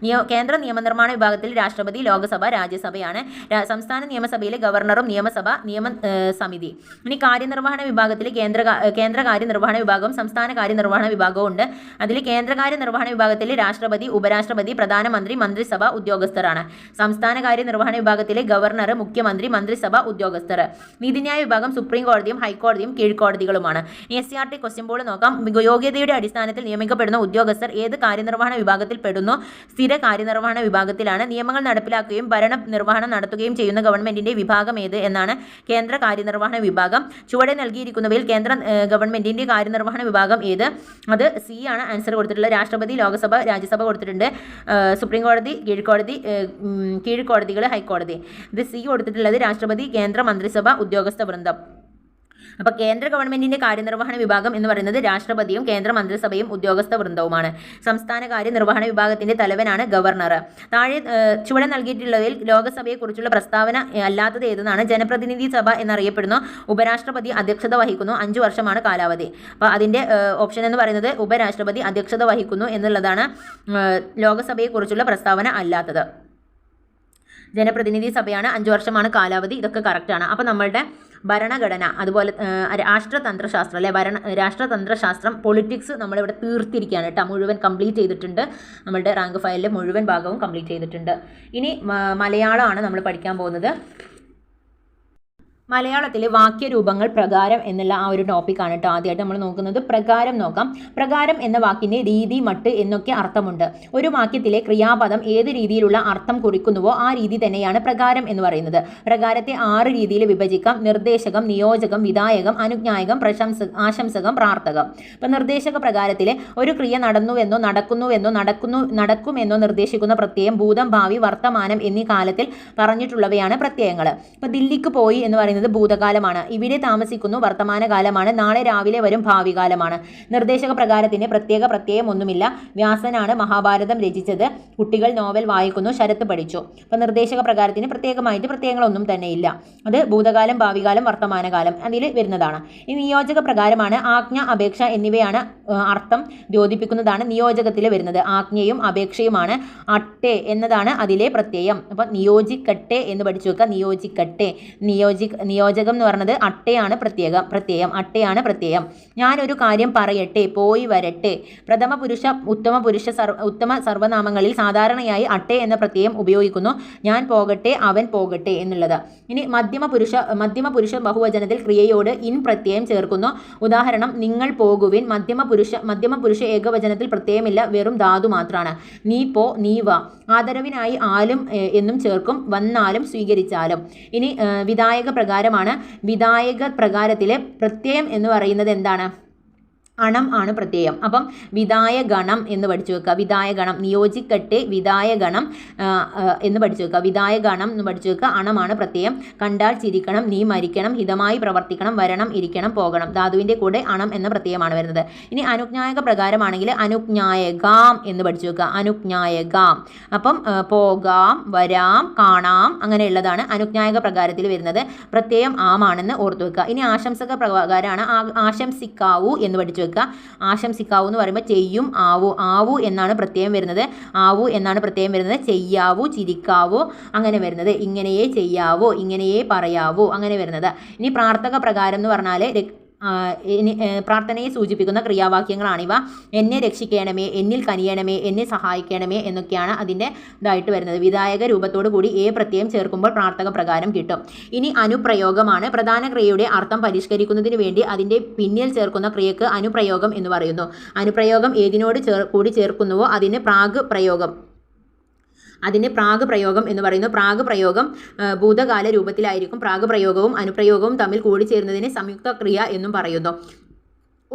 കേന്ദ്ര നിയമനിർമ്മാണ വിഭാഗത്തിൽ രാഷ്ട്രപതി, ലോക്സഭ, രാജ്യസഭയാണ്. സംസ്ഥാന നിയമസഭയിലെ ഗവർണറും നിയമസഭ, നിയമ സമിതി. ഇനി കാര്യനിർവഹണ വിഭാഗത്തിൽ കേന്ദ്ര കാര്യനിർവഹണ വിഭാഗവും സംസ്ഥാന കാര്യനിർവഹണ വിഭാഗവും ഉണ്ട്. അതിൽ കേന്ദ്ര കാര്യനിർവഹണ വിഭാഗത്തിൽ രാഷ്ട്രപതി, ഉപരാഷ്ട്രപതി, പ്രധാനമന്ത്രി, മന്ത്രിസഭ ഉദ്യോഗസ്ഥരാണ്. സംസ്ഥാന കാര്യനിർവഹണ വിഭാഗത്തിലെ ഗവർണർ, മുഖ്യമന്ത്രി, മന്ത്രിസഭ ഉദ്യോഗസ്ഥർ. നീതിന്യായ വിഭാഗം സുപ്രീം കോടതിയും ഹൈക്കോടതിയും കീഴ്ക്കോടതികളുമാണ്. SCRT ക്വസ്റ്റ്യൻ ബോർഡ് നോക്കാം. യോഗ്യതയുടെ അടിസ്ഥാനത്തിൽ നിയമിക്കപ്പെടുന്ന ഉദ്യോഗസ്ഥർ ഏത് കാര്യനിർവഹണ വിഭാഗത്തിൽ പെടുന്നു? സ്ഥിര കാര്യനിർവഹണ വിഭാഗത്തിലാണ്. നിയമങ്ങൾ നടപ്പിലാക്കുകയും ഭരണ നിർവഹണം നടത്തുകയും ചെയ്യുന്ന ഗവൺമെന്റിന്റെ വിഭാഗം ഏത് എന്നാണ് കേന്ദ്ര കാര്യനിർവഹണ വിഭാഗം. ചുവടെ നൽകിയിരിക്കുന്നവയിൽ കേന്ദ്ര ഗവൺമെന്റിന്റെ കാര്യനിർവഹണ വിഭാഗം ഏത്? അത് സി ആണ് ആൻസർ കൊടുത്തിട്ടുള്ളത്. രാഷ്ട്രപതി, ലോക്സഭ, രാജ്യസഭ കൊടുത്തിട്ടുണ്ട്. സുപ്രീം കോടതി, കീഴ്ക്കോടതികൾ, ഹൈക്കോടതി. ഇത് സി കൊടുത്തിട്ടുള്ളത് രാഷ്ട്രപതി, കേന്ദ്ര മന്ത്രിസഭ, ഉദ്യോഗസ്ഥ വൃന്ദം. അപ്പോൾ കേന്ദ്ര ഗവൺമെന്റിന്റെ കാര്യനിർവഹണ വിഭാഗം എന്ന് പറയുന്നത് രാഷ്ട്രപതിയും കേന്ദ്ര മന്ത്രിസഭയും ഉദ്യോഗസ്ഥ വൃന്ദവുമാണ്. സംസ്ഥാന കാര്യനിർവഹണ വിഭാഗത്തിന്റെ തലവനാണ് ഗവർണർ. താഴെ ചുവടെ നൽകിയിട്ടുള്ളതിൽ ലോകസഭയെക്കുറിച്ചുള്ള പ്രസ്താവന അല്ലാത്തത് ഏതെന്നാണ്? ജനപ്രതിനിധി സഭ എന്നറിയപ്പെടുന്നു. ഉപരാഷ്ട്രപതി അധ്യക്ഷത വഹിക്കുന്നു. 5 വർഷമാണ് കാലാവധി. അപ്പോൾ അതിന്റെ ഓപ്ഷൻ എന്ന് പറയുന്നത് ഉപരാഷ്ട്രപതി അധ്യക്ഷത വഹിക്കുന്നു എന്നുള്ളതാണ് ലോകസഭയെക്കുറിച്ചുള്ള പ്രസ്താവന അല്ലാത്തത്. ജനപ്രതിനിധി സഭയാണ്, 5 വർഷമാണ് കാലാവധി. ഇതൊക്കെ കറക്റ്റാണ്. അപ്പോൾ നമ്മളുടെ ഭരണഘടന, അതുപോലെ രാഷ്ട്രതന്ത്രശാസ്ത്രം അല്ലെ, രാഷ്ട്രതന്ത്രശാസ്ത്രം, പൊളിറ്റിക്സ് നമ്മളിവിടെ തീർത്തിരിക്കുകയാണ് കേട്ടോ. മുഴുവൻ കംപ്ലീറ്റ് ചെയ്തിട്ടുണ്ട്. നമ്മളുടെ റാങ്ക് ഫയലിലെ മുഴുവൻ ഭാഗവും കംപ്ലീറ്റ് ചെയ്തിട്ടുണ്ട്. ഇനി മലയാളമാണ് നമ്മൾ പഠിക്കാൻ പോകുന്നത്. മലയാളത്തിലെ വാക്യരൂപങ്ങൾ പ്രകാരം എന്നുള്ള ആ ഒരു ടോപ്പിക്കാണ് കേട്ടോ ആദ്യമായിട്ട് നമ്മൾ നോക്കുന്നത്. പ്രകാരം നോക്കാം. പ്രകാരം എന്ന വാക്കിന് രീതി, മട്ട് എന്നൊക്കെ അർത്ഥമുണ്ട്. ഒരു വാക്യത്തിലെ ക്രിയാപദം ഏത് രീതിയിലുള്ള അർത്ഥം കുറിക്കുന്നുവോ ആ രീതി തന്നെയാണ് പ്രകാരം എന്ന് പറയുന്നത്. പ്രകാരത്തെ 6 രീതിയിൽ വിഭജിക്കാം. നിർദ്ദേശകം, നിയോജകം, വിധായകം, അനുജ്ഞായകം, ആശംസകം, പ്രാർത്ഥകം. ഇപ്പം നിർദ്ദേശക പ്രകാരത്തിലെ ഒരു ക്രിയ നടന്നുവെന്നോ നടക്കുമെന്നോ നിർദ്ദേശിക്കുന്ന പ്രത്യയം ഭൂതം, ഭാവി, വർത്തമാനം എന്നീ കാലത്തിൽ പറഞ്ഞിട്ടുള്ളവയാണ് പ്രത്യയങ്ങൾ. ഇപ്പം ദില്ലിക്ക് പോയി എന്ന് പറയുന്നത് ഭൂതകാലമാണ്. ഇവിടെ താമസിക്കുന്നു വർത്തമാനകാലമാണ്. നാളെ രാവിലെ വരും ഭാവി കാലമാണ്. നിർദ്ദേശക പ്രകാരത്തിന് പ്രത്യേക പ്രത്യയം ഒന്നുമില്ല. വ്യാസനാണ് മഹാഭാരതം രചിച്ചത്. കുട്ടികൾ നോവൽ വായിക്കുന്നു. ശരത്ത് പഠിച്ചു. അപ്പം നിർദ്ദേശക പ്രകാരത്തിന് പ്രത്യേകമായിട്ട് പ്രത്യയങ്ങളൊന്നും തന്നെ ഇല്ല. അത് ഭൂതകാലം, ഭാവികാലം, വർത്തമാനകാലം അതിൽ വരുന്നതാണ്. ഈ നിയോജക പ്രകാരമാണ്. ആജ്ഞ, അപേക്ഷ എന്നിവയാണ് അർത്ഥം ദ്യോതിപ്പിക്കുന്നതാണ് നിയോജകത്തിൽ വരുന്നത്. ആജ്ഞയും അപേക്ഷയുമാണ്. അട്ടെ എന്നതാണ് അതിലെ പ്രത്യയം. അപ്പം നിയോജിക്കട്ടെ എന്ന് പഠിച്ചു വെക്കുക. നിയോജിക്കട്ടെ. നിയോജകം എന്ന് പറയുന്നത് അട്ടയാണ് പ്രത്യയം. അട്ടയാണ് പ്രത്യയം. ഞാനൊരു കാര്യം പറയട്ടെ, പോയി വരട്ടെ. പ്രഥമ പുരുഷ, ഉത്തമ സർവനാമങ്ങളിൽ സാധാരണയായി അട്ടെ എന്ന പ്രത്യയം ഉപയോഗിക്കുന്നു. ഞാൻ പോകട്ടെ, അവൻ പോകട്ടെ എന്നുള്ളത്. ഇനി മധ്യമ പുരുഷ ബഹുവചനത്തിൽ ക്രിയയോട് ഇൻ പ്രത്യയം ചേർക്കുന്നു. ഉദാഹരണം, നിങ്ങൾ പോകുവിൻ. മധ്യമ പുരുഷ ഏകവചനത്തിൽ പ്രത്യയമില്ല, വെറും ധാതു മാത്രമാണ്. നീ പോ, നീ വാ. ആദരവിനായി ആലും എന്നും ചേർക്കും. വന്നാലും സ്വീകരിച്ചാലും. ഇനി വിധായക പ്രകാരമാണ്. വിധായക പ്രകാരത്തിലെ പ്രത്യയം എന്ന് പറയുന്നത് എന്താണ്? അണം ആണ് പ്രത്യയം. അപ്പം വിധായ ഗണം എന്ന് പഠിച്ചു വെക്കുക. വിധായ ഗണം നിയോജിക്കട്ടെ വിധായ ഗണം എന്ന് പഠിച്ചു വെക്കുക. വിധായ ഗണം എന്ന് പഠിച്ചു വെക്കുക. അണമാണ് പ്രത്യയം. കണ്ടാൽ ചിരിക്കണം, നീ മരിക്കണം, ഹിതമായി പ്രവർത്തിക്കണം, വരണം, ഇരിക്കണം, പോകണം. ധാതുവിൻ്റെ കൂടെ അണം എന്ന പ്രത്യയമാണ് വരുന്നത്. ഇനി അനുജ്ഞായക പ്രകാരമാണെങ്കിൽ അനുജ്ഞായകാം എന്ന് പഠിച്ചു വെക്കുക. അനുജ്ഞായകാം. അപ്പം പോകാം, വരാം, കാണാം അങ്ങനെയുള്ളതാണ് അനുജ്ഞായക പ്രകാരത്തിൽ വരുന്നത്. പ്രത്യയം ആമാണെന്ന് ഓർത്തു വെക്കുക. ഇനി ആശംസക പ്രകാരമാണ് ആശംസിക്കാവൂ എന്ന് പഠിച്ചു വെക്കുക. ആശംസിക്കാവൂ എന്ന് പറയുമ്പോൾ ചെയ്യും ആവൂ. ആവൂ എന്നാണ് പ്രത്യയം വരുന്നത്. ആവൂ എന്നാണ് പ്രത്യയം വരുന്നത്. ചെയ്യാവൂ, ചിരിക്കാവൂ അങ്ങനെ വരുന്നത്. ഇങ്ങനെയേ ചെയ്യാവൂ, ഇങ്ങനെയേ പറയാവൂ അങ്ങനെ വരുന്നത്. ഇനി പ്രാർത്ഥക പ്രകാരം എന്ന് പറഞ്ഞാൽ പ്രാർത്ഥനയെ സൂചിപ്പിക്കുന്ന ക്രിയാവാക്യങ്ങളാണിവ. എന്നെ രക്ഷിക്കണമേ, എന്നിൽ കനിയണമേ, എന്നെ സഹായിക്കണമേ എന്നൊക്കെയാണ് അതിൻ്റെ ഇതായിട്ട് വരുന്നത്. വിധായക രൂപത്തോടു കൂടി പ്രത്യയം ചേർക്കുമ്പോൾ പ്രാർത്ഥക പ്രകാരം കിട്ടും. ഇനി അനുപ്രയോഗമാണ്. പ്രധാന ക്രിയയുടെ അർത്ഥം പരിഷ്കരിക്കുന്നതിന് വേണ്ടി അതിൻ്റെ പിന്നിൽ ചേർക്കുന്ന ക്രിയക്ക് അനുപ്രയോഗം എന്ന് പറയുന്നു. അനുപ്രയോഗം ഏതിനോട് കൂടി ചേർക്കുന്നുവോ അതിന് പ്രാഗ് പ്രയോഗം എന്ന് പറയുന്നു. പ്രാഗ് പ്രയോഗം ഭൂതകാല രൂപത്തിലായിരിക്കും. പ്രാഗ് പ്രയോഗവും അനുപ്രയോഗവും തമ്മിൽ കൂടിച്ചേരുന്നതിന് സംയുക്ത ക്രിയ എന്നും പറയുന്നു.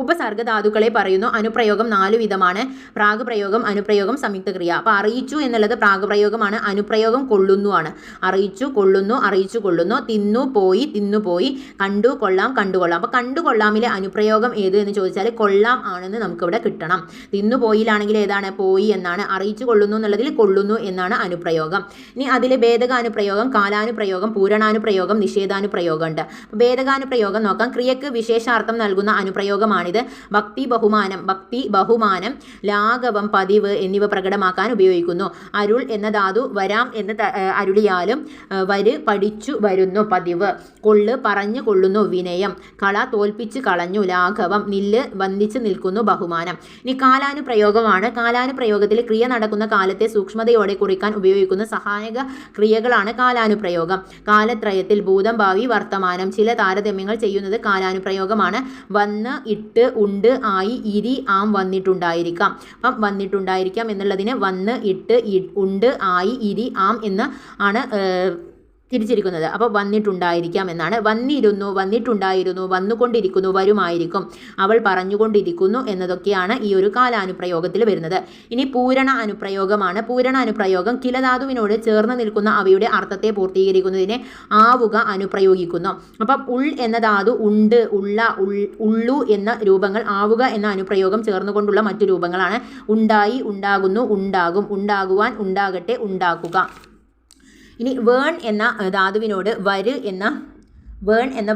ഉപസർഗധാതുക്കളെ പറയുന്നു. അനുപ്രയോഗം 4 വിധമാണ്. പ്രാഗ് പ്രയോഗം, അനുപ്രയോഗം, സംയുക്ത ക്രിയ. അപ്പോൾ അറിയിച്ചു എന്നുള്ളത് പ്രാഗ് പ്രയോഗമാണ്. അനുപ്രയോഗം കൊള്ളുന്നു ആണ്. അറിയിച്ചു, കൊള്ളുന്നു, അറിയിച്ചു, കൊള്ളുന്നു. തിന്നു, പോയി, തിന്നുപോയി. കണ്ടു, കൊള്ളാം, കണ്ടുകൊള്ളാം. അപ്പോൾ കണ്ടുകൊള്ളാമിലെ അനുപ്രയോഗം ഏത് എന്ന് ചോദിച്ചാൽ കൊള്ളാം ആണെന്ന് നമുക്കിവിടെ കിട്ടണം. തിന്നുപോയിലാണെങ്കിൽ ഏതാണ്? പോയി എന്നാണ്. അറിയിച്ചു കൊള്ളുന്നു എന്നുള്ളതിൽ കൊള്ളുന്നു എന്നാണ് അനുപ്രയോഗം. ഇനി അതിൽ ഭേദകാനുപ്രയോഗം, കാലാനുപ്രയോഗം, പൂരണാനുപ്രയോഗം, നിഷേധാനുപ്രയോഗം ഉണ്ട്. ഭേദകാനുപ്രയോഗം നോക്കാം. ക്രിയക്ക് വിശേഷാർത്ഥം നൽകുന്ന അനുപ്രയോഗമാണ് ഭക്തി, ബഹുമാനം, ലാഘവം, പതിവ് എന്നിവ പ്രകടമാക്കാൻ ഉപയോഗിക്കുന്നു. അരുൾ എന്ന ധാതു വരാം എന്ന് അരുളിയാലും വര് പഠിച്ചു വരുന്നു പതിവ്. കൊള്ള് പറഞ്ഞു കൊള്ളുന്നു വിനയം. കള തോൽപ്പിച്ച് കളഞ്ഞു ലാഘവം. നില്ല് വന്ദിച്ച് നിൽക്കുന്നു ബഹുമാനം. ഇനി കാലാനുപ്രയോഗമാണ്. കാലാനുപ്രയോഗത്തിൽ ക്രിയ നടക്കുന്ന കാലത്തെ സൂക്ഷ്മതയോടെ കുറിക്കാൻ ഉപയോഗിക്കുന്ന സഹായക ക്രിയകളാണ് കാലാനുപ്രയോഗം. കാലത്രയത്തിൽ ഭൂതം, ഭാവി, വർത്തമാനം ചില താരതമ്യങ്ങൾ ചെയ്യുന്നത് കാലാനുപ്രയോഗമാണ്. വന്ന്, ഇട്ട്, ഉണ്ട്, ആയി, ഇരി, ആം വന്നിട്ടുണ്ടായിരിക്കാം. അപ്പം വന്നിട്ടുണ്ടായിരിക്കാം എന്നുള്ളതിന് വന്ന്, ഇട്ട്, ഉണ്ട്, ആയി, ഇരി, ആം എന്ന് ആണ് തിരിച്ചിരിക്കുന്നത്. അപ്പോൾ വന്നിട്ടുണ്ടായിരിക്കാം എന്നാണ്. വന്നിരുന്നു, വന്നിട്ടുണ്ടായിരുന്നു, വന്നുകൊണ്ടിരിക്കുന്നു, വരുമായിരിക്കും, അവൾ പറഞ്ഞുകൊണ്ടിരിക്കുന്നു എന്നതൊക്കെയാണ് ഈ ഒരു കാലാനുപ്രയോഗത്തിൽ വരുന്നത്. ഇനി പൂരണ അനുപ്രയോഗമാണ്. പൂരണ അനുപ്രയോഗം കിലധാതുവിനോട് ചേർന്ന് നിൽക്കുന്ന അവയുടെ അർത്ഥത്തെ പൂർത്തീകരിക്കുന്നതിന് ആവുക അനുപ്രയോഗിക്കുന്നു. അപ്പം ഉൾ എന്ന ധാതു ഉണ്ട്, ഉള്ള, ഉള്ളു എന്ന രൂപങ്ങൾ ആവുക എന്ന അനുപ്രയോഗം ചേർന്നുകൊണ്ടുള്ള മറ്റു രൂപങ്ങളാണ്. ഉണ്ടായി, ഉണ്ടാകുന്നു, ഉണ്ടാകും, ഉണ്ടാകുവാൻ, ഉണ്ടാകട്ടെ, ഉണ്ടാക്കുക. ഇനി വേൺ എന്ന ധാതുവിനോട് വര് എന്ന വേൺ എന്ന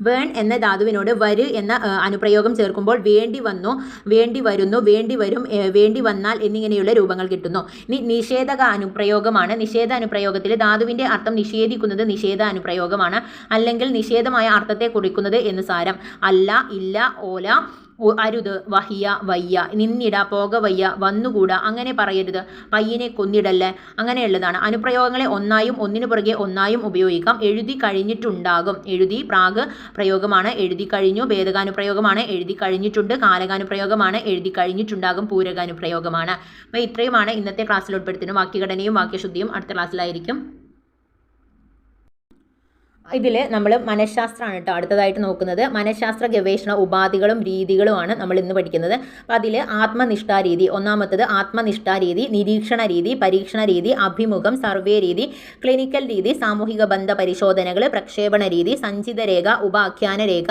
വേൺ എന്ന ധാതുവിനോട് വര് എന്ന അനുപ്രയോഗം ചേർക്കുമ്പോൾ വേണ്ടി വന്നു, വേണ്ടി വരുന്നു, വേണ്ടി വരും, വേണ്ടി വന്നാൽ എന്നിങ്ങനെയുള്ള രൂപങ്ങൾ കിട്ടുന്നു. ഇനി നിഷേധക അനുപ്രയോഗമാണ്. നിഷേധ അനുപ്രയോഗത്തിൽ ധാതുവിൻ്റെ അർത്ഥം നിഷേധിക്കുന്നത് നിഷേധ അനുപ്രയോഗമാണ്. അല്ലെങ്കിൽ നിഷേധമായ അർത്ഥത്തെ കുറിക്കുന്നത് എന്ന് സാരം. അല്ല, ഇല്ല, ഓല, അരുത്, വഹിയ, വയ്യ, നിന്നിട, പോക വയ്യ, വന്നുകൂടാ, അങ്ങനെ പറയരുത്, പയ്യനെ കൊന്നിടല്ലേ അങ്ങനെയുള്ളതാണ്. അനുപ്രയോഗങ്ങളെ ഒന്നായും ഒന്നിനു പുറകെ ഒന്നായും ഉപയോഗിക്കാം. എഴുതി കഴിഞ്ഞിട്ടുണ്ടാകും. എഴുതി പ്രാഗ് പ്രയോഗമാണ്. എഴുതി കഴിഞ്ഞു ഭേദകാനുപ്രയോഗമാണ്. എഴുതി കഴിഞ്ഞിട്ടുണ്ട് കാലകാനുപ്രയോഗമാണ്. എഴുതി കഴിഞ്ഞിട്ടുണ്ടാകും പൂരകാനുപ്രയോഗമാണ്. അപ്പോൾ ഇത്രയുമാണ് ഇന്നത്തെ ക്ലാസ്സിൽ ഉൾപ്പെടുത്തുന്നത്. വാക്യഘടനയും വാക്യശുദ്ധിയും അടുത്ത ക്ലാസ്സിലായിരിക്കും. ഇതിൽ നമ്മൾ മനഃശാസ്ത്രമാണ് കേട്ടോ അടുത്തതായിട്ട് നോക്കുന്നത്. മനഃശാസ്ത്ര ഗവേഷണ ഉപാധികളും രീതികളുമാണ് നമ്മൾ ഇന്ന് പഠിക്കുന്നത്. അപ്പോൾ അതിൽ ആത്മനിഷ്ഠാരീതി ഒന്നാമത്തത്. ആത്മനിഷ്ഠാരീതി, നിരീക്ഷണ രീതി, പരീക്ഷണ രീതി, അഭിമുഖം, സർവേ രീതി, ക്ലിനിക്കൽ രീതി, സാമൂഹിക ബന്ധ പരിശോധനകൾ, പ്രക്ഷേപണ രീതി, സഞ്ചിത രേഖ, ഉപാഖ്യാന രേഖ,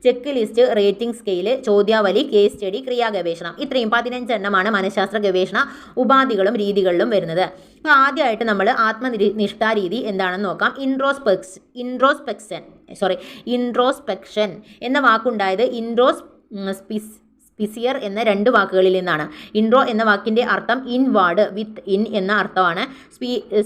ചെക്ക് ലിസ്റ്റ്, റേറ്റിംഗ് സ്കെയിൽ, ചോദ്യാവലി, കേസ് സ്റ്റഡി, ക്രിയാഗവേഷണം. ഇത്രയും 15 എണ്ണമാണ് മനഃശാസ്ത്ര ഗവേഷണ ഉപാധികളും രീതികളിലും വരുന്നത്. അപ്പോൾ ആദ്യമായിട്ട് നമ്മൾ ആത്മനിഷ്ഠാരീതി എന്താണെന്ന് നോക്കാം. ഇൻട്രോസ്പെക്ഷൻ എന്ന വാക്കുണ്ടായത് സ്പിസിയർ എന്ന 2 വാക്കുകളിൽ നിന്നാണ്. ഇൻട്രോ എന്ന വാക്കിൻ്റെ അർത്ഥം ഇൻവാർഡ്, വിത്ത്, ഇൻ എന്ന അർത്ഥമാണ്.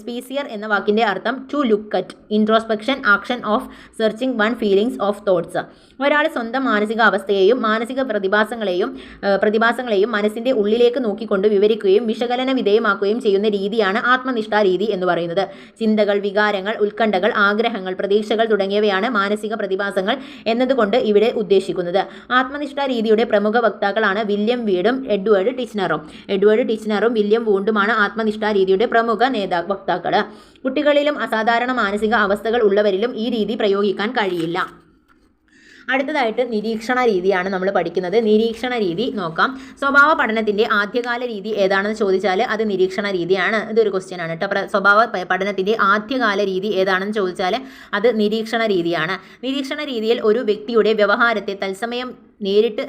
സ്പീസിയർ എന്ന വാക്കിൻ്റെ അർത്ഥം to look at. Introspection, action of searching one feelings of thoughts. ഒരാൾ സ്വന്തം മാനസിക അവസ്ഥയെയും മാനസിക പ്രതിഭാസങ്ങളെയും മനസ്സിൻ്റെ ഉള്ളിലേക്ക് നോക്കിക്കൊണ്ട് വിവരിക്കുകയും വിശകലന വിധേയമാക്കുകയും ചെയ്യുന്ന രീതിയാണ് ആത്മനിഷ്ഠാ രീതി എന്ന് പറയുന്നത്. ചിന്തകൾ, വികാരങ്ങൾ, ഉത്കണ്ഠകൾ, ആഗ്രഹങ്ങൾ, പ്രതീക്ഷകൾ തുടങ്ങിയവയാണ് മാനസിക പ്രതിഭാസങ്ങൾ എന്നതുകൊണ്ട് ഇവിടെ ഉദ്ദേശിക്കുന്നത്. ആത്മനിഷ്ഠാ രീതിയുടെ പ്രമുഖ വക്താക്കളാണ് വില്യം വീഡും എഡ്വേർഡ് ടിച്നറും വില്യം വൂണ്ടുമാണ് ആത്മനിഷ്ഠാ രീതിയുടെ പ്രമുഖ വക്താക്കൾ. കുട്ടികളിലും അസാധാരണ മാനസിക അവസ്ഥകൾ ഉള്ളവരിലും ഈ രീതി പ്രയോഗിക്കാൻ കഴിയില്ല. അടുത്തതായിട്ട് നിരീക്ഷണ രീതിയാണ് നമ്മൾ പഠിക്കുന്നത്. നിരീക്ഷണ രീതി നോക്കാം. സ്വഭാവ പഠനത്തിന്റെ ആദ്യകാല രീതി ഏതാണെന്ന് ചോദിച്ചാൽ അത് നിരീക്ഷണ രീതിയാണ്. ഇതൊരു ക്വസ്റ്റ്യൻ ആണ് കേട്ടോ. സ്വഭാവ പഠനത്തിന്റെ ആദ്യകാല രീതി ഏതാണെന്ന് ചോദിച്ചാൽ അത് നിരീക്ഷണ രീതിയാണ്. നിരീക്ഷണ രീതിയിൽ ഒരു വ്യക്തിയുടെ വ്യവഹാരത്തെ തത്സമയം നേരിട്ട്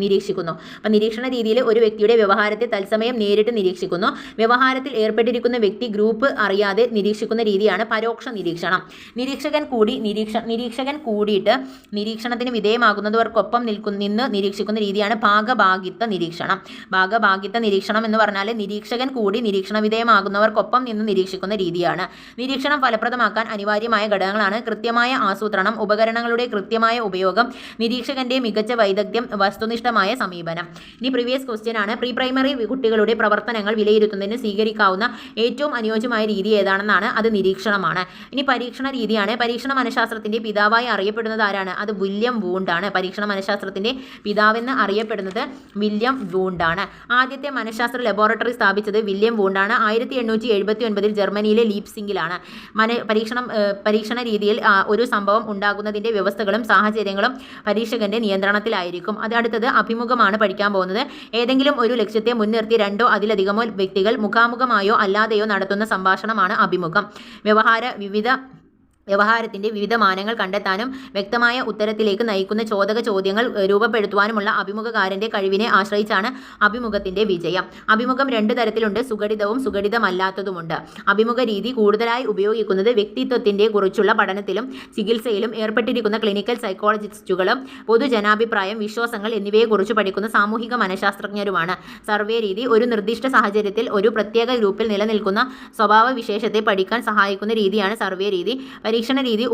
നിരീക്ഷിക്കുന്നു. അപ്പം നിരീക്ഷണ രീതിയിൽ ഒരു വ്യക്തിയുടെ വ്യവഹാരത്തെ തത്സമയം നേരിട്ട് നിരീക്ഷിക്കുന്നു. വ്യവഹാരത്തിൽ ഏർപ്പെട്ടിരിക്കുന്ന വ്യക്തി ഗ്രൂപ്പ് അറിയാതെ നിരീക്ഷിക്കുന്ന രീതിയാണ് പരോക്ഷ നിരീക്ഷണം. നിരീക്ഷകൻ കൂടിയിട്ട് നിരീക്ഷണത്തിന് വിധേയമാകുന്നവർക്കൊപ്പം നിന്ന് നിരീക്ഷിക്കുന്ന രീതിയാണ് ഭാഗഭാഗിത്വ നിരീക്ഷണം. ഭാഗഭാഗിത്വ നിരീക്ഷണം എന്ന് പറഞ്ഞാൽ നിരീക്ഷകൻ കൂടി നിരീക്ഷണ വിധേയമാകുന്നവർക്കൊപ്പം നിന്ന് നിരീക്ഷിക്കുന്ന രീതിയാണ്. നിരീക്ഷണം ഫലപ്രദമാക്കാൻ അനിവാര്യമായ ഘടകങ്ങളാണ് കൃത്യമായ ആസൂത്രണം, ഉപകരണങ്ങളുടെ കൃത്യമായ ഉപയോഗം, നിരീക്ഷകന്റെ മികച്ച വൈദഗ്ധ്യം, വസ്തുനിഷ്ഠമായ സമീപനം. ഇനി പ്രീവിയസ് ക്വസ്റ്റ്യൻ ആണ്. പ്രീ പ്രൈമറി കുട്ടികളുടെ പ്രവർത്തനങ്ങൾ വിലയിരുത്തുന്നതിന് സ്വീകരിക്കാവുന്ന ഏറ്റവും അനുയോജ്യമായ രീതി ഏതാണെന്നാണ്. അത് നിരീക്ഷണമാണ്. ഇനി പരീക്ഷണ രീതിയാണ്. പരീക്ഷണ മനഃശാസ്ത്രത്തിന്റെ പിതാവായി അറിയപ്പെടുന്നത് ആരാണ്? അത് വില്യം വൂണ്ടാണ്. പരീക്ഷണ മനഃശാസ്ത്രത്തിന്റെ പിതാവെന്ന് അറിയപ്പെടുന്നത് വില്യം വൂണ്ടാണ്. ആദ്യത്തെ മനഃശാസ്ത്ര ലബോറട്ടറി സ്ഥാപിച്ചത് വില്യം വൂണ്ടാണ്. 1879 ജർമ്മനിയിലെ ലീപ്സിംഗിലാണ്. പരീക്ഷണ രീതിയിൽ ഒരു സംഭവം ഉണ്ടാകുന്നതിന്റെ വ്യവസ്ഥകളും സാഹചര്യങ്ങളും പരീക്ഷകന്റെ നിയന്ത്രണത്തിലായിരിക്കും. അടുത്തത് അഭിമുഖമാണ് പഠിക്കാൻ പോകുന്നത്. ഏതെങ്കിലും ഒരു ലക്ഷ്യത്തെ മുൻനിർത്തി രണ്ടോ അതിലധികമോ വ്യക്തികൾ മുഖാമുഖമായോ അല്ലാതെയോ നടത്തുന്ന സംഭാഷണമാണ് അഭിമുഖം. വ്യവഹാരത്തിന്റെ വിവിധ മാനങ്ങൾ കണ്ടെത്താനും വ്യക്തമായ ഉത്തരത്തിലേക്ക് നയിക്കുന്ന ചോദക ചോദ്യങ്ങൾ രൂപപ്പെടുത്തുവാനുമുള്ള അഭിമുഖകാരന്റെ കഴിവിനെ ആശ്രയിച്ചാണ് അഭിമുഖത്തിന്റെ വിജയം. അഭിമുഖം 2 തരത്തിലുണ്ട്. സുഘടിതവും സുഘടിതമല്ലാത്തതുമുണ്ട്. അഭിമുഖ രീതി കൂടുതലായി ഉപയോഗിക്കുന്നത് വ്യക്തിത്വത്തിന്റെ കുറിച്ചുള്ള പഠനത്തിലും ചികിത്സയിലും ഏർപ്പെട്ടിരിക്കുന്ന ക്ലിനിക്കൽ സൈക്കോളജിസ്റ്റുകളും പൊതുജനാഭിപ്രായം, വിശ്വാസങ്ങൾ എന്നിവയെക്കുറിച്ച് പഠിക്കുന്ന സാമൂഹിക മനഃശാസ്ത്രജ്ഞരുമാണ്. സർവേ രീതി ഒരു നിർദ്ദിഷ്ട സാഹചര്യത്തിൽ ഒരു പ്രത്യേക ഗ്രൂപ്പിൽ നിലനിൽക്കുന്ന സ്വഭാവ വിശേഷത്തെ പഠിക്കാൻ സഹായിക്കുന്ന രീതിയാണ് സർവേ രീതി. പരീക്ഷണ രീതി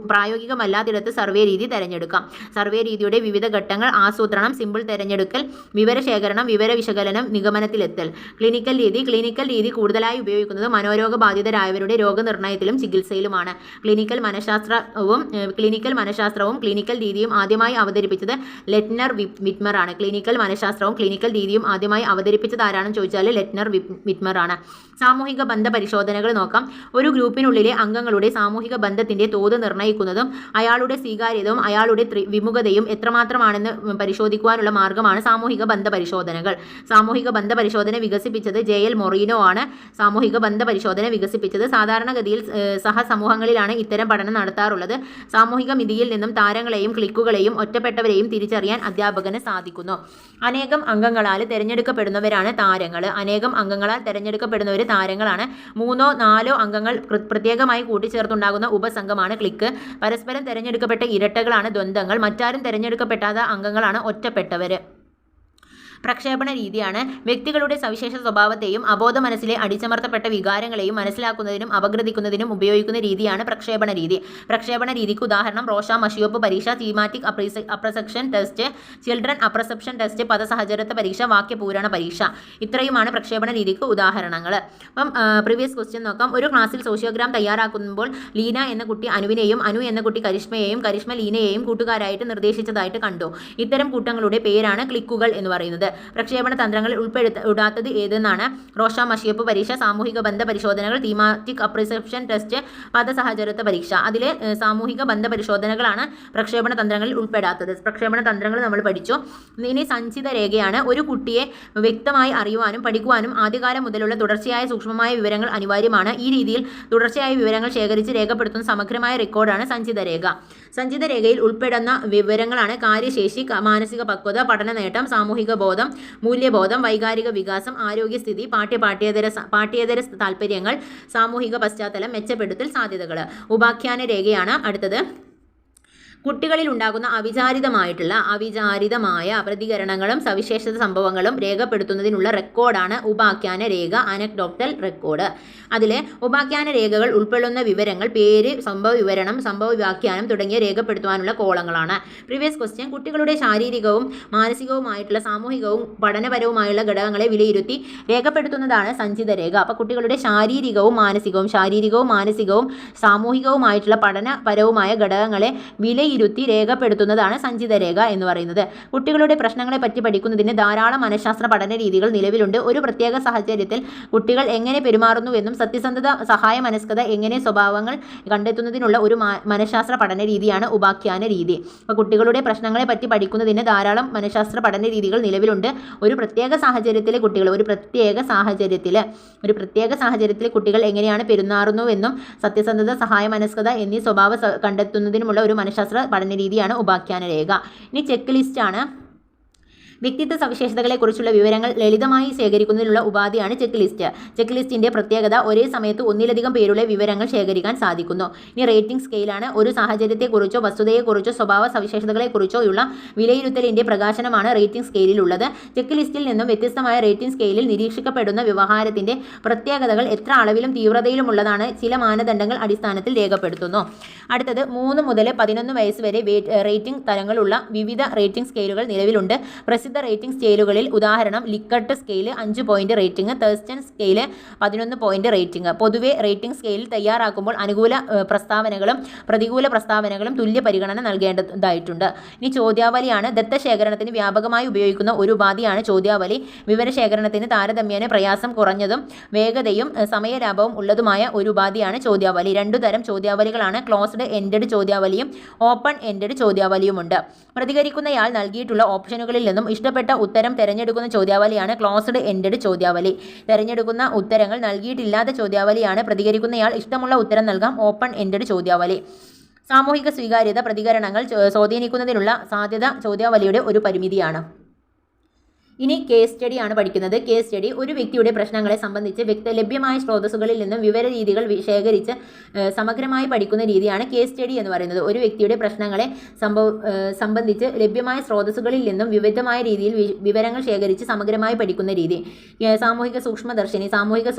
പ്രായോഗികമല്ലാത്തിടത്ത് സർവേ രീതി തിരഞ്ഞെടുക്കാം. സർവേ രീതിയുടെ വിവിധ ഘട്ടങ്ങൾ: ആസൂത്രണം, സിമ്പിൾ തിരഞ്ഞെടുക്കൽ, വിവരശേഖരണം, വിവര വിശകലനം, നിഗമനത്തിലെത്തൽ. ക്ലിനിക്കൽ രീതി കൂടുതലായി ഉപയോഗിക്കുന്നത് മനോരോഗബാധിതരായവരുടെ രോഗനിർണയത്തിലും ചികിത്സയിലുമാണ്. ക്ലിനിക്കൽ മനഃശാസ്ത്രവും ക്ലിനിക്കൽ രീതിയും ആദ്യമായി അവതരിപ്പിച്ചത് ലെറ്റ്നർ വിറ്റ്മർ ആണ്. ക്ലിനിക്കൽ രീതിയും ആദ്യമായി അവതരിപ്പിച്ചത് ആരാണെന്ന് ചോദിച്ചാൽ ലെറ്റ്നർ വിറ്റ്മർ ആണ്. സാമൂഹിക ബന്ധ പരിശോധനകൾ നോക്കാം. ഒരു ഗ്രൂപ്പിനുള്ളിലെ അംഗങ്ങളുടെ സാമൂഹിക ബന്ധത്തിന്റെ തോത് നിർണ്ണയിക്കുന്നതും അയാളുടെ സ്വീകാര്യതയും അയാളുടെ വിമുഖതയും എത്രമാത്രമാണെന്ന് പരിശോധിക്കുവാനുള്ള മാർഗമാണ് സാമൂഹിക ബന്ധ പരിശോധനകൾ. സാമൂഹിക ബന്ധ പരിശോധന വികസിപ്പിച്ചത് JL മൊറീനോ ആണ്. സാധാരണഗതിയിൽ സഹസമൂഹങ്ങളിലാണ് ഇത്തരം പഠനം നടത്താറുള്ളത്. സാമൂഹിക മിതിയിൽ നിന്നും താരങ്ങളെയും ക്ലിക്കുകളെയും ഒറ്റപ്പെട്ടവരെയും തിരിച്ചറിയാൻ അധ്യാപകന് സാധിക്കുന്നു. അനേകം അംഗങ്ങളാൽ തിരഞ്ഞെടുക്കപ്പെടുന്നവരാണ് താരങ്ങളാണ്. 3-4 അംഗങ്ങൾ പ്രത്യേകമായി കൂട്ടിച്ചേർത്തുണ്ടാകുന്ന ഉപസംഘമാണ് ക്ലിക്ക്. പരസ്പരം തിരഞ്ഞെടുക്കപ്പെട്ട ഇരട്ടകളാണ് ദ്വന്ദ്ങ്ങൾ. മറ്റാരും തിരഞ്ഞെടുക്കപ്പെടാത്ത അംഗങ്ങളാണ് ഒറ്റപ്പെട്ടവർ. പ്രക്ഷേപണ രീതിയാണ്. വ്യക്തികളുടെ സവിശേഷ സ്വഭാവത്തെയും അബോധ മനസ്സിലെ അടിച്ചമർത്തപ്പെട്ട വികാരങ്ങളെയും മനസ്സിലാക്കുന്നതിനും അപഗ്രഥിക്കുന്നതിനും ഉപയോഗിക്കുന്ന രീതിയാണ് പ്രക്ഷേപണ രീതി. പ്രക്ഷേപണ രീതിക്ക് ഉദാഹരണം റോഷ മഷിയോപ്പ് പരീക്ഷ, thematic apperception test, children apperception test, പദസഹചരത്വ പരീക്ഷ, വാക്യപൂരണ പരീക്ഷ. ഇത്രയുമാണ് പ്രക്ഷേപണ രീതിക്ക് ഉദാഹരണങ്ങൾ. അപ്പം പ്രീവിയസ് ക്വസ്റ്റ്യൻ നോക്കാം. ഒരു ക്ലാസ്സിൽ സോഷ്യോഗ്രാം തയ്യാറാക്കുമ്പോൾ ലീന എന്ന കുട്ടി അനുവിനെയും അനു എന്ന കുട്ടി കരിഷ്മയെയും കരിഷ്മ ലീനയെയും കൂട്ടുകാരായിട്ട് നിർദ്ദേശിച്ചതായിട്ട് കണ്ടു. ഇത്തരം കൂട്ടങ്ങളുടെ പേരാണ് ക്ലിക്കുകൾ എന്ന് പറയുന്നത്. പ്രക്ഷേപണ തന്ത്രങ്ങളിൽ ഉൾപ്പെടുത്താത്തത് ഏതെന്നാണ്? റോഷ മഷിയപ്പ് പരീക്ഷ, സാമൂഹിക ബന്ധ പരിശോധനകൾ, തീമാറ്റിക് അപ്രിസെപ്ഷൻ ടെസ്റ്റ്, പദസഹചരത്വ പരീക്ഷ. അതിൽ സാമൂഹിക ബന്ധ പരിശോധനകളാണ് പ്രക്ഷേപണ തന്ത്രങ്ങളിൽ ഉൾപ്പെടാത്തത്. പ്രക്ഷേപണ തന്ത്രങ്ങൾ നമ്മൾ പഠിച്ചു. ഇനി സഞ്ചിത രേഖയാണ്. ഒരു കുട്ടിയെ വ്യക്തമായി അറിയുവാനും പഠിക്കുവാനും ആദ്യകാലം മുതലുള്ള തുടർച്ചയായ സൂക്ഷ്മമായ വിവരങ്ങൾ അനിവാര്യമാണ്. ഈ രീതിയിൽ തുടർച്ചയായ വിവരങ്ങൾ ശേഖരിച്ച് രേഖപ്പെടുത്തുന്ന സമഗ്രമായ റെക്കോർഡാണ് സഞ്ചിത രേഖ. സഞ്ചിത രേഖയിൽ ഉൾപ്പെടുന്ന വിവരങ്ങളാണ് കാര്യശേഷി, മാനസിക പക്വത, പഠന നേട്ടം, സാമൂഹിക ബോധം, മൂല്യബോധം, വൈകാരിക വികാസം, ആരോഗ്യസ്ഥിതി, പാഠ്യേതര താൽപ്പര്യങ്ങൾ, സാമൂഹിക പശ്ചാത്തലം, മെച്ചപ്പെടുത്തൽ സാധ്യതകൾ. ഉപാഖ്യാന രേഖയാണ് അടുത്തത്. കുട്ടികളിൽ ഉണ്ടാകുന്ന അവിചാരിതമായ പ്രതികരണങ്ങളും സവിശേഷത സംഭവങ്ങളും രേഖപ്പെടുത്തുന്നതിനുള്ള റെക്കോർഡാണ് ഉപാഖ്യാന രേഖ, അനക്ഡോട്ടൽ റെക്കോർഡ്. അതിൽ ഉപാഖ്യാന രേഖകൾ ഉൾക്കൊള്ളുന്ന വിവരങ്ങൾ പേര്, സംഭവ വിവരണം, സംഭവ വ്യാഖ്യാനം തുടങ്ങിയ രേഖപ്പെടുത്തുവാനുള്ള കോളങ്ങളാണ്. പ്രീവിയസ് ക്വസ്റ്റ്യൻ: കുട്ടികളുടെ ശാരീരികവും മാനസികവുമായിട്ടുള്ള സാമൂഹികവും പഠനപരവുമായുള്ള ഘടകങ്ങളെ വിലയിരുത്തി രേഖപ്പെടുത്തുന്നതാണ് സഞ്ചിത രേഖ. അപ്പോൾ കുട്ടികളുടെ ശാരീരികവും മാനസികവും സാമൂഹികവുമായിട്ടുള്ള പഠനപരവുമായ ഘടകങ്ങളെ വിലയിരുത്തി രേഖപ്പെടുത്തുന്നതാണ് സഞ്ചിത രേഖ എന്ന് പറയുന്നത്. കുട്ടികളുടെ പ്രശ്നങ്ങളെ പറ്റി പഠിക്കുന്നതിന് ധാരാളം മനഃശാസ്ത്ര പഠന രീതികൾ നിലവിലുണ്ട്. ഒരു പ്രത്യേക സാഹചര്യത്തിൽ കുട്ടികൾ എങ്ങനെ പെരുമാറുന്നുവെന്നും സത്യസന്ധത, സഹായ മനസ്കത എങ്ങനെ സ്വഭാവങ്ങൾ കണ്ടെത്തുന്നതിനുള്ള ഒരു മനഃശാസ്ത്ര പഠന രീതിയാണ് ഉപാഖ്യാന രീതി. അപ്പോൾ കുട്ടികളുടെ പ്രശ്നങ്ങളെ പറ്റി പഠിക്കുന്നതിന് ധാരാളം മനഃശാസ്ത്ര പഠന രീതികൾ നിലവിലുണ്ട്. ഒരു പ്രത്യേക സാഹചര്യത്തിലെ കുട്ടികൾ ഒരു പ്രത്യേക സാഹചര്യത്തിൽ കുട്ടികൾ എങ്ങനെയാണ് പെരുമാറുന്നുവെന്നും സത്യസന്ധത, സഹായ മനസ്കത എന്നീ സ്വഭാവം കണ്ടെത്തുന്നതിനുമുള്ള ഒരു മനഃശാസ്ത്ര പഠന രീതിയാണ് ഉപാഖ്യാന രേഖ. ഇനി ചെക്ക് ലിസ്റ്റ് ആണ്. വ്യക്തിത്വ സവിശേഷതകളെക്കുറിച്ചുള്ള വിവരങ്ങൾ ലളിതമായി ശേഖരിക്കുന്നതിനുള്ള ഉപാധിയാണ് ചെക്ക് ലിസ്റ്റ്. ചെക്ക് ലിസ്റ്റിൻ്റെ പ്രത്യേകത ഒരേ സമയത്ത് ഒന്നിലധികം പേരുടെ വിവരങ്ങൾ ശേഖരിക്കാൻ സാധിക്കുന്നു. ഇനി റേറ്റിംഗ് സ്കെയിലാണ്. ഒരു സാഹചര്യത്തെക്കുറിച്ചോ വസ്തുതയെക്കുറിച്ചോ സ്വഭാവ സവിശേഷതകളെക്കുറിച്ചോ ഉള്ള വിലയിരുത്തലിൻ്റെ പ്രകാശനമാണ് റേറ്റിംഗ് സ്കെയിലിലുള്ളത്. ചെക്ക് ലിസ്റ്റിൽ നിന്നും വ്യത്യസ്തമായ റേറ്റിംഗ് സ്കെയിലിൽ നിരീക്ഷിക്കപ്പെടുന്ന വ്യവഹാരത്തിൻ്റെ പ്രത്യേകതകൾ എത്ര അളവിലും തീവ്രതയിലുമുള്ളതാണ് ചില മാനദണ്ഡങ്ങൾ അടിസ്ഥാനത്തിൽ രേഖപ്പെടുത്തുന്നു. അടുത്തത് 3 മുതൽ 11 വയസ്സ് വരെ റേറ്റിംഗ് തരങ്ങളുള്ള വിവിധ റേറ്റിംഗ് സ്കെയിലുകൾ നിലവിലുണ്ട്. പ്രസിദ്ധ റേറ്റിംഗ് സ്കെയിലുകളിൽ ഉദാഹരണം Likert scale 5 point rating, Thurstone scale 11 point rating. പൊതുവെ റേറ്റിംഗ് സ്കെയിൽ തയ്യാറാക്കുമ്പോൾ അനുകൂല പ്രസ്താവനകളും പ്രതികൂല പ്രസ്താവനകളും തുല്യ പരിഗണന നൽകേണ്ടതായിട്ടുണ്ട്. ഇനി ചോദ്യാവലിയാണ്. ദത്തശേഖരണത്തിന് വ്യാപകമായി ഉപയോഗിക്കുന്ന ഒരു ഉപാധിയാണ് ചോദ്യാവലി. വിവരശേഖരണത്തിന് താരതമ്യേന പ്രയാസം കുറഞ്ഞതും വേഗതയും സമയലാഭവും ഉള്ളതുമായ ഒരു ഉപാധിയാണ് ചോദ്യാവലി. 2 തരം ചോദ്യാവലികളാണ്. ക്ലോസ്ഡ് എൻഡഡ് ചോദ്യാവലിയും ഓപ്പൺ എൻഡഡ് ചോദ്യാവലിയുമുണ്ട്. പ്രതികരിക്കുന്നയാൾ നൽകിയിട്ടുള്ള ഓപ്ഷനുകളിൽ നിന്നും ഇഷ്ടപ്പെട്ട ഉത്തരം തിരഞ്ഞെടുക്കുന്ന ചോദ്യാവലിയാണ് ക്ലോസ്ഡ് എൻഡഡ് ചോദ്യാവലി. തിരഞ്ഞെടുക്കുന്ന ഉത്തരങ്ങൾ നൽകിയിട്ടില്ലാത്ത ചോദ്യാവലിയാണ്. പ്രതികരിക്കുന്നയാൾ ഇഷ്ടമുള്ള ഉത്തരം നൽകാം ഓപ്പൺ എൻഡഡ് ചോദ്യാവലി. സാമൂഹിക സ്വീകാര്യത പ്രതികരണങ്ങൾ സ്വാധീനിക്കുന്നതിനുള്ള സാധ്യത ചോദ്യാവലിയുടെ ഒരു പരിമിതിയാണ്. ഇനി കേസ് സ്റ്റഡി ആണ് പഠിക്കുന്നത്. കേസ് സ്റ്റഡി ഒരു വ്യക്തിയുടെ പ്രശ്നങ്ങളെ സംബന്ധിച്ച് ലഭ്യമായ സ്രോതസ്സുകളിൽ നിന്നും വിവര രീതികൾ ശേഖരിച്ച് സമഗ്രമായി പഠിക്കുന്ന രീതിയാണ് കേസ് സ്റ്റഡി എന്ന് പറയുന്നത്. ഒരു വ്യക്തിയുടെ പ്രശ്നങ്ങളെ സംബന്ധിച്ച് ലഭ്യമായ സ്രോതസ്സുകളിൽ നിന്നും വിവിധമായ രീതിയിൽ വിവരങ്ങൾ ശേഖരിച്ച് സമഗ്രമായി പഠിക്കുന്ന രീതി. സാമൂഹിക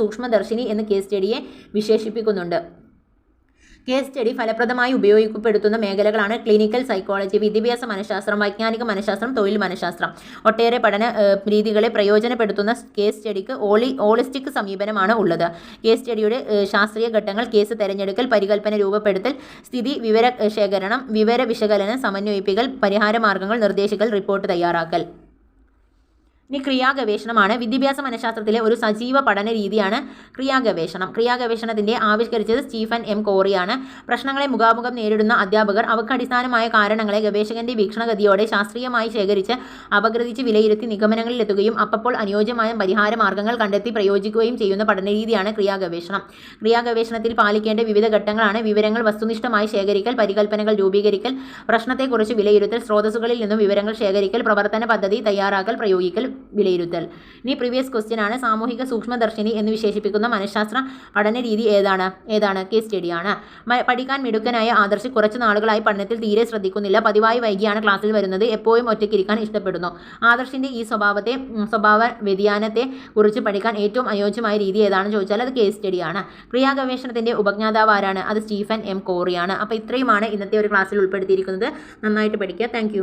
സൂക്ഷ്മദർശിനി എന്ന് കേസ് സ്റ്റഡിയെ വിശേഷിപ്പിക്കുന്നുണ്ട്. കേസ് സ്റ്റഡി ഫലപ്രദമായി ഉപയോഗപ്പെടുത്തുന്ന മേഖലകളാണ് ക്ലിനിക്കൽ സൈക്കോളജി, വിദ്യാഭ്യാസ മനഃശാസ്ത്രം, വൈജ്ഞാനിക മനഃശാസ്ത്രം, തൊഴിൽ മനഃശാസ്ത്രം. ഒട്ടേറെ പഠന രീതികളെ പ്രയോജനപ്പെടുത്തുന്ന കേസ് സ്റ്റഡിക്ക് ഹോളിസ്റ്റിക് സമീപനമാണ് ഉള്ളത്. കേസ് സ്റ്റഡിയുടെ ശാസ്ത്രീയ ഘട്ടങ്ങൾ കേസ് തിരഞ്ഞെടുക്കൽ, പരികൽപ്പന രൂപപ്പെടുത്തൽ, സ്ഥിതി വിവരശേഖരണം, വിവര വിശകലനം, സമന്വയിപ്പിക്കൽ, പരിഹാരമാർഗ്ഗങ്ങൾ നിർദ്ദേശിക്കൽ, റിപ്പോർട്ട് തയ്യാറാക്കൽ. ഇനി ക്രിയാഗവേഷണമാണ്. വിദ്യാഭ്യാസ മനഃശാസ്ത്രത്തിലെ ഒരു സജീവ പഠന രീതിയാണ് ക്രിയാഗവേഷണം. ക്രിയാഗവേഷണത്തിൻ്റെ ആവിഷ്കരിച്ചത് സ്റ്റീഫൻ എം കോറിയാണ്. പ്രശ്നങ്ങളെ മുഖാമുഖം നേരിടുന്ന അധ്യാപകർ അവർക്ക് അടിസ്ഥാനമായ കാരണങ്ങളെ ഗവേഷകന്റെ വീക്ഷണഗതിയോടെ ശാസ്ത്രീയമായി ശേഖരിച്ച് അപഗ്രഥിച്ച് വിലയിരുത്തി നിഗമനങ്ങളിലെത്തുകയും അപ്പോൾ അനുയോജ്യമായ പരിഹാര മാർഗ്ഗങ്ങൾ കണ്ടെത്തി പ്രയോജിക്കുകയും ചെയ്യുന്ന പഠനരീതിയാണ് ക്രിയാഗവേഷണം. ക്രിയാഗവേഷണത്തിൽ പാലിക്കേണ്ട വിവിധ ഘട്ടങ്ങളാണ് വിവരങ്ങൾ വസ്തുനിഷ്ഠമായി ശേഖരിക്കൽ, പരികൽപ്പനകൾ രൂപീകരിക്കൽ, പ്രശ്നത്തെക്കുറിച്ച് വിലയിരുത്തൽ, സ്രോതസ്സുകളിൽ നിന്നും വിവരങ്ങൾ ശേഖരിക്കൽ, പ്രവർത്തന പദ്ധതി തയ്യാറാക്കൽ, പ്രയോഗിക്കൽ, വിലയിരുത്തൽ. ഇനി പ്രീവിയസ് ക്വസ്റ്റ്യൻ ആണ്. സാമൂഹിക സൂക്ഷ്മദർശിനി എന്ന് വിശേഷിപ്പിക്കുന്ന മനഃശാസ്ത്ര പഠന രീതി ഏതാണ്? കേസ് സ്റ്റഡിയാണ്. പഠിക്കാൻ മിടുക്കനായ ആദർശ് കുറച്ച് നാളുകളായി പഠനത്തിൽ തീരെ ശ്രദ്ധിക്കുന്നില്ല. പതിവായി വൈകിയാണ് ക്ലാസ്സിൽ വരുന്നത്. എപ്പോഴും ഒറ്റയ്ക്കിരിക്കാൻ ഇഷ്ടപ്പെടുന്നു. ആദർശിൻ്റെ ഈ സ്വഭാവ വ്യതിയാനത്തെ കുറിച്ച് പഠിക്കാൻ ഏറ്റവും അനുയോജ്യമായ രീതി ഏതാണെന്ന് ചോദിച്ചാൽ അത് കേസ് സ്റ്റഡിയാണ്. ക്രിയാഗവേഷണത്തിൻ്റെ ഉപജ്ഞാതാവ് ആരാണ്? അത് സ്റ്റീഫൻ എം കോറിയാണ്. അപ്പോൾ ഇത്രയുമാണ് ഇന്നത്തെ ഒരു ക്ലാസ്സിൽ ഉൾപ്പെടുത്തിയിരിക്കുന്നത്. നന്നായിട്ട് പഠിക്കുക. താങ്ക്